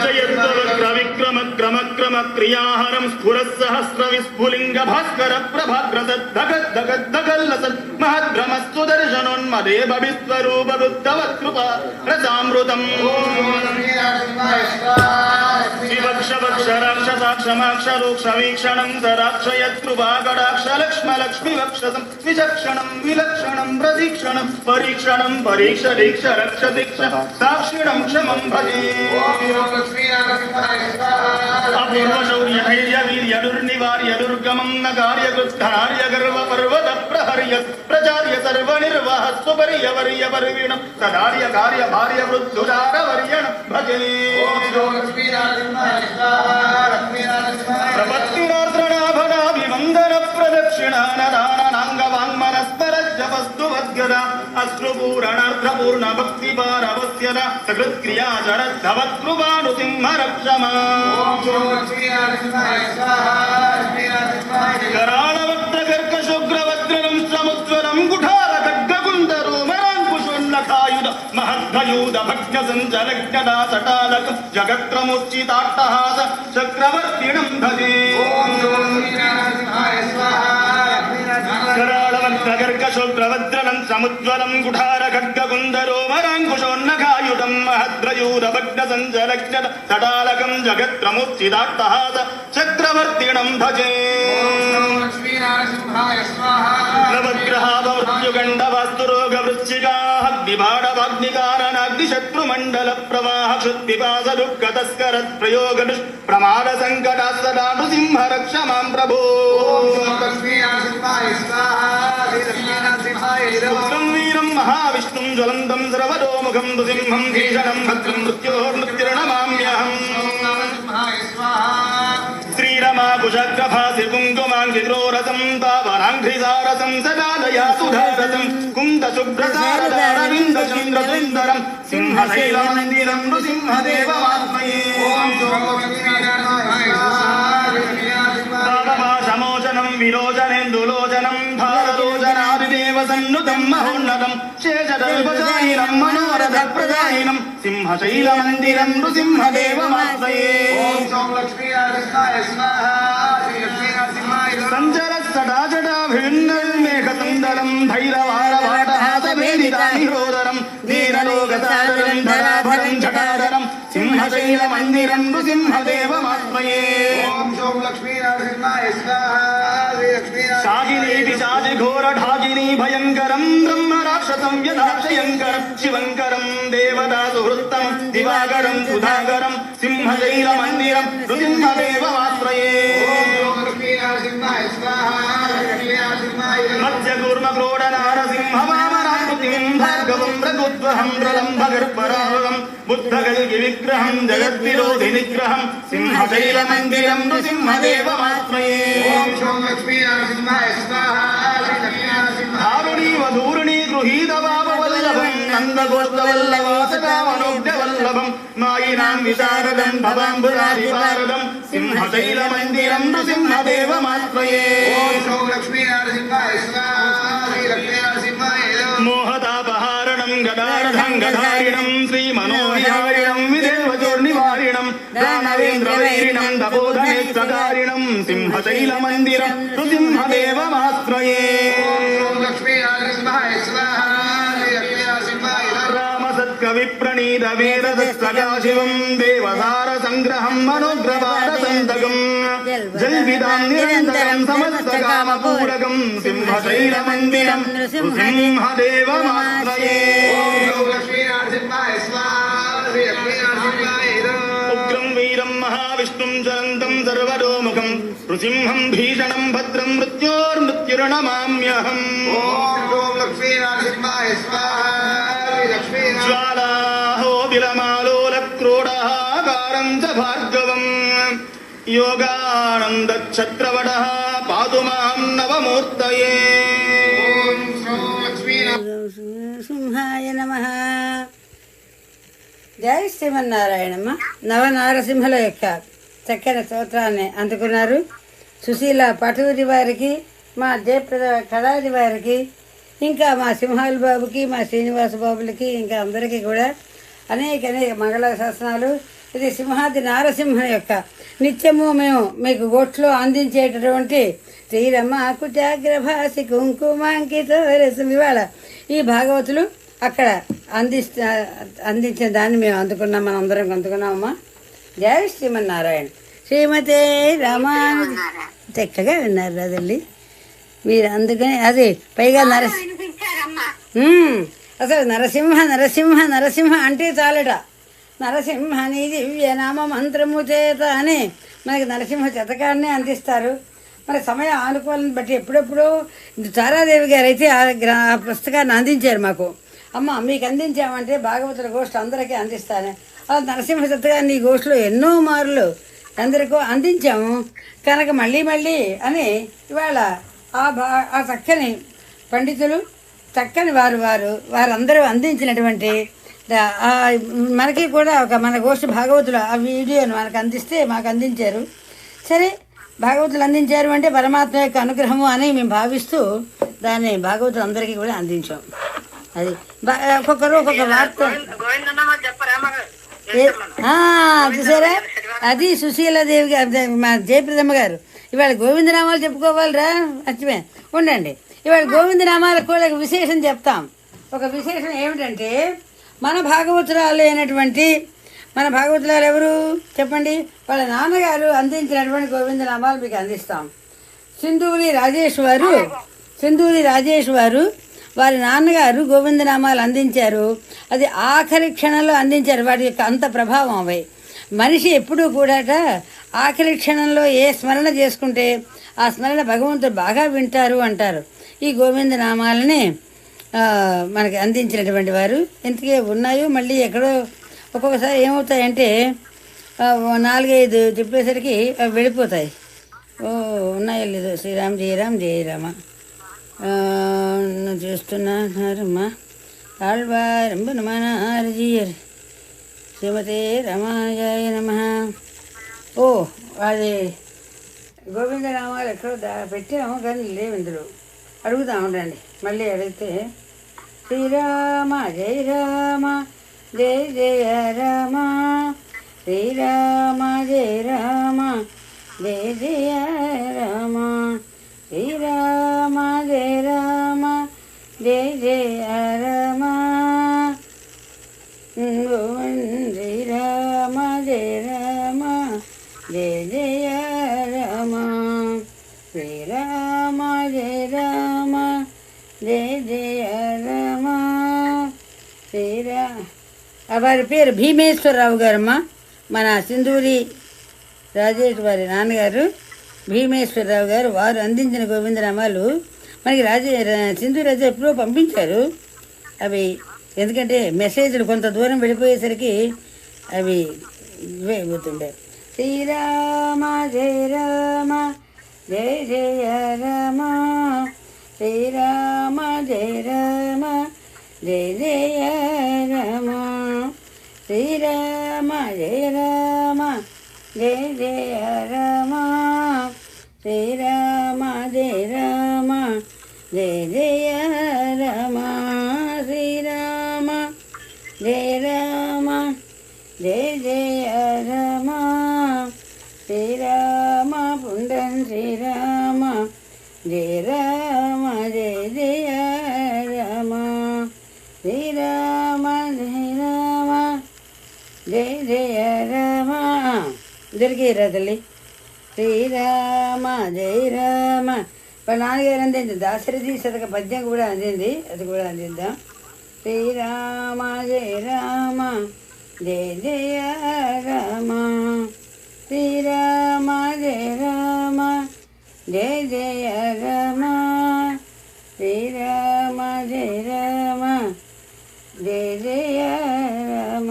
Speaker 4: జయత్వవక్ర విక్రమ క్రమ క్రమ క్రియాహరం స్ఫురః సహస్ర విస్ఫులింగ భాస్కర ప్రభాగ్రసద్ధగద్ధగల్లసన్ మహద్భ్రమస్తు దర్శనోన్మదే భవిస్వరూప బుద్ధవత్ కృపా రసామృతం వివక్షవక్షరాక్షసాక్షమాక్షరోక్షవీక్షణం సరాక్షయత్కృపాకటాక్ష లక్ష్మ లక్ష్మి వక్షసం విచక్షణం విలక్షణం ప్రదీక్షణం పరీక్షణం పరీక్ష దీక్ష రక్ష దీక్ష సాక్షిణం క్షమం భజే అపూర్వశౌర్య ధైర్య వీర్య దుర్నివార్య దుర్గమం నకార్యకృత్తార్య గర్వ పర్వత ప్రహర్య ప్రచార్య సర్వ నిర్వహ స్వపర్య వర్య వర్విణం సదార్య కార్య భార్య వృద్ధుదార వర్యణం భజే ప్రపత్తినార్ద్రణాభనాభివందన ప్రదక్షిణానదానాంగవాంగ్మనస్మరజపస్తు అశ్రుపూరణార్థపూర్ణ భక్తిపారవస్యన సకృత్క్రియా శరద్ధవత్కృపానుసింహ రక్షమా కరాళవక్త్రకర్కశుగ్రవద్రం సముజ్వలం కుఠార ఖడ్గకుందరో మరాంకుశోన్నకాయుధ మహద్భయూధ భక్త సంచలజ్ఞదా సటాలక జగత్రముచ్చితాట్టహాస చక్రవర్తిణం భజే కరాళవక్త్రకర్కశుగ్రవద్రం సముజ్వలం కుఠార ఖడ్గకుందరో మరాంకుశోన్నకాయుధం మహద్భయూధ భక్త సంచలజ్ఞద సటాలకం జగత్రముచ్చితాట్టహాస చక్రవర్తిణం భజే నవగ్రహావృత్యుగండవస్తురోగవృశ్చికాగ్నిబాణవాగ్నికారణాగ్నిశత్రుమండల ప్రవాహ క్షుత్పిపాస దుఃఖ తస్కరత్ ప్రయోగ ప్రమాద సంకటాసదా నృసింహ రక్ష మాం ప్రభో ఉగ్రం వీరం మహావిష్ణుం జ్వలంతం సర్వతోముఖం నృసింహం భీషణం భద్రం మృత్యోర్మృత్యుర్నమామ్యహం శ్రీరమాకుశగ్రభాసి కుంకుమాంగిగ్రోరసం తావనాంఘ్రిసారసం సదాదయాసుధారసం కుందశుభ్రసారదారవిందచంద్రసుందరం సింహశైలమందిరం నృసింహదేవమాత్మయే పాపపాశమోచనం విరోచనేందులోచనం భారలోచనాదిదేవ సన్నుతం మహోన్నతం శేషదల్పజాయినం మనోరథ ప్రజాయినం సింహశైలమందిరం నృసింహదేవమాత్మయే సంచరస్తడాజటాభిన్నల్మేఘసుందరం భైరవారవాటహాసవేదితానిరో సింహశైలమందిరం నృసింహదేవమాత్మయే
Speaker 5: ఓం శోం లక్ష్మీ నరసింహాయ స్వాహా శ్రీ లక్ష్మీ
Speaker 4: శాగినీ పిశాచి ఘోర ఢాగినీ భయంకరం బ్రహ్మ రాక్షసం యథాక్షయంకరం శివంకరం దేవతా సుహృత్తం దివాకరం సుధాకరం సింహశైలమందిరం నృసింహదేవమాత్మయే
Speaker 5: ఓం శోం లక్ష్మీ నరసింహాయ స్వాహా శ్రీ లక్ష్మీ నరసింహాయ
Speaker 4: మత్స్యకూర్మ క్రోడ నారసింహ వామనాకృతిం భార్గవం రఘుద్వహం ప్రలంబగర్భరాహం బుద్ధగల్గి విగ్రహం జగద్విరోధి నిగ్రహం సింహశైలమందిరం నృసింహదేవమాత్మయే
Speaker 5: ఓం శోం లక్ష్మీ నరసింహాయ స్వాహా శ్రీ లక్ష్మీ నరసింహాయ
Speaker 4: ధారుణీవ ధూరుణీ గృహీత వామవల్లభం నందగోత్రవల్లభాసకామనోగ్రవల్లభం మాయినాం విశారదం భవాంబురాధిపారదం సింహశైలమందిరం నృసింహదేవమాత్మయే
Speaker 5: ఓం శోం లక్ష్మీ నరసింహాయ స్వాహా శ్రీ లక్ష్మీ నరసింహాయ
Speaker 4: మోహతాపహారణం గదారథం గధారిణం శ్రీమనోవిహారిణం విదేవచోర్నివారిణం దానవేంద్రవైరిణం తపోధనేత్రకారిణం సింహశైలమందిరం నృసింహదేవమాశ్రయే
Speaker 5: ఓం లక్ష్మీ నరసింహాయ స్వాహా శ్రీ లక్ష్మీ నరసింహాయ
Speaker 4: రామసత్కవిప్రణీత వేదసదాశివం దేవసార సంగ్రహం మనోగ్రవాదసంతకం జల్విదాం నిరంతరం సమస్తకామపూరకం సింహశైలమందిరం నృసింహదేవమాశ్రయే
Speaker 5: ఓం లక్ష్మీ నరసింహాయ స్వాహా శ్రీ లక్ష్మీ నరసింహాయ
Speaker 4: ఉగ్రం వీరం మహావిష్ణుం జ్వలంతం సర్వతోముఖం నృసింహం భీషణం భద్రం మృత్యోర్మృత్యుర్నమామ్యహం
Speaker 5: ఓం శోం లక్ష్మీ నరసింహాయ స్వాహా శ్రీ లక్ష్మీ
Speaker 4: జ్వాలాహో బిలమాలోలక్రోడహాకారం చ భార్గవం యోగానందఛత్రవడః పాతు మాం నవమూర్తయే
Speaker 5: ఓం శోం లక్ష్మీ
Speaker 1: సింహాయ నమః. జై శ్రీమన్నారాయణమ్మ. నవనారసింహుల యొక్క చక్కని స్తోత్రాన్ని అందుకున్నారు. సుశీల పటూరి వారికి, మా జయప్రద కళాది వారికి, ఇంకా మా సింహాల్ బాబుకి, మా శ్రీనివాస బాబులకి, ఇంకా అందరికీ కూడా అనేక మంగళ శాసనాలు. ఇది సింహాది నారసింహ యొక్క నిత్యము మేము మీకు గోట్లో అందించేటటువంటి శ్రీరమ్మ కుటాగ్రభాసి కుంకుమాంకిత రసం ఇవాళ ఈ భాగవతులు అక్కడ అందించిన దాన్ని మేము అందుకున్నాం, మనం అందరం అందుకున్నామమ్మా. జయ శ్రీమన్నారాయణ. శ్రీమతే రామానుజ. చక్కగా విన్నారు అదండి మీరు. అందుకని అది పైగా
Speaker 2: వినిపించారమ్మా.
Speaker 1: అసలు నరసింహ నరసింహ నరసింహ అంటే చాలట. నరసింహని దివ్య నామ మంత్రము చేత అని మనకి నరసింహ శతకాన్ని అందిస్తారు. మన సమయం ఆనుకోవాలని బట్టి ఎప్పుడెప్పుడో తారాదేవి గారు అయితే ఆ పుస్తకాన్ని అందించారు మాకు. అమ్మ మీకు అందించామంటే భాగవతుల గోష్ఠి అందరికీ అందిస్తాను. అలా నరసింహ శతకాన్ని ఈ గోష్ఠిలో ఎన్నో మార్లు అందరికీ అందించాము కనుక మళ్ళీ మళ్ళీ అని ఇవాళ ఆ చక్కని పండితులు చక్కని వారందరూ అందించినటువంటి మనకి కూడా ఒక మన గోష్ఠి భాగవతులు ఆ వీడియోను మనకు అందిస్తే మాకు అందించారు. సరే భాగవతులు అందించారు అంటే పరమాత్మ యొక్క అనుగ్రహము అని మేము భావిస్తూ దాన్ని భాగవతులు అందరికీ కూడా అందించాం. అది ఒక్కొక్కరు ఒక్కొక్క వార్త చూసారా. అది సుశీలాదేవి గారు, మా జయప్రదమ్మ గారు ఇవాళ గోవిందనామాలు చెప్పుకోవాలిరా. అచ్చమే ఉండండి. ఇవాళ గోవిందనామాలకు కూడా విశేషం చెప్తాం. ఒక విశేషం ఏమిటంటే మన భాగవతురాలు అయినటువంటి మన భాగవతురాలు ఎవరు చెప్పండి. వాళ్ళ నాన్నగారు అందించినటువంటి గోవిందనామాలు మీకు అందిస్తాం. సింధూరి రాజేష్ వారు వారి నాన్నగారు గోవిందనామాలు అందించారు. అది ఆఖరి క్షణంలో అందించారు. వాటి యొక్క అంత ప్రభావం అవి. మనిషి ఎప్పుడూ కూడా ఆఖరి క్షణంలో ఏ స్మరణ చేసుకుంటే ఆ స్మరణ భగవంతుడు బాగా వింటారు అంటారు. ఈ గోవిందనామాలని మనకి అందించినటువంటి వారు ఇంతకీ ఉన్నాయో మళ్ళీ ఎక్కడో ఒక్కొక్కసారి ఏమవుతాయంటే 4-5 చెప్పేసరికి అవి వెళ్ళిపోతాయి. ఉన్నాయో లేదో. శ్రీరామ్ జయరామ్ జయరామ చూస్తున్నారమ్మా. ఆళ్వారంబు నమనారజీయర్ శ్రీమతే రమాయ నమ. అది గోవిందనామాలు ఎక్కడో పెట్టాము కానీ లేవు ఇందులో. అడుగుతా ఉండండి. మళ్ళీ అడిగితే శ్రీరామ జయ రామ జయ జయ రామ శ్రీరామ జయ రామ జయ జయ రామ శ్రీరామ జయ రామ జయ జయ రామ శ్రీరామ జయ జయ జయ రమ శ్రీరా. వారి పేరు భీమేశ్వరరావు గారమ్మ. మన సింధూరి రాజేష్ వారి నాన్నగారు భీమేశ్వరరావు గారు. వారు అందించిన గోవిందనామాలు మనకి సింధూరి రాజు ఎప్పుడో పంపించారు. అవి ఎందుకంటే మెసేజ్లు కొంత దూరం వెళ్ళిపోయేసరికి అవి ఇవైపోతుండే. శ్రీరామ జయ రామ జయ జయ రమ శ్రీరామ జయ రామ జయ జయ రమ శ్రీరామ జయ రామ జయ జయ రమ శ్రీరామ జయ రామ జయ జయ రమ శ్రీరామ జయ రామ జయ జయ రమ శ్రీరామ పుండన్ శ్రీరామ జయ రామ జయ జయ రమ శ్రీరామ జయ రామ జయ జయ రమ. దొరికేరా తల్లి. శ్రీరామ జయ రామ. వాళ్ళ నాన్నగారు అందింది దాశరథి శతక పద్యం కూడా అందింది, అది కూడా అందిద్దాం. శ్రీరామ జయ రామ జయ జయ రామ శ్రీరామ జయ రామ జయ జయ రామ శ్రీరామ జయ రామ జయ జయ రామ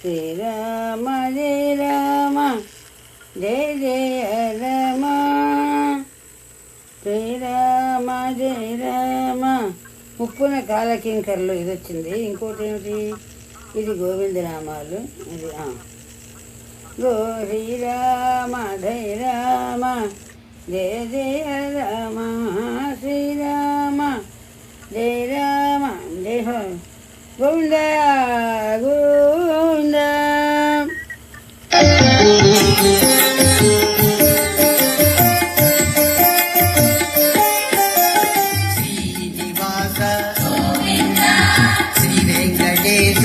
Speaker 1: శ్రీరామ జయ రామ జయ జయ రామ శ్రీరామ జయ రామ. ముప్పున కాలకింకర్లు ఇది వచ్చింది. ఇంకోటి ఏమిటి, ఇది గోవిందనామాలు. ఇది గో శ్రీరామ జయ రామ జయ జయ రామ శ్రీరామ జయ రామ జయ గోవింద గోవింద.
Speaker 6: శ్రీనివాస శ్రీ వెంకటేశ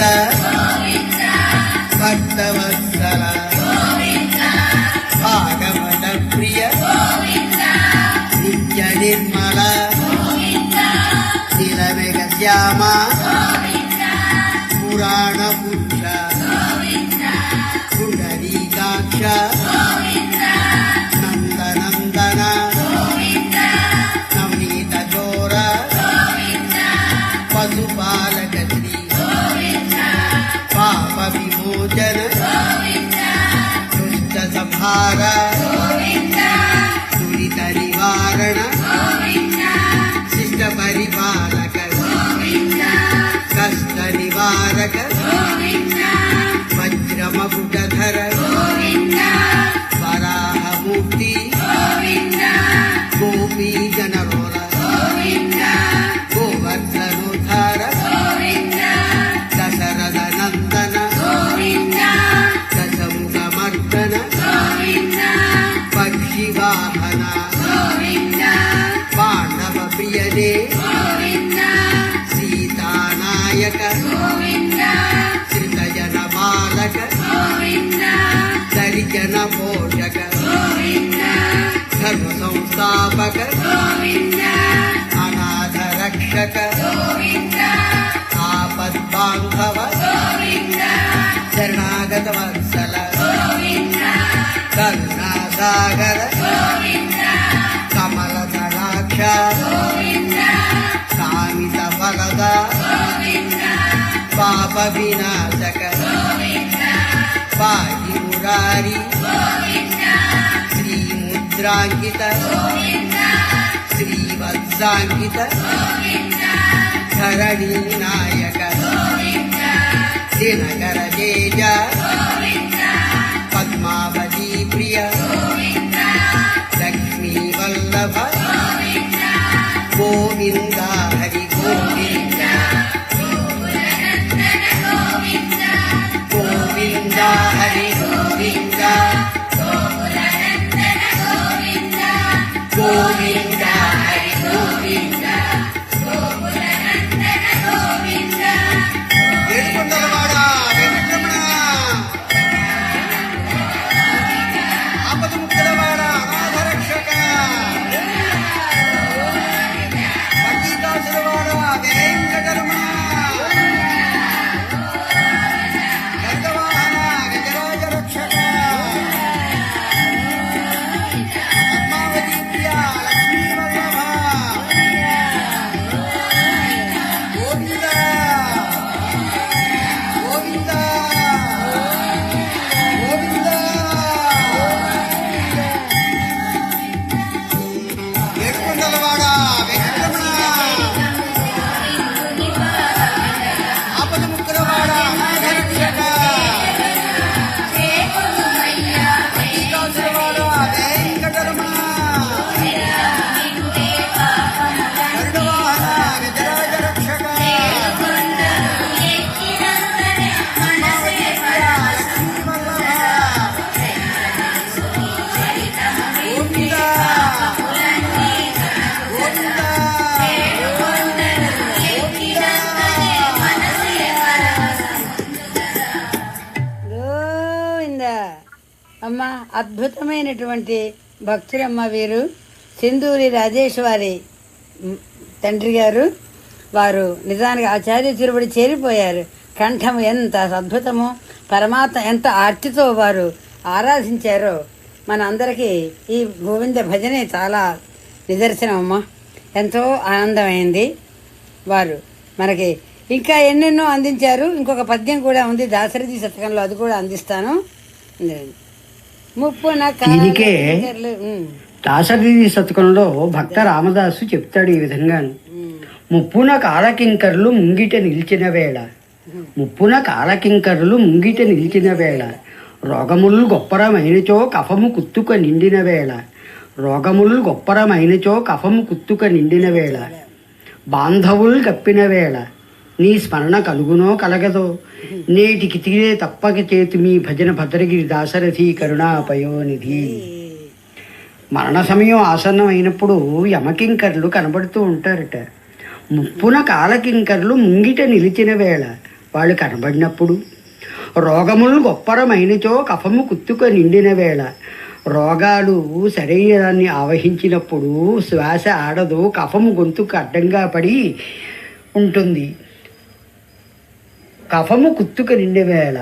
Speaker 6: భక్తవత్సల భాగవత ప్రియ నిత్య నిర్మల నిలమెగ శ్యామ పురాణ పురుష పుండరీకాక్ష నందనందన నవనీత చోర పశుపాలక శ్రీ పాప విమోచన దుష్ట సంహార దురిత నివారణ శిష్ట పరిపాలక కష్ట నివారక వజ్రమకుటధర వరాహమూర్తి గోపీ జనరోల గోవర్ధనోద్ధార దశరథ నందన దశముఖమర్దన పక్షి వాహన పాండవ ప్రియనే సీతానాయక శ్రితజన బాలక దరిజన పోషక ధర్మ సంస్థాపక అనాథ రక్షక ఆపద్బాంధవ శరణాగత వత్సల కరుణాసాగర కమల దళాక్ష కామిత ఫలద పాప వినాశక పాహి మురారి శ్రీముద్రాంకిత శ్రీవత్సాంకిత ధరణీ నాయక దినకర తేజ పద్మావతి ప్రియ లక్ష్మీ వల్లభ గోవింద హరి గోవింద గోవింద హరి గోవింద గోవింద హరి గోవింద. ఏడుకొండలవాడ వెంకటరమణ
Speaker 1: అమ్మ అద్భుతమైనటువంటి భక్తులమ్మ వీరు. సింధూరి రాజేశ్వరి తండ్రి గారు వారు నిజానికి ఆచార్య తిరుపతి చేరిపోయారు. కంఠం ఎంత అద్భుతమో, పరమాత్మ ఎంత ఆర్తితో వారు ఆరాధించారో మన అందరికీ ఈ గోవింద భజనే చాలా నిదర్శనం అమ్మ. ఎంతో ఆనందమైంది. వారు మనకి ఇంకా ఎన్నెన్నో అందించారు. ఇంకొక పద్యం కూడా ఉంది దాశరథి శతకంలో, అది కూడా అందిస్తాను. ముప్పున
Speaker 7: దీనికే దాశరథి శతకంలో భక్త రామదాసు చెప్తాడు ఈ విధంగాను. ముప్పున కాలకింకర్లు ముంగిట నిలిచిన వేళ, ముప్పున కాలకింకర్లు ముంగిట నిలిచిన వేళ, రోగములు గొప్పరమైనచో కఫము కుత్తుక నిండిన వేళ, రోగములు గొప్పరమైనచో కఫము కుత్తుక నిండిన వేళ, బాంధవులు కప్పిన వేళ, నీ స్మరణ కలుగునో కలగదో, నేటికి తీరే తప్పక చేతు మీ భజన భద్రగిరి దాశరథి కరుణాపయోనిధి. మరణ సమయం ఆసన్నం అయినప్పుడు యమకింకర్లు కనబడుతూ ఉంటారట. ముప్పున కాలకింకర్లు ముంగిట నిలిచిన వేళ వాళ్ళు కనబడినప్పుడు, రోగములు గొప్పరమైనచో కఫము కుత్తుక నిండిన వేళ, రోగాలు శరీరాన్ని ఆవహించినప్పుడు శ్వాస ఆడదు, కఫము గొంతుకు అడ్డంగా పడి ఉంటుంది. కఫము కుత్తుక నిండే వేళ,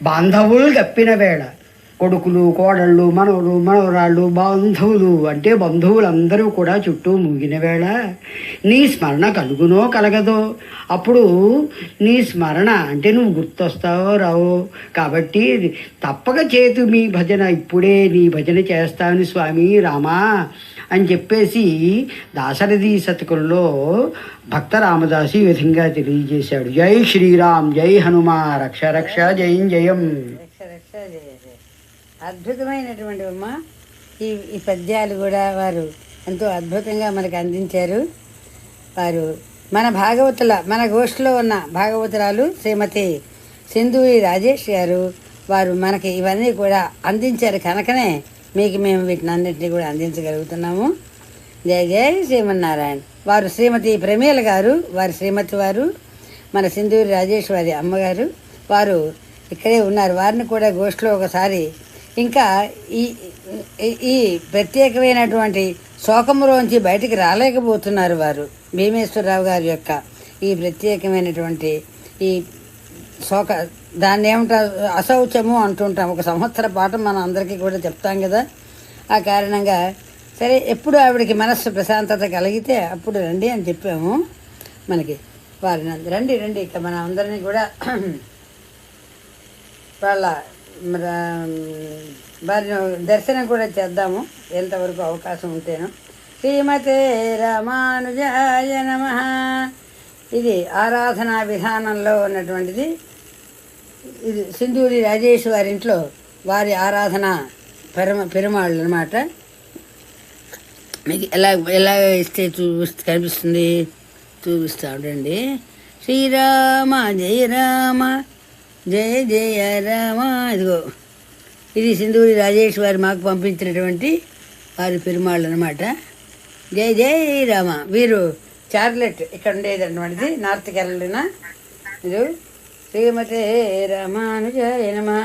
Speaker 7: బాంధవులు గప్పిన వేళ, కొడుకులు కోడళ్ళు మనవలు మనవరాళ్ళు బాంధవులు అంటే బంధువులందరూ కూడా చుట్టూ మూగిన వేళ, నీ స్మరణ కలుగునో కలగదో. అప్పుడు నీ స్మరణ అంటే నువ్వు గుర్తొస్తావో రావో, కాబట్టి తప్పక చేతు మీ భజన, ఇప్పుడే నీ భజన చేస్తాను స్వామి రామా అని చెప్పేసి దాశరథి శతకంలో భక్త రామదాసు ఈ విధంగా తెలియజేశాడు. జై శ్రీరామ్, జై హనుమా, రక్ష రక్ష జయం జయం.
Speaker 1: అద్భుతమైనటువంటి అమ్మ ఈ పద్యాలు కూడా వారు ఎంతో అద్భుతంగా మనకు అందించారు. వారు మన మన గోష్ఠిలో ఉన్న భాగవతురాలు శ్రీమతి సింధూరి రాజేష్ గారు. వారు మనకి ఇవన్నీ కూడా అందించారు కనుకనే మీకు మేము వీటిని అన్నింటినీ కూడా అందించగలుగుతున్నాము. జయ జయ శ్రీమన్నారాయణ. వారు శ్రీమతి ప్రమీల గారు, వారి శ్రీమతి వారు మన సింధూరి రాజేష్ వారి అమ్మగారు. వారు ఇక్కడే ఉన్నారు. వారిని కూడా గోష్ఠిలో ఒకసారి ఇంకా ఈ ప్రత్యేకమైనటువంటి శోకములోంచి బయటికి రాలేకపోతున్నారు వారు. భీమేశ్వరరావు గారి యొక్క ఈ ప్రత్యేకమైనటువంటి ఈ శోక, దాన్ని ఏమంటారు, అశౌచము అంటుంటాం. ఒక సంవత్సర పాటు మనం అందరికీ కూడా చెప్తాం కదా. ఆ కారణంగా సరే ఎప్పుడు ఆవిడకి మనస్సు ప్రశాంతత కలిగితే అప్పుడు రండి అని చెప్పాము. మనకి వారిని రండి రండి ఇక మన అందరినీ కూడా వాళ్ళ వారిని దర్శనం కూడా చేద్దాము ఎంతవరకు అవకాశం ఉంటేను. శ్రీమతే రామానుజాయ నమః. ఇది ఆరాధనా విధానంలో ఉన్నటువంటిది. ఇది సింధూరి రాజేష్ వారింట్లో వారి ఆరాధన పెరుమాళ్ళు అనమాట. మీకు ఎలా ఇస్తే కనిపిస్తుంది చూపిస్తా ఉండండి. శ్రీరామ జయ రామ జయ జయ రామ. ఇదిగో ఇది సింధూరి రాజేష్ వారు మాకు పంపించినటువంటి వారి పెరుమాళ్ళు అనమాట. జయ జయ రామ. వీరు చార్లెట్ ఇక్కడ ఉండేది అటువంటిది, నార్త్ కేరళనా. ఇది శ్రీమతే రామానుజాయ నమః.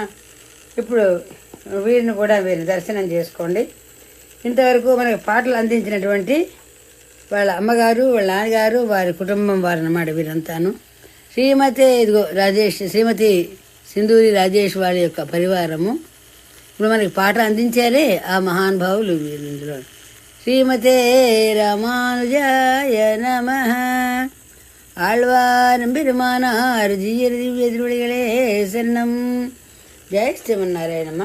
Speaker 1: ఇప్పుడు వీరిని కూడా వీరిని దర్శనం చేసుకోండి. ఇంతవరకు మనకు పాటలు అందించినటువంటి వాళ్ళ అమ్మగారు, వాళ్ళ నాన్నగారు, వారి కుటుంబం వారు అన్నమాట వీరంతాను. ఇదిగో శ్రీమతి సింధూరి రాజేష్ వారి యొక్క పరివారము. ఇప్పుడు మనకి పాట అందించారే ఆ మహానుభావులు వీరు. ఇందులో శ్రీమతే రామానుజాయ నమః. ఆళ్వారం పెరుమానారు జియ్యరు దివ్య తిరువడిగలే శరణం. జయ శ్రీమన్నారాయణమ్మ.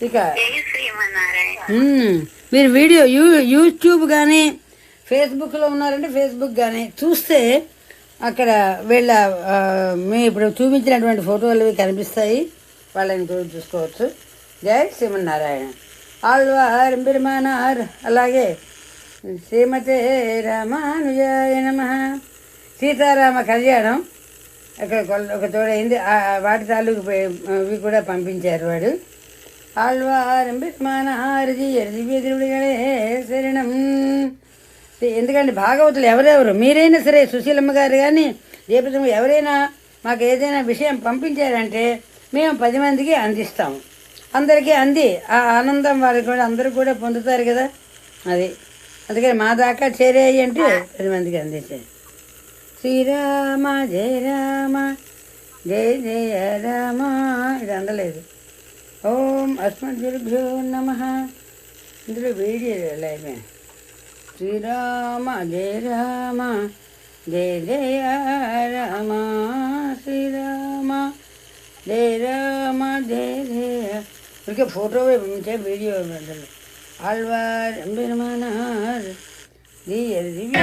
Speaker 1: ఇక మీరు వీడియో యూట్యూబ్ కానీ ఫేస్బుక్లో ఉన్నారంటే ఫేస్బుక్ కానీ చూస్తే అక్కడ వీళ్ళ మేము ఇప్పుడు చూపించినటువంటి ఫోటోలు కనిపిస్తాయి, వాళ్ళని చూసుకోవచ్చు. జయ శ్రీమన్నారాయణ. ఆళ్వారం పెరుమానార్. అలాగే శ్రీమతే రామానుజాయ నమః. సీతారామ కళ్యాణం అక్కడ ఒక తోడైంది, వాటి తాలూకు ఇవి కూడా పంపించారు వాడు. ఆళ్వారం పెరుమానార్ జియ్యరు దివ్య తిరువడిగలే శరణం. ఎందుకంటే భాగవతులు ఎవరెవరు మీరైనా సరే, సుశీలమ్మ గారు కానీ జయప్రదమ్మ ఎవరైనా మాకు ఏదైనా విషయం పంపించారంటే మేము 10 మందికి అందిస్తాము. అందరికీ అంది ఆ ఆనందం వారికి కూడా అందరూ కూడా పొందుతారు కదా. అది అందుకని మా దాకా చేరేయి అంటే 10 మందికి అందించాయి. శ్రీరామ జయ రామ జయ జయ రామ. ఇది అందలేదు. ఓం అస్మద్గురుభ్యో నమః. ఇందులో వీడియో లైవ్. శ్రీరామ జయ రామ జయ జయ రామ శ్రీరామ జయ రామ జయ జయ. ఇక ఫోటో పంపించే వీడియో ఆళ్వార్ ఎంబెరుమానార్ దివ్య దివ్య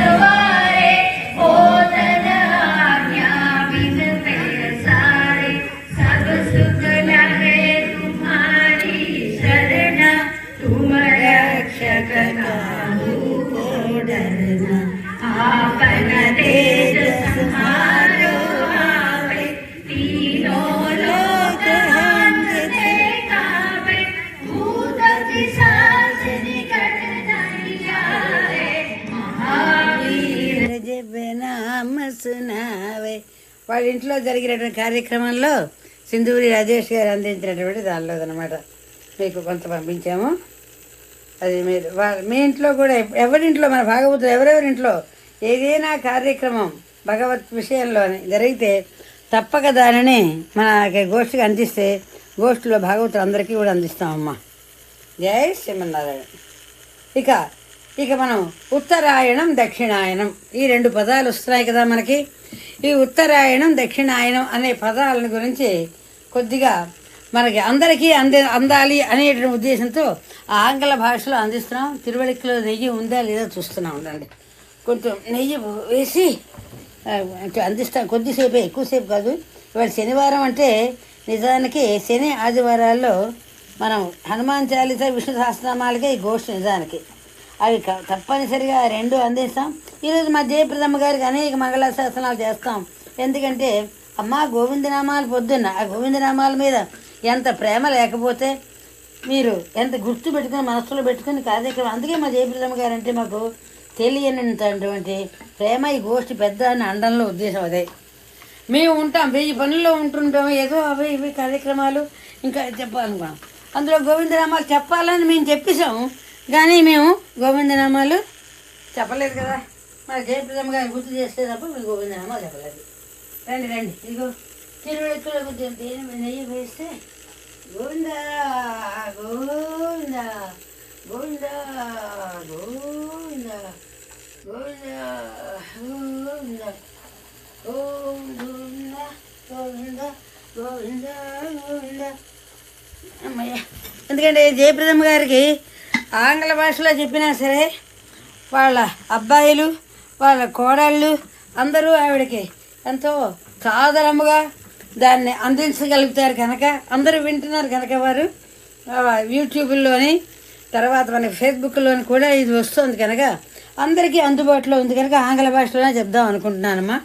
Speaker 1: సునావే. వాళ్ళ ఇంట్లో జరిగినటువంటి కార్యక్రమంలో సింధూరి రాజేష్ గారు అందించినటువంటి దానిలో అనమాట మీకు కొంత పంపించాము. అది మీరు మీ ఇంట్లో కూడా ఎవరింట్లో మన భాగవతులు ఎవరెవరింట్లో ఏదైనా కార్యక్రమం భగవత్ విషయంలోని జరిగితే తప్పక దానిని మన గోష్ఠికి అందిస్తే గోష్ఠిలో భాగవతులు అందరికీ కూడా అందిస్తామమ్మా. జై శ్రీమన్నారాయణ. ఇక మనం ఉత్తరాయణం దక్షిణాయనం ఈ 2 పదాలు వస్తున్నాయి కదా మనకి. ఈ ఉత్తరాయణం దక్షిణాయనం అనే పదాల గురించి కొద్దిగా మనకి అందరికీ అందాలి అనేటువంటి ఉద్దేశంతో ఆంగ్ల భాషలో అందిస్తున్నాం. తిరువళికలో నెయ్యి ఉందా లేదా చూస్తున్నాం. ఉండండి, కొంచెం నెయ్యి వేసి అందిస్తాం. కొద్దిసేపే, ఎక్కువసేపు కాదు. ఇవాళ శనివారం అంటే నిజానికి శని ఆదివారాల్లో మనం హనుమాన్ చాలీసా విష్ణు సహస్రనామాలకే ఈ గోష్ఠి నిజానికి అవి తప్పనిసరిగా 2 అందిస్తాం. ఈరోజు మా జయప్రదమ్మ గారికి అనేక మంగళాశాసనాలు చేస్తాం. ఎందుకంటే అమ్మ గోవిందనామాలు పొద్దున్న ఆ గోవిందనామాల మీద ఎంత ప్రేమ లేకపోతే మీరు ఎంత గుర్తు పెట్టుకుని మనస్సులో పెట్టుకుని కార్యక్రమం. అందుకే మా జయప్రదమ్మ గారు అంటే మాకు తెలియనంతటువంటి ప్రేమ. ఈ గోష్ఠి పెద్ద అని అండంలో ఉద్దేశం అదే. మేము ఉంటాం 1000 పనుల్లో ఉంటుంటాము. ఏదో అవి ఇవి కార్యక్రమాలు ఇంకా చెప్పాలనుకున్నాం. అందులో గోవిందనామాలు చెప్పాలని మేము చెప్పేసాము, కానీ మేము గోవిందనామాలు చెప్పలేదు కదా. మన జయప్రదమ్మ గారు గుర్తు చేస్తే తప్ప మేము గోవిందనామాలు చెప్పలేదు. రండి రండి, ఇదిగో తిరువెక్కులో కొంచెం తేనె నెయ్యి వేస్తే గోవింద గోవింద గోవింద గోవింద గోవింద గోవింద ఓం గోవింద గోవింద గోవింద గోవింద. అమ్మయ్య, ఎందుకంటే జయప్రదమ్మ గారికి ఆంగ్ల భాషలో చెప్పినా సరే వాళ్ళ అబ్బాయిలు వాళ్ళ కోడళ్ళు అందరూ ఆవిడకి ఎంతో సాదరముగా దాన్ని అందించగలుగుతారు కనుక అందరూ వింటున్నారు కనుక వారు యూట్యూబ్లోని తర్వాత మనకి ఫేస్బుక్లోని కూడా ఇది వస్తుంది కనుక అందరికీ అందుబాటులో ఉంది కనుక ఆంగ్ల భాషలోనే చెప్దాం అనుకుంటున్నానమ్మా.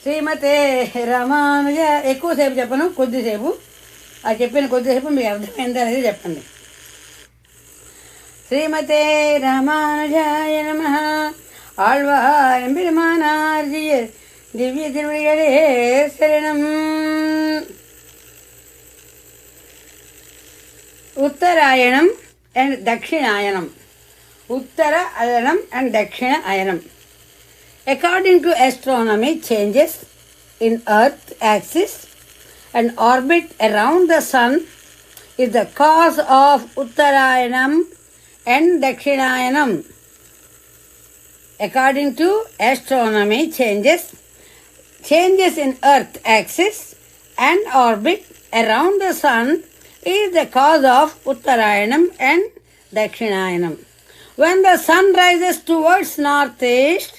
Speaker 1: శ్రీమతే రామానుజ. ఎక్కువసేపు చెప్పను, కొద్దిసేపు. ఆ చెప్పిన కొద్దిసేపు మీకు అర్థమైంది అనేది చెప్పండి. శ్రీమతే రామానుజాయ నమః. ఆళ్వార్ ఎంబెరుమానార్ దివ్య తిరువడిகளே శరణం. ఉత్తరాయణం అండ్ దక్షిణాయనం. ఉత్తర అయనం అండ్ దక్షిణ అయనం. According to astronomy, changes in Earth axis and orbit around the sun is the cause of Uttarayanam and Dakshinayanam. According to astronomy, changes in Earth axis and orbit around the sun is the cause of Uttarayanam and Dakshinayanam. When the sun rises towards northeast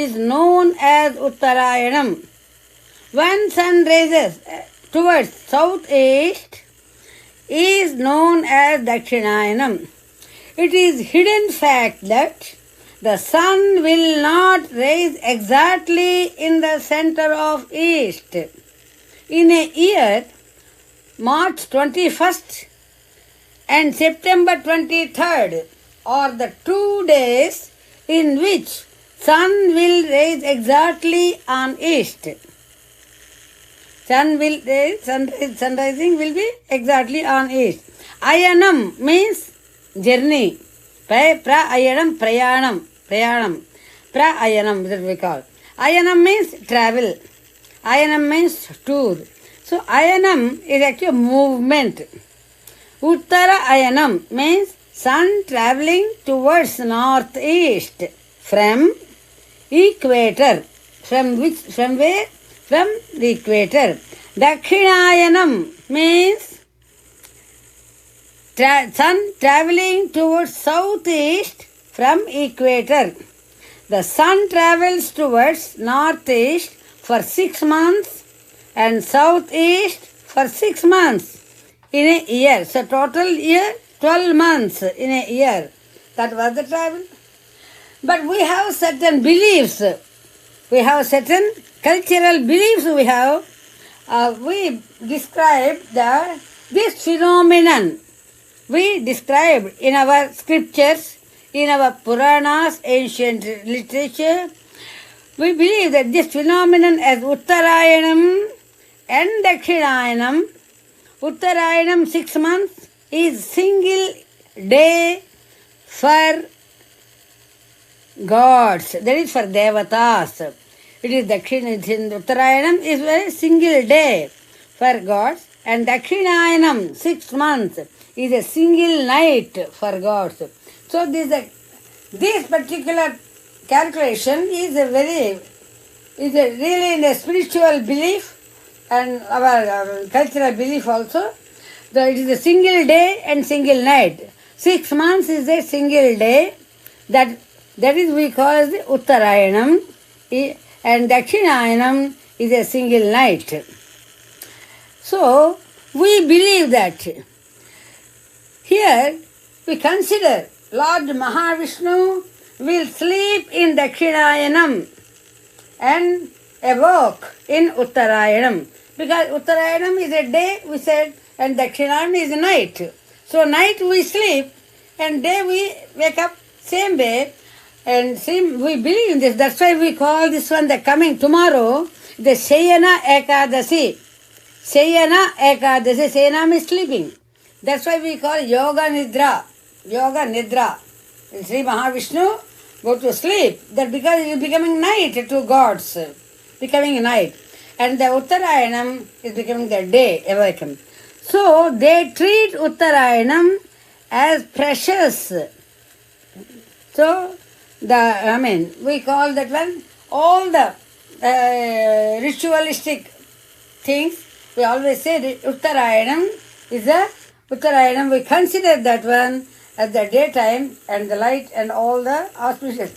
Speaker 1: is known as Uttarayanam. When sun rises towards southeast is known as Dakshinayanam. It is hidden fact that the sun will not rise exactly in the center of east. In a year, March 21st and September 23rd are the 2 days in which sun will rise exactly on east. Sun rising will be exactly on east. Ayanam means journey. Pra-ayanam, prayanam. Pra-ayanam, that we call. Ayanam means travel. Ayanam means tour. So ayanam is actually a movement. Uttara ayanam means sun traveling towards northeast from equator. From where? From the equator. Dakshinayanam means sun traveling towards southeast from equator. The sun travels towards northeast for 6 months and southeast for 6 months in a year. So total year 12 months in a year. That was the travel. But we have certain beliefs. We have certain cultural beliefs we have. We describe this phenomenon. We described in our scriptures, in our Puranas, ancient literature. We believe that this phenomenon as Uttarayanam and Dakshinayanam. Uttarayanam 6 months is single day for gods, that is for devatas. It is Uttarayanam is a single day for gods, and Dakshinayanam 6 months is a single night for gods. So this particular calculation is really in a spiritual belief and our cultural belief also. It is a single day and single night. 6 months is a single day. That is we call as the Uttarayanam, and Dakshinayanam is a single night. So we believe that here we consider Lord Mahavishnu will sleep in Dakshinayanam and awoke in Uttarayanam. Because Uttarayanam is a day, we said, and Dakshinayanam is a night. So night we sleep and day we wake up same way, and we believe in this. That's why we call this one the coming tomorrow the Shayana Ekadasi. Shayana Ekadasi. Shayana means sleeping. That's why we call Yoga Nidra. Yoga Nidra. Sri Mahavishnu go to sleep. That because it is becoming night to gods. Becoming night. And the Uttarayanam is becoming the day, awakened. So they treat Uttarayanam as precious. So we call that one, all the ritualistic things, we always say Uttarayanam is Uttarayanam, we consider that one as the daytime and the light and all the auspicious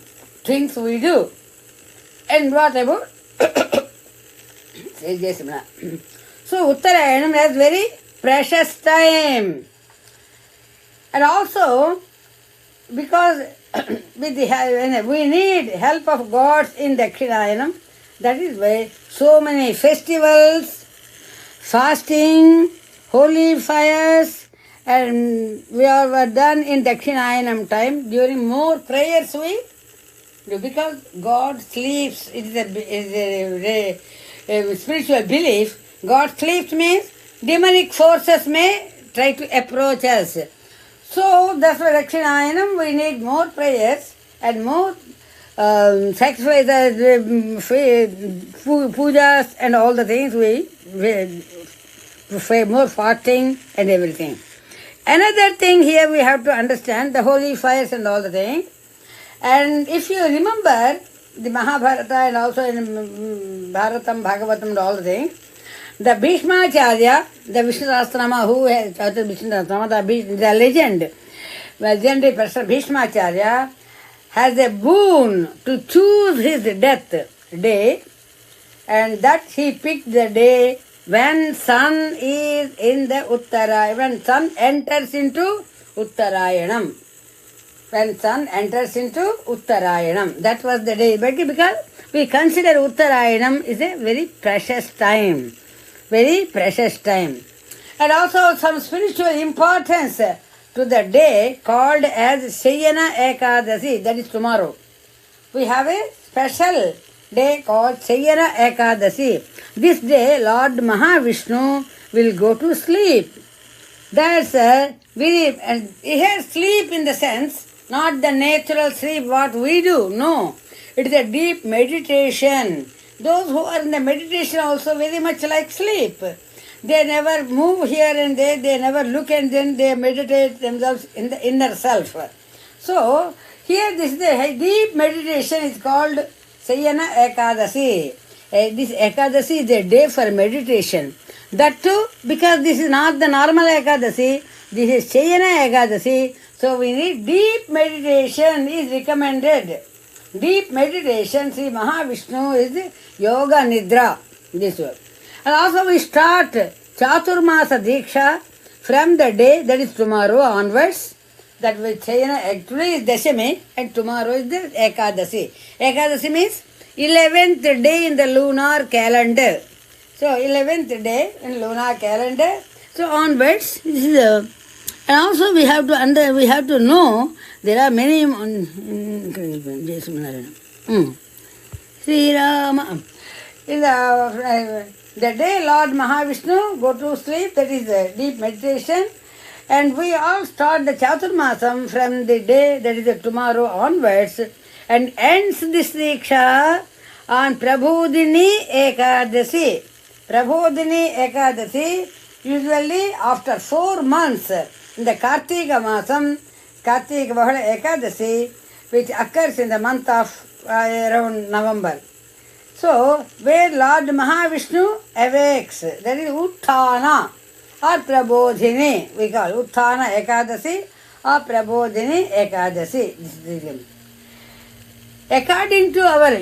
Speaker 1: things we do. And what about so Uttarayanam has very precious time. And also because we need help of gods in Dakshinayanam, that is why so many festivals, fasting, holy fires, and we were done in Dakshinayanam time. During more prayers we do, because God sleeps. It is a spiritual belief. God sleeps means demonic forces may try to approach us. So that's why Dakshinayanam we need more prayers and more sacrifices, pujas and all the things we more fasting and everything. Another thing here we have to understand, the holy fires and all the things. And if you remember the Mahabharata and also in Bharatam, Bhagavatam and all the things, the Bhishmacharya, the Vishnu Sahasranama, who has started Vishnu Sahasranama, the legend, legendary person Bhishmacharya has a boon to choose his death day, and that he picked the day when sun is in the Uttara, when sun enters into Uttarayanam. When sun enters into Uttarayanam. That was the day. But because we consider Uttarayanam is a very precious time. Very precious time. And also some spiritual importance to the day called as Shayana Ekadasi. That is tomorrow. we have a special day called Sayana Ekadasi. This day, Lord Mahavishnu will go to sleep. That's a very, here sleep in the sense, not the natural sleep what we do, no. It is a deep meditation. Those who are in the meditation also very much like sleep. They never move here and there, they never look and then they meditate themselves in the inner self. So, here this is a deep meditation is called Sayana Ekadasi. This Ekadasi is a day for meditation. That too, because this is not the normal Ekadasi, this is Sayana Ekadasi, so we need deep meditation is recommended. Deep meditation, Sri Mahavishnu is Yoga Nidra, this one. And also we start Chaturmasa Diksha from the day, that is tomorrow onwards. That will Sayana, today is Dashami and tomorrow is the Ekadasi. Ekadasi means 11th day in the lunar calendar. So 11th day in lunar calendar. So onwards, this is a, and also we have to know there are many Sri Rama. In the day Lord Mahavishnu go to sleep, that is a deep meditation, and we all start the Chaturmasam from the day, that is tomorrow onwards, and ends this Diksha on Prabodhini Ekadasi. Prabodhini Ekadasi, usually after 4 months, in the Kartika Masam, Kartika Bahala Ekadasi, which occurs in the month of around November. So, where Lord Mahavishnu awakes, that is Utthana or Prabodhini, we call Utthana Ekadasi or Prabodhini Ekadasi. According to our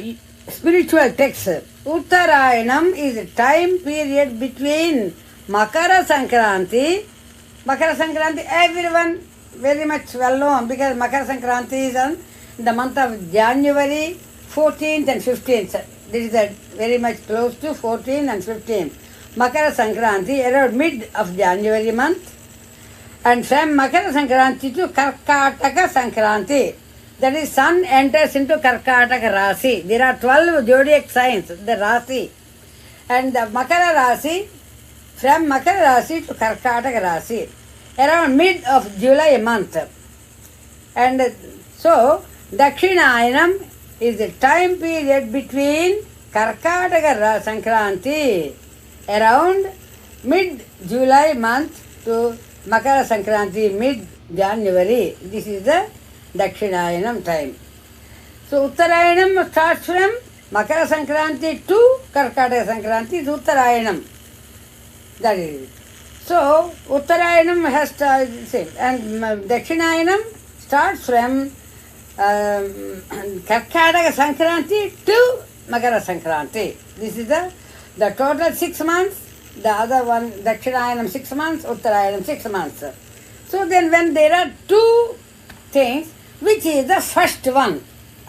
Speaker 1: spiritual text, Uttarayanam is a time period between Makara Sankranti. Makara Sankranti, everyone very much well known because Makara Sankranti is on the month of January 14th and 15th. This is very much close to 14 and 15. Makara Sankranti around mid of January month. And from Makara Sankranti to Karkataka Sankranti, that is sun enters into Karkataka Rasi. There are 12 zodiac signs, the Rasi. And the Makara Rasi, from Makara Rasi to Karkataka Rasi, around mid of July month. And so, Dakshinayanam is the time period between Karkataka Sankranti, around mid-July month to Makara Sankranti, mid-January. This is the Dakshinayanam time. So Uttarayanam starts from Makara Sankranti to Karkataka Sankranti is Uttarayanam. That is it. So Uttarayanam has to say, and Dakshinayanam starts from Karkataka Sankranti to Makara Sankranti. This is the total 6 months. The other one, Dakshinayanam 6 months, Uttarayanam 6 months. So then when there are two things, which is the first one?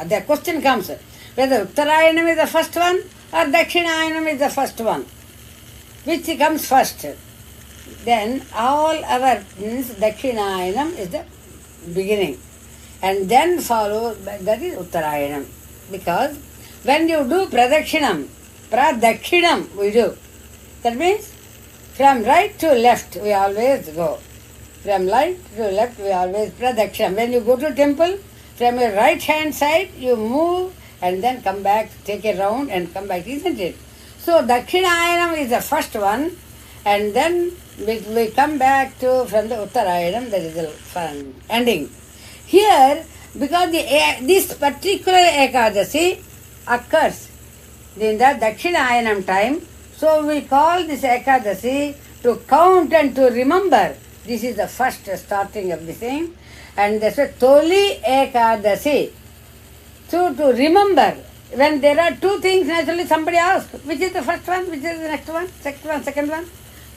Speaker 1: The question comes, whether Uttarayanam is the first one or Dakshinayanam is the first one. Which comes first? Then all our Dakshinayanam is the beginning. And then follow, that is Uttarayanam. Because when you do Pradakshinam we do. That means from right to left we always go. From right to left we always Pradakshinam. When you go to temple, from your right hand side you move and then come back, take a round and come back, isn't it? So Dakshinayanam is the first one, and then we come back to from the Uttarayanam, that is the ending. Here, because this particular Ekadasi occurs in the Dakshinayanam time, so we call this Ekadasi to count and to remember. This is the first starting of the thing, and that's a Toli Ekadasi. So to remember, when there are two things, naturally somebody asks, which is the first one, which is the next one, second one.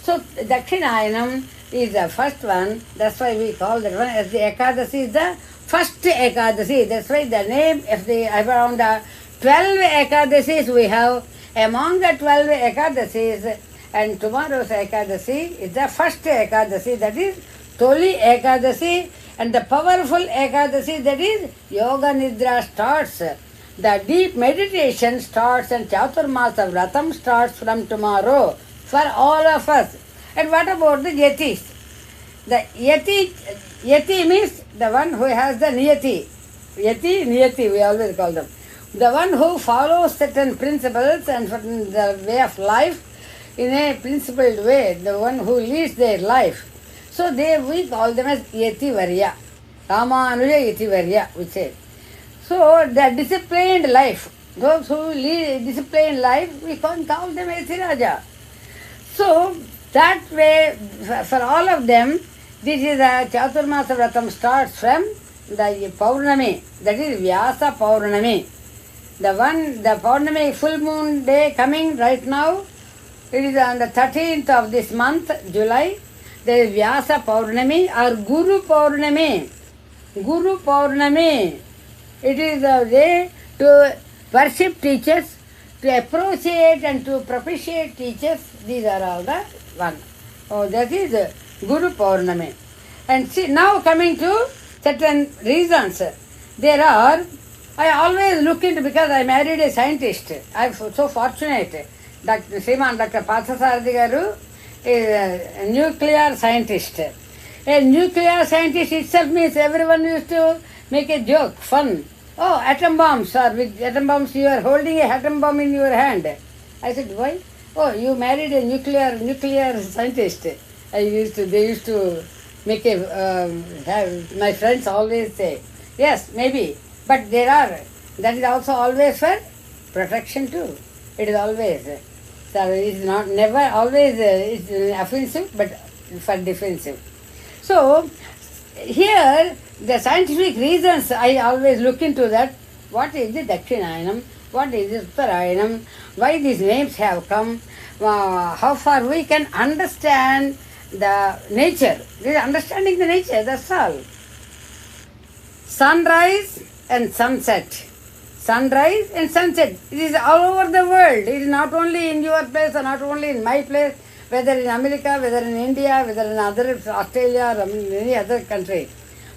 Speaker 1: So Dakshinayanam is the first one, that's why we call that one as the Ekadasi is the first Ekadasi. That's why the name of the around 12 Ekadasis we have. Among the 12 Ekadasis, and tomorrow's Ekadasi is the first Ekadasi, that is Toli Ekadasi, and the powerful Ekadasi, that is Yoga Nidra starts The deep meditation starts and Chaturmasa Vratam starts from tomorrow for all of us. And what about the yatis? The yati means the one who has the niyati. Yati, niyati, we always call them. The one who follows certain principles and certain the way of life in a principled way, the one who leads their life. So we call them as yati varya. Ramanuja yati varya, we say. So the disciplined life, those who lead disciplined life, we can call them yati raja. So that way, for all of them, this is a Chaturmasa Vratam starts from the Paurnami, that is Vyasa Paurnami. The Paurnami full moon day coming right now, it is on the 13th of this month, July. There is Vyasa Paurnami or Guru Paurnami. Guru Paurnami. It is a way to worship teachers, to appreciate and to propitiate teachers. These are all the one. Oh, that is Guru Paurnami. And see, now coming to certain reasons. There are, I always look into, because I married a scientist. I am so fortunate. Dr. Pathasarthi Garu is a nuclear scientist. A nuclear scientist itself means everyone used to make a joke, fun. Oh, atom bombs, or with atom bombs, you are holding a atom bomb in your hand. I said, why? Oh, you married a nuclear scientist. They used to make my friends always say, yes, maybe, but there are, that is also always for protection too. It is always, so it is not, never always it's offensive, but for defensive. So, here, the scientific reasons, I always look into that. What is the Dakshinayanam? What is the Uttarayanam? Why these names have come? How far we can understand the nature. This is understanding the nature, that's all. Sunrise and sunset. Sunrise and sunset. It is all over the world. It is not only in your place or not only in my place, whether in America, whether in India, whether in other Australia or any other country.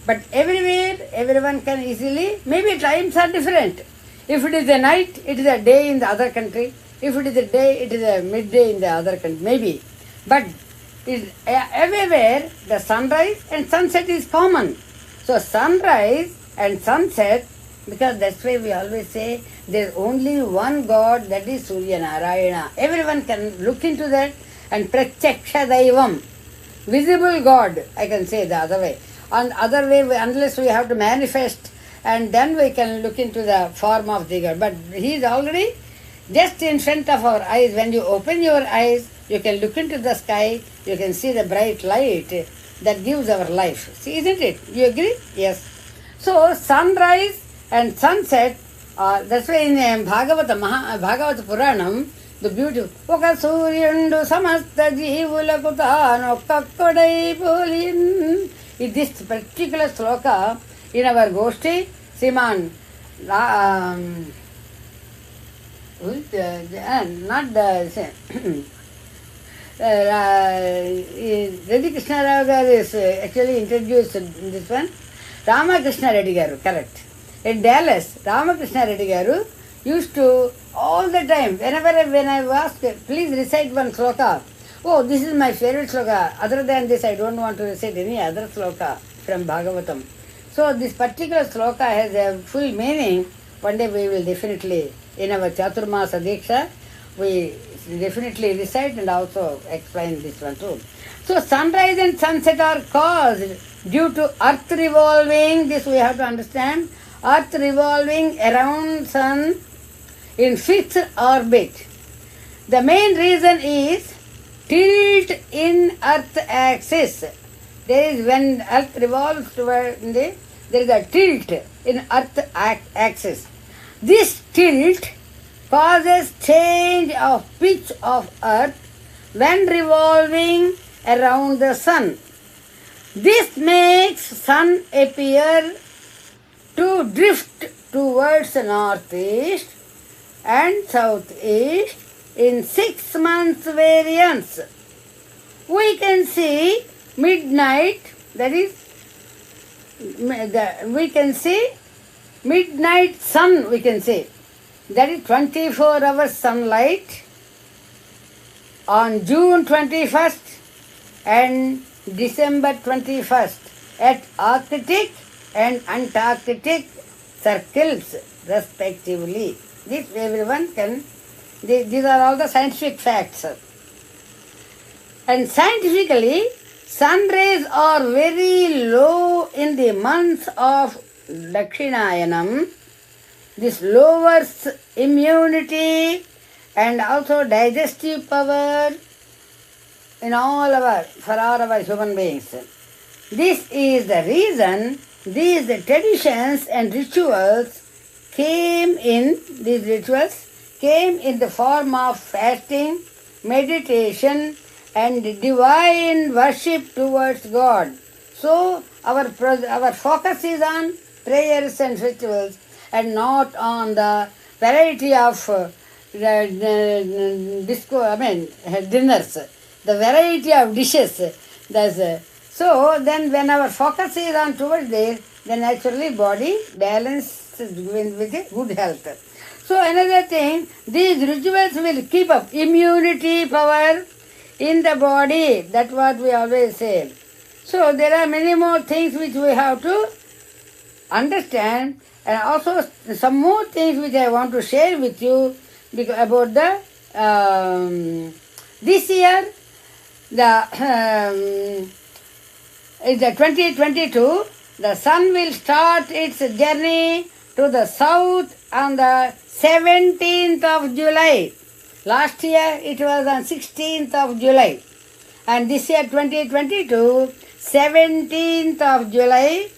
Speaker 1: But everywhere, everyone can easily, maybe times are different. If it is a night, it is a day in the other country. If it is a day, it is a midday in the other country, maybe. But everywhere, the sunrise and sunset is common. So sunrise and sunset, because that's why we always say there is only one God, that is Surya Narayana. Everyone can look into that, and Pratyaksha Daivam, visible God, I can say the other way. On the other way, unless we have to manifest, and then we can look into the form of the God. But He is already just in front of our eyes. When you open your eyes, you can look into the sky, you can see the bright light that gives our life. See, isn't it? Do you agree? Yes. So, sunrise and sunset, that's why in Bhagavata Puranam, the beautiful, Oka Suryundu Samasta Jivulaku Tanu Kakkodai Pulin. In this particular sloka, in our Goshthi, Siman, not the same. Reddy Krishna Rao Garu is actually introduced in this one. Ramakrishna Reddy Garu, correct. In Dallas, Ramakrishna Reddy Garu used to, all the time, when I was asked, please recite one sloka. Oh, this is my favorite sloka. Other than this, I don't want to recite any other sloka from Bhagavatam. So this particular sloka has a full meaning. One day we will definitely, in our Chaturmasa Diksha, we definitely recite and also explain this one too. So sunrise and sunset are caused due to earth revolving, this we have to understand, earth revolving around sun in fixed orbit. The main reason is tilt in earth axis. There is, when earth revolves toward there is a tilt in earth axis. This tilt causes change of pitch of earth when revolving around the sun. This makes sun appear to drift towards northeast and southeast in 6 months variance. We can see midnight, that is, we can see midnight sun, we can say. That is 24 hours sunlight on June 21st and December 21st at Arctic and Antarctic circles respectively. This everyone can, these are all the scientific facts. And scientifically, sun rays are very low in the month of Dakshinayanam. This lowers immunity and also digestive power in for all our human beings. This is the reason these traditions and rituals came in the form of fasting, meditation and divine worship towards God. So our focus is on prayers and festivals and not on the variety of dinners, the variety of dishes. So then when our focus is on towards this, then naturally body balances with a good health. So another thing, these rituals will keep up immunity power in the body. That's what we always say. So there are many more things which we have to understand, and also some more things which I want to share with you about the this year is the 2022. The sun will start its journey to the south on the 17th of July. Last year it was on 16th of July. And this year 2022, 17th of July,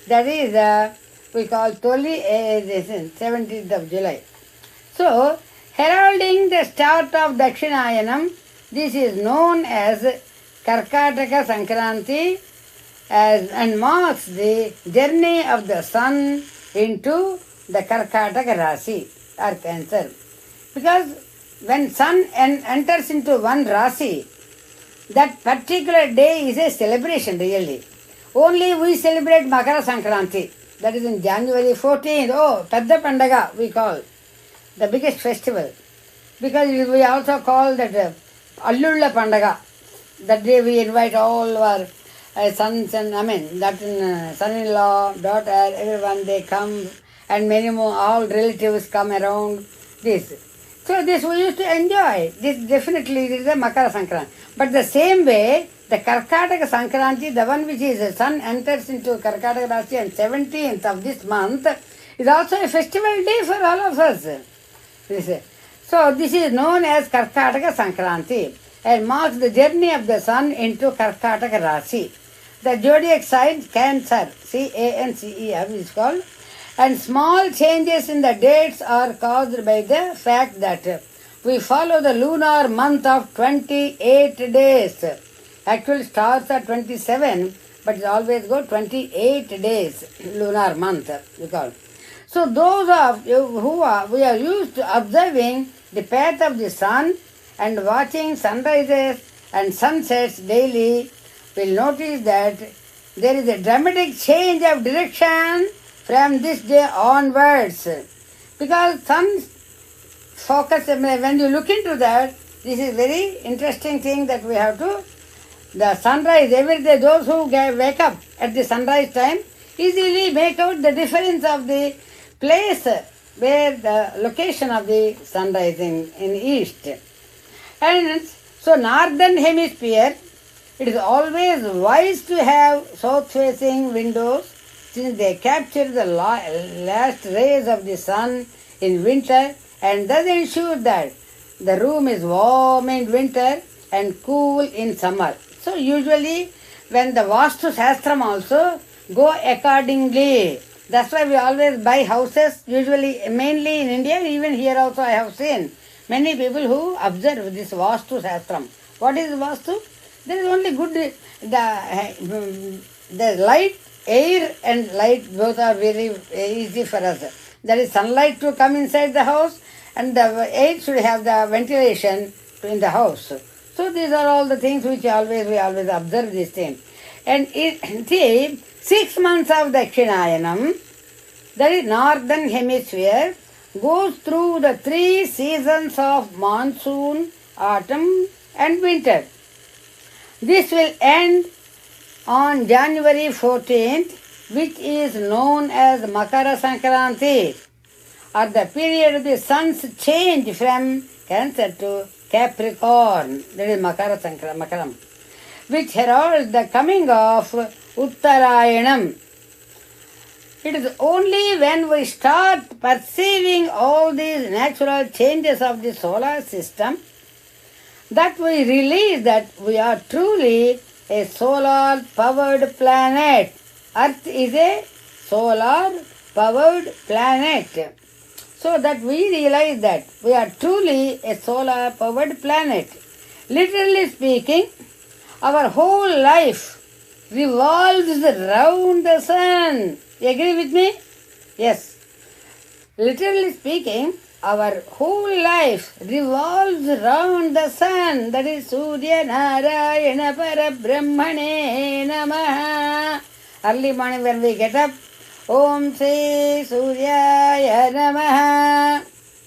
Speaker 1: that is we call Toli, 17th of July. So, heralding the start of Dakshinayanam, this is known as Karkataka Sankranti and marks the journey of the sun into the Karkataka Rasi or Cancer. Because when sun enters into one Rasi, that particular day is a celebration really. Only we celebrate Makara Sankranti. That is in January 14th. Oh, Pedda Pandaga we call. The biggest festival. Because we also call that Allulla Pandaga. That day we invite all our sons and son-in-law, daughter, everyone, they come, and many more, all relatives come around this. So this we used to enjoy. This definitely is a Makara Sankranti. But the same way, the Karkataka Sankranti, the one which is the sun enters into Karkataka Rasi on 17th of this month, is also a festival day for all of us. So this is known as Karkataka Sankranti and marks the journey of the sun into Karkataka Rasi. The zodiac sign Cancer, C-A-N-C-E-R is called, and small changes in the dates are caused by the fact that we follow the lunar month of 28 days. Actually stars are 27, but it always go 28 days, lunar month we call. So those of you we are used to observing the path of the sun and watching sunrises and sunsets daily will notice that there is a dramatic change of direction from this day onwards. Because sun focus, when you look into that, this is very interesting thing that we have to, the sunrise, every day those who wake up at the sunrise time easily make out the difference of the place where the location of the sunrise in east. And so northern hemisphere, it is always wise to have south-facing windows since they capture the last rays of the sun in winter and thus ensure that the room is warm in winter and cool in summer. So usually when the Vastu Shastram also go accordingly. That's why we always buy houses, usually mainly in India, even here also I have seen many people who observe this Vastu Shastram. What is Vastu? There is only good, the light, air and light both are very easy for us. There is sunlight to come inside the house and the air should have the ventilation in the house. So these are all the things which we always observe these things. And see, 6 months of Dakshinayanam, that is northern hemisphere, goes through the 3 seasons of monsoon, autumn and winter. This will end on January 14th, which is known as Makara Sankranti, or the period of the sun's change from Cancer to Capricorn, that is Makaram, which heralds the coming of Uttarayanam. It is only when we start perceiving all these natural changes of the solar system that we realize that we are truly a solar powered planet. Earth is a solar powered planet. So that we realize that we are truly a solar powered planet. Literally speaking, our whole life revolves around the sun. You agree with me? Yes. Literally speaking, our whole life revolves around the sun. That is Surya Narayana Parabrahmane Namaha. Early morning when we get up, Om Sri Suryaya Namaha.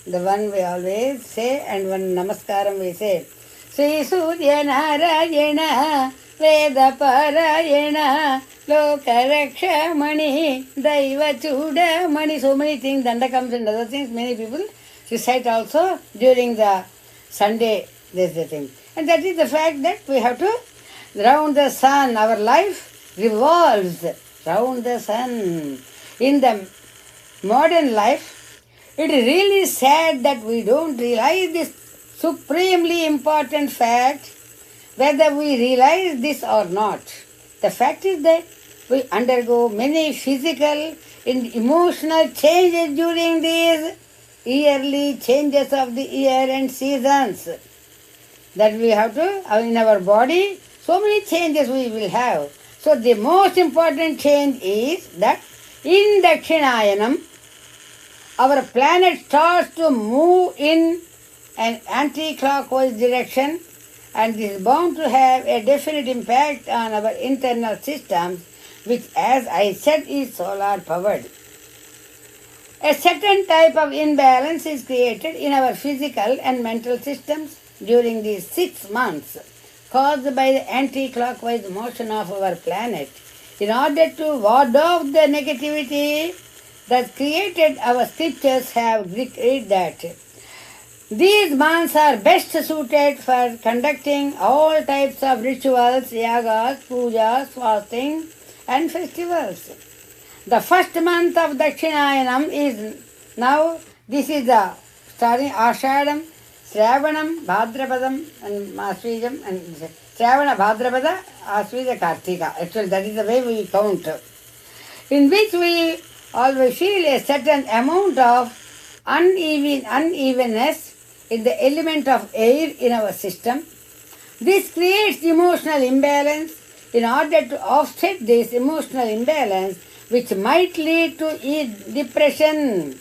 Speaker 1: The one we always say, and one Namaskaram we say. Sri Surya Narayana Veda Parayana Lokaraksha Mani Daiva Chuda Mani. So many things, Danda comes and other things, many people recite also during the Sunday, this is the thing. And that is the fact that we have to round the sun. Our life revolves round the sun. In the modern life, it is really sad that we don't realize this supremely important fact, whether we realize this or not. The fact is that we undergo many physical and emotional changes during these yearly changes of the year and seasons. That we have to, in our body, so many changes we will have. So the most important change is that in Dakshinayanam, our planet starts to move in an anti-clockwise direction, and this is bound to have a definite impact on our internal systems, which, as I said, is solar powered. A certain type of imbalance is created in our physical and mental systems during these 6 months, caused by the anti-clockwise motion of our planet. In order to ward off the negativity that created, our scriptures have decreed that these months are best suited for conducting all types of rituals, yagas, pujas, fasting and festivals. The first month of Dakshinayanam is now, this is the starting Ashadam, Shravanam, Bhadrapadam and Aswijam, and Shravana, Bhadrapada, Aswija, Kartika. Actually that is the way we count. In which we always feel a certain amount of unevenness in the element of air in our system. This creates emotional imbalance. In order to offset this emotional imbalance, which might lead to depression,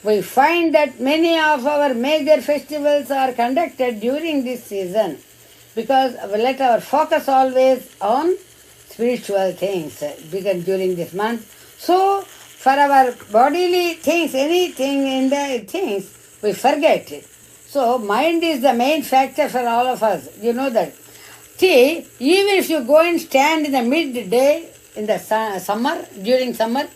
Speaker 1: we find that many of our major festivals are conducted during this season, because we let our focus always on spiritual things because during this month. So for our bodily things, anything in the things, we forget it. So mind is the main factor for all of us. You know that. See, even if you go and stand in the midday in the summer, during summer,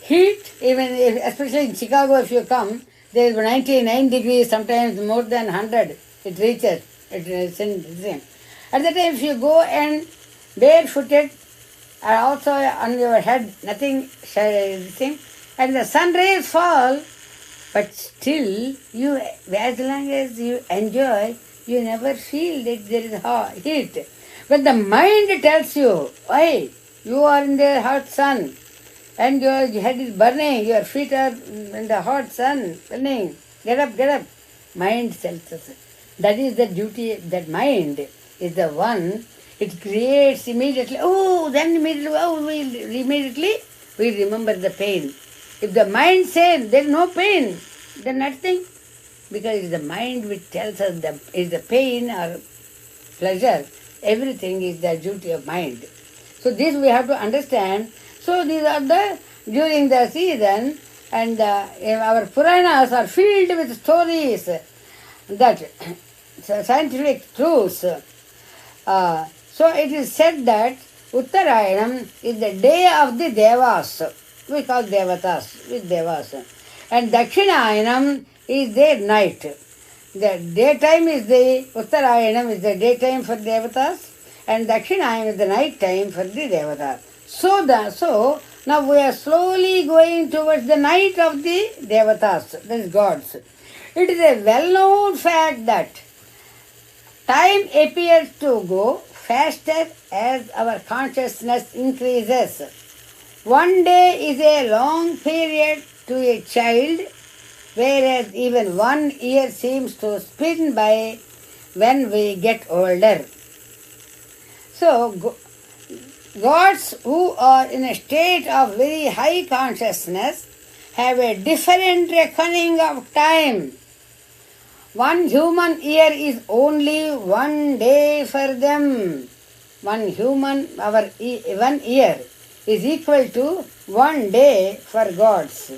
Speaker 1: heat, especially in Chicago if you come, there is 99 degrees, sometimes more than 100 it reaches. It is in the same. At that time if you go and barefooted, and also on your head, nothing thing, and the sun rays fall, but still, you, as long as you enjoy, you never feel that there is heat. But the mind tells you, why? You are in the hot sun, and your head is burning, your feet are in the hot sun, burning. Get up, get up. Mind tells us. That is the duty, that mind is the one, it creates immediately, we remember the pain. If the mind says there is no pain, then nothing. Because it is the mind which tells us is the pain or pleasure. Everything is the duty of mind. So this we have to understand. So these are the during the season, and our Puranas are filled with stories that scientific truths. So it is said that Uttarayanam is the day of the Devas. We call Devatas with Devas. And Dakshinayanam is their night. The daytime is the Uttarayanam is the daytime for Devatas, and Dakshinayanam is the night time for the Devatas. So now we are slowly going towards the night of the Devatas, that is gods. It is a well-known fact that time appears to go faster as our consciousness increases. One day is a long period to a child, whereas even 1 year seems to spin by when we get older. So, gods who are in a state of very high consciousness have a different reckoning of time. 1 human year is only 1 day for them. 1 year is equal to 1 day for gods.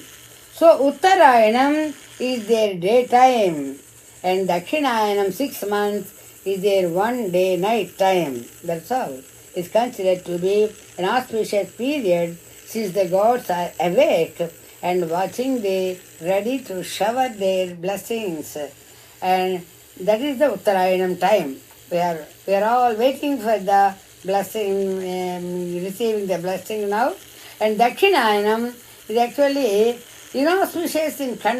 Speaker 1: So Uttarayanam is their daytime, and Dakshinayanam 6 months is their 1 day night time. That's all. It's considered to be an auspicious period, since the gods are awake and watching, they ready to shower their blessings. And that is the Uttarayanam time. We are all waiting for the blessing, receiving the blessing now. And Dakshinayanam is actually inauspicious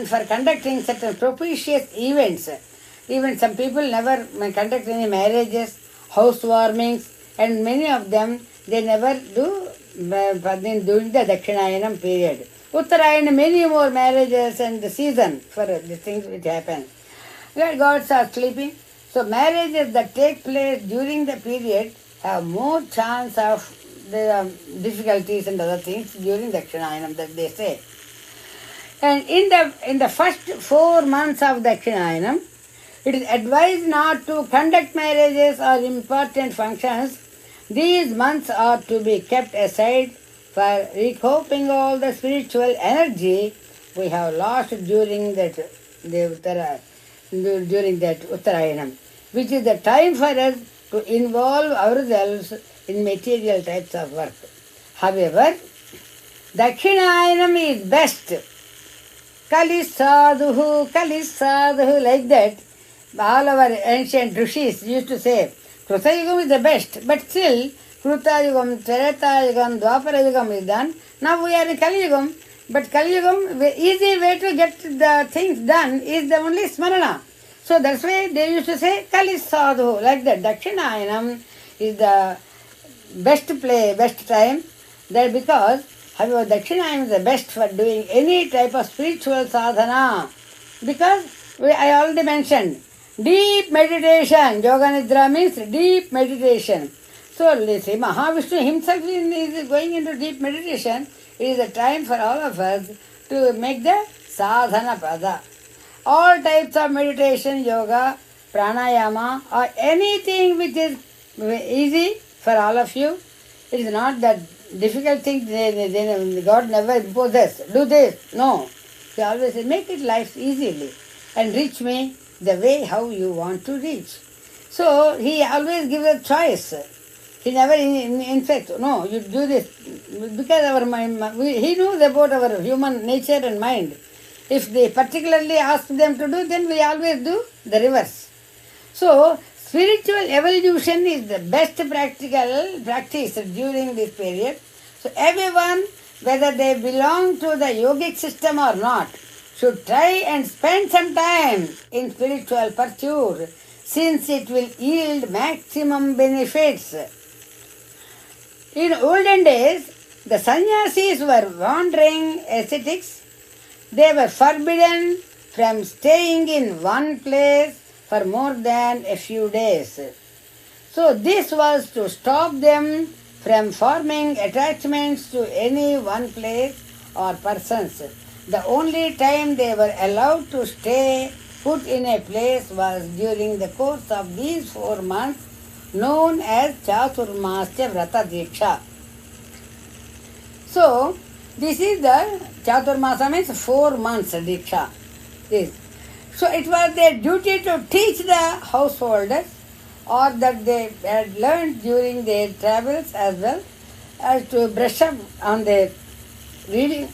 Speaker 1: for conducting certain propitious events. Even some people never conduct any marriages, housewarmings, and many of them, they never do during the Dakshinayanam period. Uttarayanam, many more marriages and the season for the things which happen. Where gods are sleeping. So marriages that take place during the period have more chance of the difficulties and other things during Dakshinayanam, that they say. And in the first 4 months of Dakshinayanam, it is advised not to conduct marriages or important functions. These months are to be kept aside for recouping all the spiritual energy we have lost during that Uttarayanam, which is the time for us to involve ourselves in material types of work. However, Dakshinayanam is best. Kali sadhu, like that. All our ancient rishis used to say, Krutayugam is the best, but still, Krutayugam, Tretayugam, Dwaparayugam is done. Now we are in Kaliyugam, but Kaliyugam, the easy way to get the things done is the only smarana. So that's why they used to say Kali sadhu, like that. Dakshinayanam is the best time. That because, however, Dakshinayanam is the best for doing any type of spiritual sadhana. Because I already mentioned, deep meditation. Yoga Nidra means deep meditation. So, see, Mahavishnu himself is going into deep meditation. It is a time for all of us to make the sadhana pada. All types of meditation, yoga, pranayama, or anything which is easy for all of you. It is not that difficult thing. God never imposes. Do this. No. He always says, make it life easily and reach me the way how you want to reach. So he always gives a choice. He never, in fact, no, you do this. Because our mind, he knows about our human nature and mind. If they particularly ask them to do, then we always do the reverse. So, spiritual evolution is the best practical practice during this period. So, everyone, whether they belong to the yogic system or not, should try and spend some time in spiritual pursuit, since it will yield maximum benefits. In olden days, the sannyasis were wandering ascetics. They were forbidden from staying in one place for more than a few days. So this was to stop them from forming attachments to any one place or persons. The only time they were allowed to stay put in a place was during the course of these 4 months, known as Chaturmasya Vrata Diksha. So, This is the Chaturmasa means 4 months Diksha. This. So it was their duty to teach the householders, or that they had learned during their travels as well, as to brush up on their reading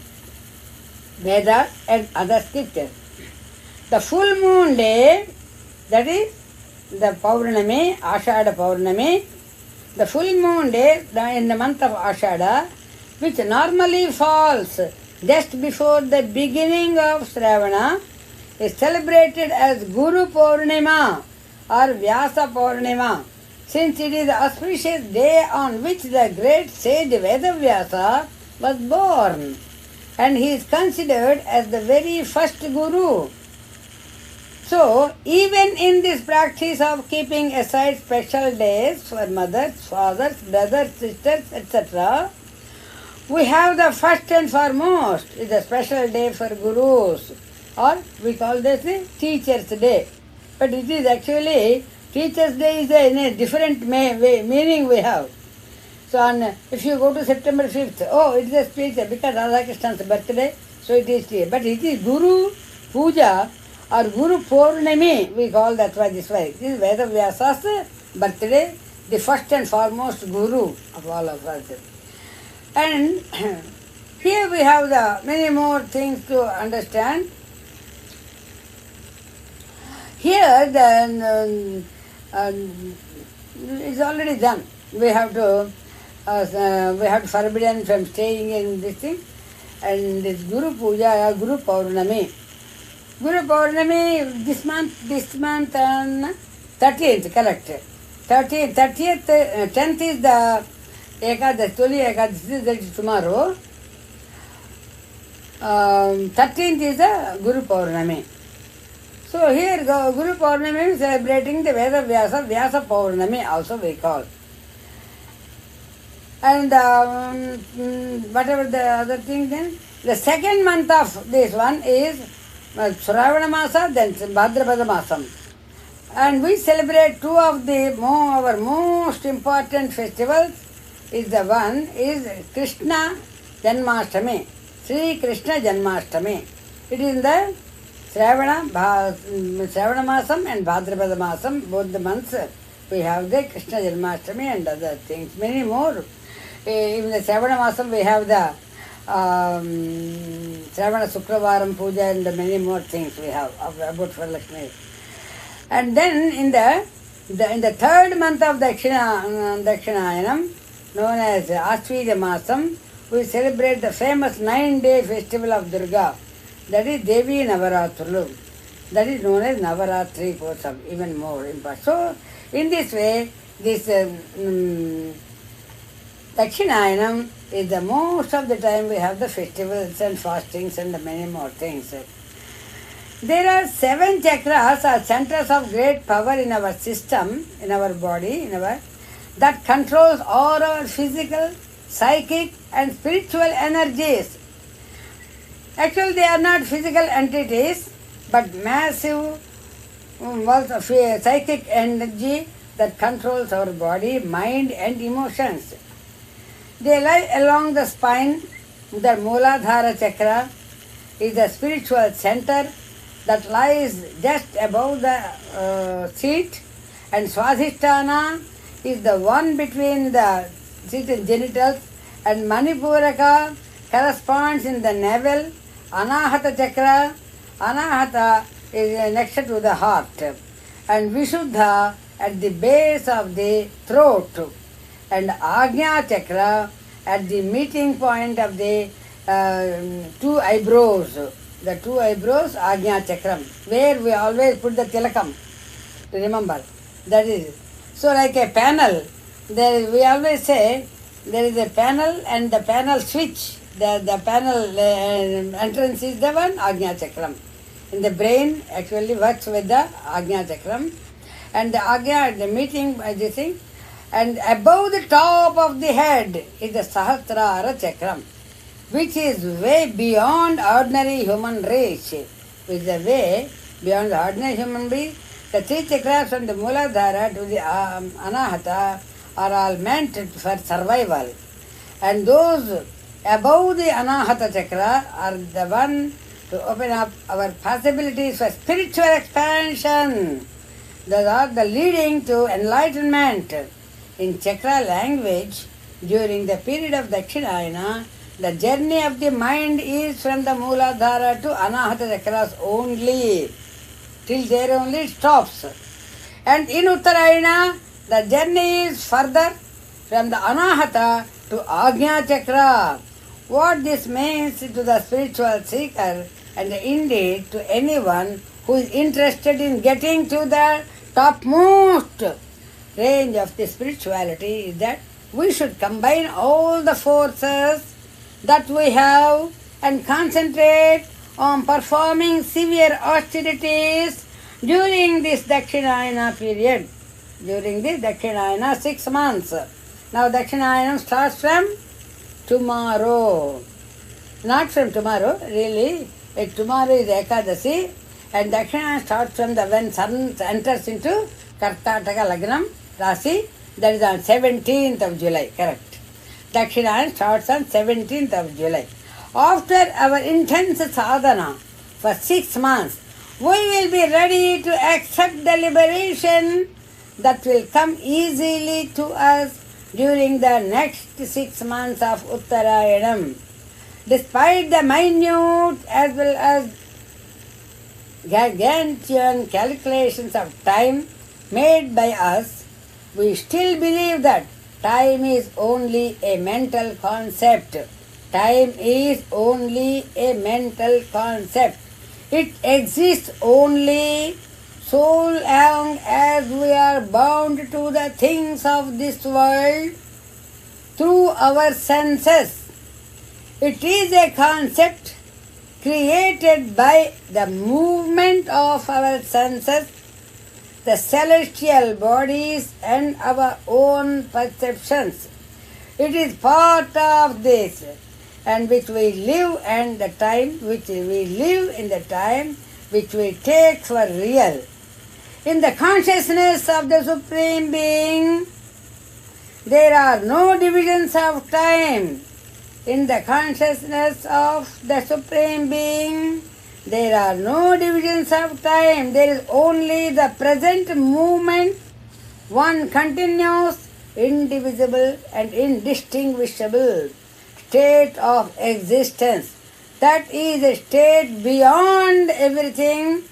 Speaker 1: Vedas and other scriptures. The full moon day, that is the Paurnami, Ashada Paurnami, the full moon day in the month of Ashada, which normally falls just before the beginning of Shravana, is celebrated as Guru Purnima or Vyasa Purnima, since it is the auspicious day on which the great sage Vedavyasa was born, and he is considered as the very first Guru. So, even in this practice of keeping aside special days for mothers, fathers, brothers, sisters, etc., we have the first and foremost is a special day for Gurus, or we call this the Teacher's Day. But it is actually, Teacher's Day is in a different meaning we have. So, if you go to September 5th, it is a speech because Radha Krishna's birthday, so it is here. But it is Guru Puja or Guru Purnami, we call that way this way. This is Vedavyasa's birthday, the first and foremost Guru of all of us. And here we have the many more things to understand. Here the it's already done. We have to forbidden from staying in this thing, and this Guru Puja, Guru Paurnami. Guru Paurnami this month on 30th, correct. 10th is the Ekadashi, Toli Ekadashi, that is tomorrow. 13th is the Guru Paurnami. So here Guru Paurnami is celebrating the Veda Vyasa Paurnami also we call. And whatever the other thing then, the second month of this one is Shravana Masa, then Bhadrapada Masam. And we celebrate two of our most important festivals. Is the one is Krishna Janmashtami, Sri Krishna Janmashtami. It is in the Shravana Masam and Bhadrapada Masam, both the months we have the Krishna Janmashtami and other things, many more. In the Shravana Masam we have the Shravana Sukravaram Puja and the many more things we have about Lakshmi. And then in the third month of Dakshinayanam, known as Ashwija Masam, we celebrate the famous 9-day festival of Durga, that is Devi Navaratru, that is known as Navaratri Kosam, even more important. So, in this way, this Dakshinayanam is the most of the time we have the festivals and fastings and many more things. There are 7 chakras or centers of great power in our system, in our body, that controls all our physical, psychic and spiritual energies. Actually, they are not physical entities, but massive psychic energy that controls our body, mind and emotions. They lie along the spine. The Mooladhara chakra is the spiritual center that lies just above the seat, and Swadhisthana is the one between the seat and genitals, and Manipuraka corresponds in the navel. Anahata chakra, Anahata is next to the heart, and Vishuddha at the base of the throat, and Agnya chakra at the meeting point of the 2 eyebrows. The 2 eyebrows, Agnya chakram, where we always put the tilakam, remember. That is, so like a panel, we always say there is a panel and the panel switch. The panel entrance is the one, Agnya chakram. In the brain actually works with the Agnya chakram. And the Agnya, the meeting, this thing, and above the top of the head is the Sahasrara chakram, which is way beyond ordinary human reach. Which is a way beyond the ordinary human being. The 3 chakras from the Mooladhara to the Anahata are all meant for survival. And those above the Anahata Chakra are the one to open up our possibilities for spiritual expansion. Those are the leading to enlightenment. In Chakra language, during the period of Dakshinayana, the journey of the mind is from the Mooladhara to Anahata Chakras only. Till there only it stops. And in Uttarayana, the journey is further from the Anahata to Agnya Chakra. What this means to the spiritual seeker and indeed to anyone who is interested in getting to the topmost range of the spirituality is that we should combine all the forces that we have and concentrate on performing severe austerities during this Dakshinayana period. During this Dakshinayana 6 months. Now Dakshinayana starts from tomorrow. Not from tomorrow, really. Tomorrow is Ekadasi and Dakshinayana starts from the when sun enters into Karnataka Lagnam Rasi. That is on 17th of July, correct. Dakshinayana starts on 17th of July. After our intense sadhana for 6 months, we will be ready to accept the liberation that will come easily to us during the next 6 months of Uttarayanam. Despite the minute as well as gargantuan calculations of time made by us, we still believe that time is only a mental concept. Time is only a mental concept. It exists only so long as we are bound to the things of this world through our senses. It is a concept created by the movement of our senses, the celestial bodies and our own perceptions. It is part of this and which we live and the time which we live in the time which we take for real. In the consciousness of the Supreme Being, there are no divisions of time. In the consciousness of the Supreme Being, there are no divisions of time. There is only the present movement, one continuous, indivisible and indistinguishable state of existence. That is a state beyond everything,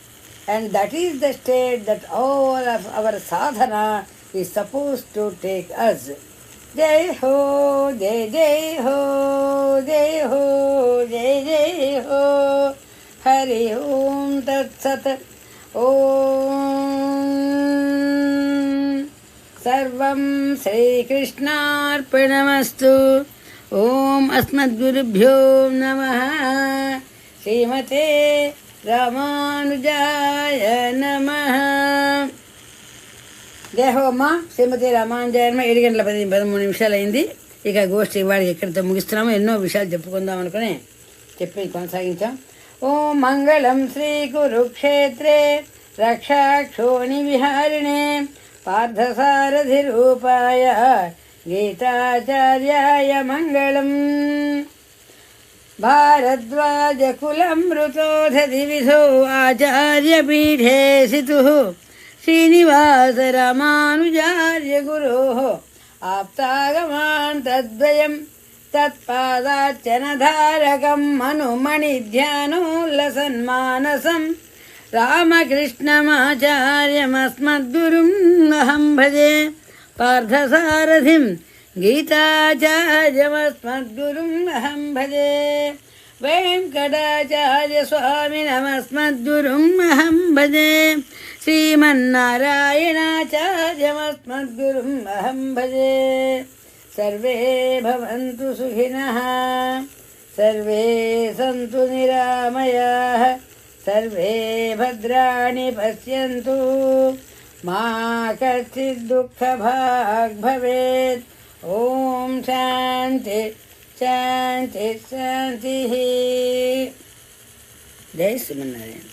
Speaker 1: and that is the state that all of our sadhana is supposed to take us. Jai ho, jai jai ho, jai ho, jai jai ho. Hari Om Tat Sat. Om Sarvam Sri Krishnarpanamastu. Om Asmadgurubhyo Namaha. Srimate Ramanujaya Namaha. జయ హో అమ్మ శ్రీమతి రామానుజాయనమ 7 గంటల 13 నిమిషాలు అయింది. ఇక గోష్ఠి వాడికి ఎక్కడితో ముగిస్తున్నాము. ఎన్నో విషయాలు చెప్పుకుందాం అనుకుని చెప్పి కొనసాగించాం. ఓం మంగళం శ్రీ కురుక్షేత్రే రక్షాక్షోణి విహారిణే పార్థసారథి రూపాయ గీతాచార్యాయ మంగళం. భారద్వాజ కులమృతోధి విధో ఆచార్యపీఠే సితుః శ్రీనివాస రామానుజార్య గురోః ఆప్తాగమాన్ తద్వయం తత్పాదార్చనధారకం మనుమణిధ్యానోల్లసన్మానసం రామకృష్ణమాచార్యమస్మద్గురుం అహం భజే పార్థసారథిం గీతాచార్యమస్మద్గురుం అహం భజే వెంకటాచార్య స్వామినమస్మద్గురుం అహం భజే శ్రీమన్నారాయణాచార్యమస్మద్గురుం అహం భజే. సర్వే భవంతు సుఖినః, సర్వే సంతు నిరామయాః, సర్వే భద్రాణి పశ్యంతు, మా కశ్చిద్ దుఃఖభాగ్ భవేత్. ఓం శాంతి శాంతి శాంతి. జై శ్రీమన్నారాయణ.